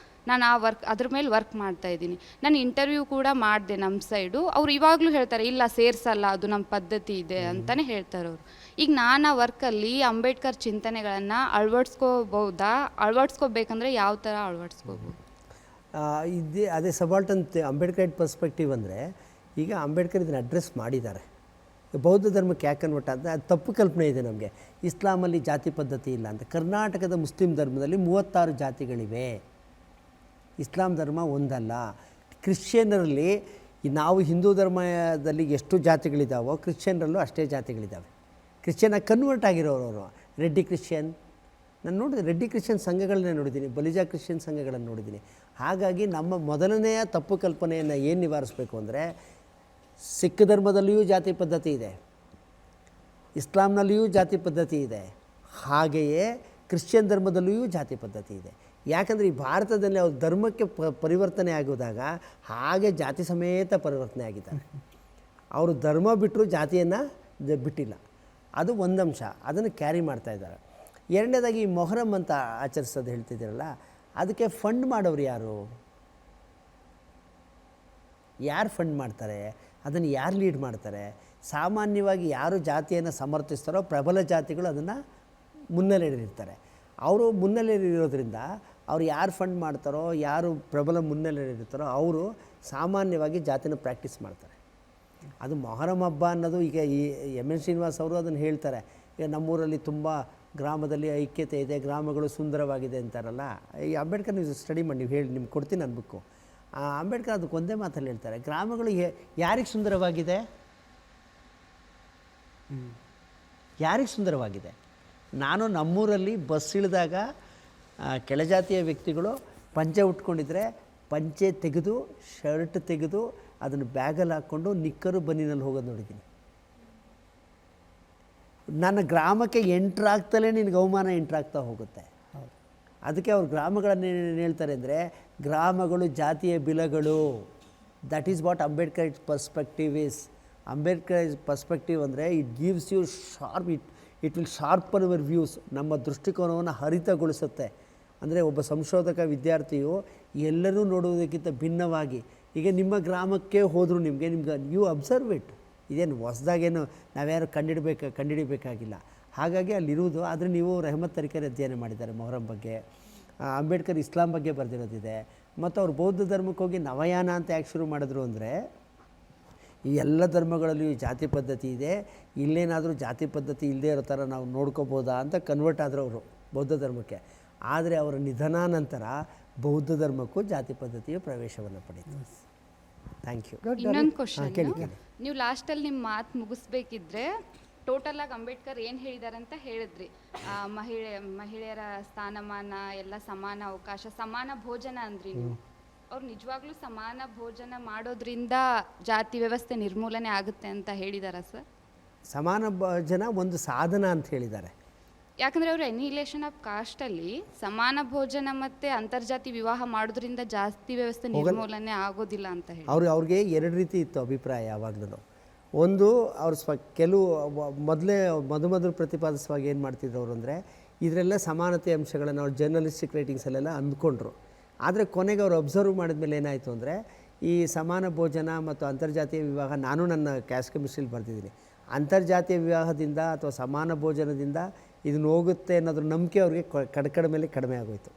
K: ನಾನು ಅದ್ರ ಮೇಲೆ ವರ್ಕ್ ಮಾಡ್ತಾ ಇದ್ದೀನಿ. ನಾನು ಇಂಟರ್ವ್ಯೂ ಕೂಡ ಮಾಡಿದೆ ನಮ್ಮ ಸೈಡು. ಅವ್ರು ಇವಾಗಲೂ ಹೇಳ್ತಾರೆ ಇಲ್ಲ ಸೇರಿಸಲ್ಲ, ಅದು ನಮ್ಮ ಪದ್ಧತಿ ಇದೆ ಅಂತಲೇ ಹೇಳ್ತಾರೆ ಅವರು. ಈಗ ನಾನು ಆ ವರ್ಕಲ್ಲಿ ಅಂಬೇಡ್ಕರ್ ಚಿಂತನೆಗಳನ್ನು ಅಳವಡಿಸ್ಕೋಬೇಕಂದ್ರೆ ಯಾವ ಥರ ಅಳವಡಿಸ್ಕೋಬೋದು?
C: ಅದೇ ಸಬಾಲ್ಟನ್ ಅಂಬೇಡ್ಕರ್ ಪರ್ಸ್ಪೆಕ್ಟಿವ್ ಅಂದರೆ, ಈಗ ಅಂಬೇಡ್ಕರ್ ಇದನ್ನು ಅಡ್ರೆಸ್ ಮಾಡಿದ್ದಾರೆ. ಬೌದ್ಧ ಧರ್ಮಕ್ಕೆ ಯಾಕೆ ಕನ್ವರ್ಟ್ ಅಂತ ಅದು ತಪ್ಪು ಕಲ್ಪನೆ ಇದೆ ನಮಗೆ. ಇಸ್ಲಾಮಲ್ಲಿ ಜಾತಿ ಪದ್ಧತಿ ಇಲ್ಲ ಅಂತ. ಕರ್ನಾಟಕದ ಮುಸ್ಲಿಂ ಧರ್ಮದಲ್ಲಿ 36 ಜಾತಿಗಳಿವೆ. ಇಸ್ಲಾಂ ಧರ್ಮ ಒಂದಲ್ಲ. ಕ್ರಿಶ್ಚಿಯನ್ನರಲ್ಲಿ ನಾವು ಹಿಂದೂ ಧರ್ಮದಲ್ಲಿ ಎಷ್ಟು ಜಾತಿಗಳಿದ್ದಾವೋ ಕ್ರಿಶ್ಚಿಯನ್ರಲ್ಲೂ ಅಷ್ಟೇ ಜಾತಿಗಳಿದ್ದಾವೆ. ಕ್ರಿಶ್ಚಿಯನಾಗಿ ಕನ್ವರ್ಟ್ ಆಗಿರೋರು ರೆಡ್ಡಿ ಕ್ರಿಶ್ಚಿಯನ್, ನಾನು ನೋಡಿದೆ ರೆಡ್ಡಿ ಕ್ರಿಶ್ಚಿಯನ್ ಸಂಘಗಳನ್ನೇ ನೋಡಿದ್ದೀನಿ, ಬಲಿಜಾ ಕ್ರಿಶ್ಚಿಯನ್ ಸಂಘಗಳನ್ನು ನೋಡಿದ್ದೀನಿ. ಹಾಗಾಗಿ ನಮ್ಮ ಮೊದಲನೆಯ ತಪ್ಪು ಕಲ್ಪನೆಯನ್ನು ಏನು ನಿವಾರಿಸಬೇಕು ಅಂದರೆ, ಸಿಖ್ ಧರ್ಮದಲ್ಲಿಯೂ ಜಾತಿ ಪದ್ಧತಿ ಇದೆ, ಇಸ್ಲಾಂನಲ್ಲಿಯೂ ಜಾತಿ ಪದ್ಧತಿ ಇದೆ, ಹಾಗೆಯೇ ಕ್ರಿಶ್ಚಿಯನ್ ಧರ್ಮದಲ್ಲಿಯೂ ಜಾತಿ ಪದ್ಧತಿ ಇದೆ. ಯಾಕಂದರೆ ಈ ಭಾರತದಲ್ಲಿ ಅವ್ರ ಧರ್ಮಕ್ಕೆ ಪರಿವರ್ತನೆ ಆಗೋದಾಗ ಹಾಗೆ ಜಾತಿ ಸಮೇತ ಪರಿವರ್ತನೆ ಆಗಿದ್ದಾರೆ. ಅವರು ಧರ್ಮ ಬಿಟ್ಟರು ಜಾತಿಯನ್ನು ಬಿಟ್ಟಿಲ್ಲ. ಅದು ಒಂದಂಶ, ಅದನ್ನು ಕ್ಯಾರಿ ಮಾಡ್ತಾಯಿದ್ದಾರೆ. ಎರಡನೇದಾಗಿ ಈ ಮೊಹರಂ ಅಂತ ಆಚರಿಸೋದು ಹೇಳ್ತಿದ್ದೀರಲ್ಲ, ಅದಕ್ಕೆ ಫಂಡ್ ಮಾಡೋರು ಯಾರು ಫಂಡ್ ಮಾಡ್ತಾರೆ? ಅದನ್ನು ಯಾರು ಲೀಡ್ ಮಾಡ್ತಾರೆ? ಸಾಮಾನ್ಯವಾಗಿ ಯಾರು ಜಾತಿಯನ್ನು ಸಮರ್ಥಿಸ್ತಾರೋ ಪ್ರಬಲ ಜಾತಿಗಳು ಅದನ್ನು ಮುನ್ನೆಲೆಯಿರ್ತಾರೆ. ಅವರು ಮುನ್ನೆಲೆಯಿರೋದ್ರಿಂದ ಅವ್ರು ಯಾರು ಫಂಡ್ ಮಾಡ್ತಾರೋ, ಯಾರು ಪ್ರಬಲ ಮುನ್ನೆಲೆಯಿರ್ತಾರೋ ಅವರು ಸಾಮಾನ್ಯವಾಗಿ ಜಾತಿನ ಪ್ರಾಕ್ಟೀಸ್ ಮಾಡ್ತಾರೆ. ಅದು ಮೊಹರಂ ಹಬ್ಬ ಅನ್ನೋದು ಈಗ ಈ ಎಮ್.ಎನ್. ಶ್ರೀನಿವಾಸ್ ಅವರು ಅದನ್ನು ಹೇಳ್ತಾರೆ. ಈಗ ನಮ್ಮೂರಲ್ಲಿ ತುಂಬ ಗ್ರಾಮದಲ್ಲಿ ಐಕ್ಯತೆ ಇದೆ, ಗ್ರಾಮಗಳು ಸುಂದರವಾಗಿದೆ ಅಂತಾರಲ್ಲ. ಈ ಅಂಬೇಡ್ಕರ್ ನೀವು ಸ್ಟಡಿ ಮಾಡಿ, ನೀವು ಹೇಳಿ, ನಿಮ್ಗೆ ಕೊಡ್ತೀನಿ ನನ್ನ ಬುಕ್ಕು. ಅಂಬೇಡ್ಕರ್ ಅದಕ್ಕೆ ಒಂದೇ ಮಾತಲ್ಲಿ ಹೇಳ್ತಾರೆ, ಗ್ರಾಮಗಳು ಯಾರಿಗೆ ಸುಂದರವಾಗಿದೆ? ಯಾರಿಗೆ ಸುಂದರವಾಗಿದೆ? ನಾನು ನಮ್ಮೂರಲ್ಲಿ ಬಸ್ ಇಳಿದಾಗ ಕೆಳಜಾತಿಯ ವ್ಯಕ್ತಿಗಳು ಪಂಚೆ ಉಟ್ಕೊಂಡಿದ್ರೆ ಪಂಚೆ ತೆಗೆದು ಶರ್ಟ್ ತೆಗೆದು ಅದನ್ನು ಬ್ಯಾಗಲ್ಲಿ ಹಾಕ್ಕೊಂಡು ನಿಕ್ಕರು ಬನ್ನಿನಲ್ಲಿ ಹೋಗೋದು ನೋಡಿದ್ದೀನಿ. ನನ್ನ ಗ್ರಾಮಕ್ಕೆ ಎಂಟ್ರಾಗ್ತಲೇ ನಿನಗೆ ಅವಮಾನ ಎಂಟ್ರಾಗ್ತಾ ಹೋಗುತ್ತೆ. ಅದಕ್ಕೆ ಅವ್ರು ಗ್ರಾಮಗಳನ್ನು ಏನು ಹೇಳ್ತಾರೆ ಅಂದರೆ, ಗ್ರಾಮಗಳು ಜಾತಿಯ ಬಿಲಗಳು. That is what Ambedkar perspective is. Ambedkar perspective ಅಂದರೆ it gives you sharp, it will sharpen your views. ನಮ್ಮ ದೃಷ್ಟಿಕೋನವನ್ನು ಹರಿತಗೊಳಿಸುತ್ತೆ. ಅಂದರೆ ಒಬ್ಬ ಸಂಶೋಧಕ ವಿದ್ಯಾರ್ಥಿಯು ಎಲ್ಲರೂ ನೋಡುವುದಕ್ಕಿಂತ ಭಿನ್ನವಾಗಿ, ಈಗ ನಿಮ್ಮ ಗ್ರಾಮಕ್ಕೆ ಹೋದರೂ ನಿಮಗೆ ಯು ಅಬ್ಸರ್ವ್ ಇಟ್. ಇದೇನು ಹೊಸ್ದಾಗೇನು ನಾವ್ಯಾರು ಕಂಡುಹಿಡಿಬೇಕಾಗಿಲ್ಲ. ಹಾಗಾಗಿ ಅಲ್ಲಿರುವುದು. ಆದರೆ ನೀವು ರೆಹಮತ್ ತರೀಕರ್ ಅಧ್ಯಯನ ಮಾಡಿದ್ದಾರೆ ಮೊಹರಂ ಬಗ್ಗೆ, ಅಂಬೇಡ್ಕರ್ ಇಸ್ಲಾಂ ಬಗ್ಗೆ ಬರೆದಿರೋದಿದೆ. ಮತ್ತು ಅವ್ರು ಬೌದ್ಧ ಧರ್ಮಕ್ಕೆ ಹೋಗಿ ನವಯಾನ ಅಂತ ಯಾಕೆ ಶುರು ಮಾಡಿದ್ರು ಅಂದರೆ, ಈ ಎಲ್ಲ ಧರ್ಮಗಳಲ್ಲಿಯೂ ಜಾತಿ ಪದ್ಧತಿ ಇದೆ, ಇಲ್ಲೇನಾದರೂ ಜಾತಿ ಪದ್ಧತಿ ಇಲ್ಲದೇ ಇರೋ ಥರ ನಾವು ನೋಡ್ಕೋಬೋದಾ ಅಂತ ಕನ್ವರ್ಟ್ ಆದರು ಅವರು ಬೌದ್ಧ ಧರ್ಮಕ್ಕೆ. ಆದರೆ ಅವರ ನಿಧನ ನಂತರ ಬೌದ್ಧ ಧರ್ಮಕ್ಕೂ ಜಾತಿ ಪದ್ಧತಿಯ ಪ್ರವೇಶವನ್ನು ಪಡೆಯಿತು. Thank you.
K: ಇನ್ನೊಂದು ಕ್ವಶನ್, ನೀವು ಲಾಸ್ಟಲ್ಲಿ ನಿಮ್ಮ ಮಾತು ಮುಗಿಸ್ಬೇಕಿದ್ರೆ ಟೋಟಲಾಗಿ ಅಂಬೇಡ್ಕರ್ ಏನು ಹೇಳಿದ್ದಾರೆ ಅಂತ ಹೇಳಿದ್ರಿ. ಮಹಿಳೆಯರ ಸ್ಥಾನಮಾನ ಎಲ್ಲ ಸಮಾನ ಅವಕಾಶ, ಸಮಾನ ಭೋಜನ ಅಂದ್ರಿ ನೀವು. ಅವ್ರು ನಿಜವಾಗ್ಲೂ ಸಮಾನ ಭೋಜನ ಮಾಡೋದ್ರಿಂದ ಜಾತಿ ವ್ಯವಸ್ಥೆ ನಿರ್ಮೂಲನೆ ಆಗುತ್ತೆ ಅಂತ ಹೇಳಿದಾರ ಸರ್?
C: ಸಮಾನ ಭೋಜನ ಒಂದು ಸಾಧನ ಅಂತ ಹೇಳಿದ್ದಾರೆ.
K: ಯಾಕಂದರೆ ಅವರು ಎನಿಹಿಲೇಷನ್ ಆಫ್ ಕಾಸ್ಟಲ್ಲಿ ಸಮಾನ ಭೋಜನ ಮತ್ತು ಅಂತರ್ಜಾತಿ ವಿವಾಹ ಮಾಡೋದ್ರಿಂದ ಜಾತಿ ವ್ಯವಸ್ಥೆ ನಿರ್ಮೂಲನೆ ಆಗೋದಿಲ್ಲ ಅಂತ ಹೇಳಿ
C: ಅವ್ರಿಗೆ ಎರಡು ರೀತಿ ಇತ್ತು ಅಭಿಪ್ರಾಯ ಯಾವಾಗಲೂ. ಒಂದು ಅವ್ರು ಕೆಲವು ಮೊದಲು ಪ್ರತಿಪಾದಿಸುವಾಗ ಏನು ಮಾಡ್ತಿದ್ರು ಅವರು ಅಂದರೆ, ಇದರೆಲ್ಲ ಸಮಾನತೆ ಅಂಶಗಳನ್ನು ಅವ್ರು ಜರ್ನಲಿಸ್ಟಿಕ್ ರೈಟಿಂಗ್ಸಲ್ಲೆಲ್ಲ ಅಂದ್ಕೊಂಡ್ರು. ಆದರೆ ಕೊನೆಗೆ ಅವರು ಅಬ್ಸರ್ವ್ ಮಾಡಿದ್ಮೇಲೆ ಏನಾಯಿತು ಅಂದರೆ, ಈ ಸಮಾನ ಭೋಜನ ಮತ್ತು ಅಂತರ್ಜಾತೀಯ ವಿವಾಹ, ನಾನು ನನ್ನ ಕ್ಯಾಸ್ಟ್ ಕೆಮಿಸ್ಟ್ರಿಲಿ ಬರೆದಿದ್ದೀನಿ, ಅಂತರ್ಜಾತೀಯ ವಿವಾಹದಿಂದ ಅಥವಾ ಸಮಾನ ಭೋಜನದಿಂದ ಇದನ್ನು ಹೋಗುತ್ತೆ ಅನ್ನೋದ್ರ ನಂಬಿಕೆ ಅವ್ರಿಗೆ ಕಡಿಮೆ ಕಡಿಮೆ ಆಗೋಯ್ತು.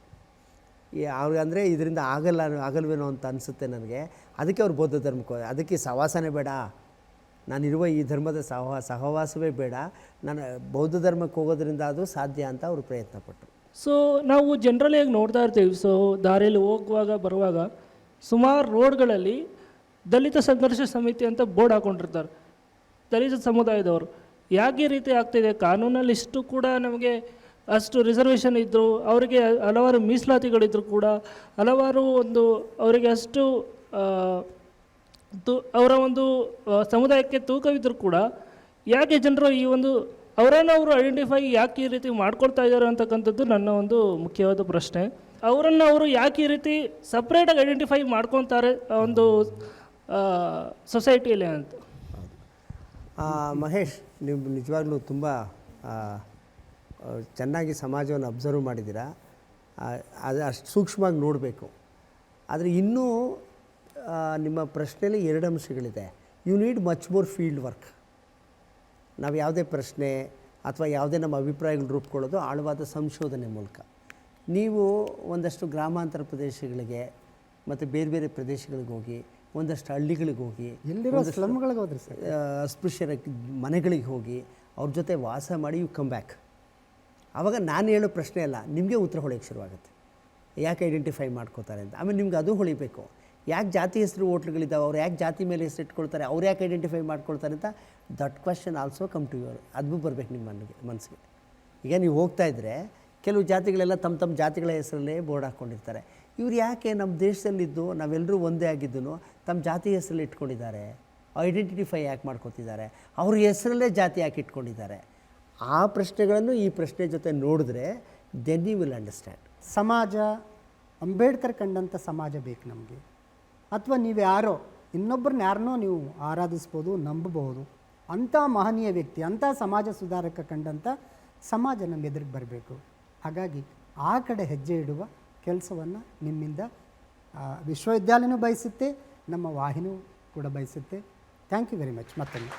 C: ಅವ್ರಿಗೆ ಅಂದರೆ ಇದರಿಂದ ಆಗಲ್ವೇನೋ ಅಂತ ಅನಿಸುತ್ತೆ ನನಗೆ. ಅದಕ್ಕೆ ಅವ್ರು ಬೌದ್ಧ ಧರ್ಮಕ್ಕೆ, ಅದಕ್ಕೆ ಸಹವಾಸನೇ ಬೇಡ, ನಾನಿರುವ ಈ ಧರ್ಮದ ಸಹವಾಸವೇ ಬೇಡ, ನಾನು ಬೌದ್ಧ ಧರ್ಮಕ್ಕೆ ಹೋಗೋದ್ರಿಂದ ಅದು ಸಾಧ್ಯ ಅಂತ ಅವರು ಪ್ರಯತ್ನಪಟ್ಟರು.
L: ಸೊ ನಾವು ಜನರಲಿಯಾಗಿ ನೋಡ್ತಾ ಇರ್ತೀವಿ. ಸೊ ದಾರಿಯಲ್ಲಿ ಹೋಗುವಾಗ ಬರುವಾಗ ಸುಮಾರು ರೋಡ್ಗಳಲ್ಲಿ ದಲಿತ ಸಂಘರ್ಷ ಸಮಿತಿ ಅಂತ ಬೋರ್ಡ್ ಹಾಕ್ಕೊಂಡಿರ್ತಾರೆ ದಲಿತ ಸಮುದಾಯದವರು. ಯಾಕೆ ಈ ರೀತಿ ಆಗ್ತಿದೆ? ಕಾನೂನಲ್ಲಿ ಇಷ್ಟು ಕೂಡ ನಮಗೆ ಅಷ್ಟು ರಿಸರ್ವೇಷನ್ ಇದ್ದರು, ಅವರಿಗೆ ಹಲವಾರು ಮೀಸಲಾತಿಗಳಿದ್ರು ಕೂಡ ಹಲವಾರು ಅವರಿಗೆ ಅಷ್ಟು ಅವರ ಒಂದು ಸಮುದಾಯಕ್ಕೆ ತೂಕವಿದ್ದರೂ ಕೂಡ ಯಾಕೆ ಜನರು ಈ ಒಂದು ಅವರನ್ನು ಅವರು ಐಡೆಂಟಿಫೈ ಯಾಕೆ ಈ ರೀತಿ ಮಾಡ್ಕೊಳ್ತಾ ಇದ್ದಾರೆ ಅಂತಕ್ಕಂಥದ್ದು ನನ್ನ ಒಂದು ಮುಖ್ಯವಾದ ಪ್ರಶ್ನೆ. ಅವರನ್ನು ಅವರು ಯಾಕೆ ಈ ರೀತಿ ಸಪ್ರೇಟಾಗಿ ಐಡೆಂಟಿಫೈ ಮಾಡ್ಕೊತಾರೆ ಒಂದು ಸೊಸೈಟಿಯಲ್ಲಿ ಅಂತ.
C: ಮಹೇಶ್, ನೀವು ನಿಜವಾಗ್ಲೂ ತುಂಬ ಚೆನ್ನಾಗಿ ಸಮಾಜವನ್ನು ಅಬ್ಸರ್ವ್ ಮಾಡಿದ್ದೀರಾ. ಅದು ಅಷ್ಟು ಸೂಕ್ಷ್ಮವಾಗಿ ನೋಡಬೇಕು. ಆದರೆ ಇನ್ನೂ ನಿಮ್ಮ ಪ್ರಶ್ನೆಯಲ್ಲಿ 2 ಅಂಶಗಳಿದೆ. You need much more field work. ನಾವು ಯಾವುದೇ ಪ್ರಶ್ನೆ ಅಥವಾ ಯಾವುದೇ ನಮ್ಮ ಅಭಿಪ್ರಾಯಗಳು ರೂಪುಕೊಳ್ಳೋದು ಆಳವಾದ ಸಂಶೋಧನೆ ಮೂಲಕ. ನೀವು ಒಂದಷ್ಟು ಗ್ರಾಮಾಂತರ ಪ್ರದೇಶಗಳಿಗೆ ಮತ್ತು ಬೇರೆ ಬೇರೆ ಪ್ರದೇಶಗಳಿಗೆ ಹೋಗಿ, ಒಂದಷ್ಟು ಹಳ್ಳಿಗಳಿಗೆ ಹೋಗಿ,
B: ಎಲ್ಲಿರೋ ಸ್ಲಮ್ಗಳಿಗೆ ಹೋದ್ರಿ ಸರ್,
C: ಅಸ್ಪೃಶ್ಯರ ಮನೆಗಳಿಗೆ ಹೋಗಿ ಅವ್ರ ಜೊತೆ ವಾಸ ಮಾಡಿ ಯು ಕಮ್ ಬ್ಯಾಕ್. ಆವಾಗ ನಾನು ಹೇಳೋ ಪ್ರಶ್ನೆ ಅಲ್ಲ, ನಿಮಗೆ ಉತ್ತರ ಹೊಳೆಯೋಕ್ಕೆ ಶುರುವಾಗುತ್ತೆ. ಯಾಕೆ ಐಡೆಂಟಿಫೈ ಮಾಡ್ಕೋತಾರೆ ಅಂತ. ಆಮೇಲೆ ನಿಮ್ಗೆ ಅದು ಹೊಳಿಬೇಕು. ಯಾಕೆ ಜಾತಿ ಹೆಸರು ಹೋಟ್ಲುಗಳಿದ್ದಾವೆ, ಅವ್ರು ಯಾಕೆ ಜಾತಿ ಮೇಲೆ ಹೆಸರು ಇಟ್ಕೊಳ್ತಾರೆ, ಅವ್ರು ಯಾಕೆ ಐಡೆಂಟಿಫೈ ಮಾಡ್ಕೊಳ್ತಾರೆ ಅಂತ that question also come to your. ಅದು ಬರಬೇಕು ನಿಮ್ಮ ಮನಸ್ಸಿಗೆ. ಈಗ ನೀವು ಹೋಗ್ತಾ ಇದ್ದರೆ ಕೆಲವು ಜಾತಿಗಳೆಲ್ಲ ತಮ್ಮ ಜಾತಿಗಳ ಹೆಸರಲ್ಲೇ ಬೋರ್ಡ್ ಹಾಕ್ಕೊಂಡಿರ್ತಾರೆ. ಇವ್ರು ಯಾಕೆ ನಮ್ಮ ದೇಶದಲ್ಲಿದ್ದು ನಾವೆಲ್ಲರೂ ಒಂದೇ ಆಗಿದ್ದು ತಮ್ಮ ಜಾತಿ ಹೆಸರಲ್ಲಿ ಇಟ್ಕೊಂಡಿದ್ದಾರೆ, ಐಡೆಂಟಿಫೈ ಯಾಕೆ ಮಾಡ್ಕೊತಿದ್ದಾರೆ, ಅವ್ರ ಹೆಸರಲ್ಲೇ ಜಾತಿ ಯಾಕೆ ಇಟ್ಕೊಂಡಿದ್ದಾರೆ? ಆ ಪ್ರಶ್ನೆಗಳನ್ನು ಈ ಪ್ರಶ್ನೆ ಜೊತೆ ನೋಡಿದ್ರೆ ದೆನ್ ಯು ವಿಲ್ ಅಂಡರ್ಸ್ಟ್ಯಾಂಡ್.
B: ಸಮಾಜ ಅಂಬೇಡ್ಕರ್ ಕಂಡಂಥ ಸಮಾಜ ಬೇಕು ನಮಗೆ. ಅಥವಾ ನೀವು ಯಾರೋ ಇನ್ನೊಬ್ಬರನ್ನ ಯಾರನ್ನೋ ನೀವು ಆರಾಧಿಸ್ಬೋದು, ನಂಬಬಹುದು. ಅಂಥ ಮಹನೀಯ ವ್ಯಕ್ತಿ, ಅಂಥ ಸಮಾಜ ಸುಧಾರಕ ಕಂಡಂಥ ಸಮಾಜ ನಮ್ಮ ಎದುರಿಗೆ ಬರಬೇಕು. ಹಾಗಾಗಿ ಆ ಕಡೆ ಹೆಜ್ಜೆ ಇಡುವ ಕೆಲಸವನ್ನು ನಿಮ್ಮಿಂದ ವಿಶ್ವವಿದ್ಯಾಲಯನೂ ಬಯಸುತ್ತೆ, ನಮ್ಮ ವಾಹಿನಿಯೂ ಕೂಡ ಬಯಸುತ್ತೆ. Thank you very much. ಮತ್ತೊಮ್ಮೆ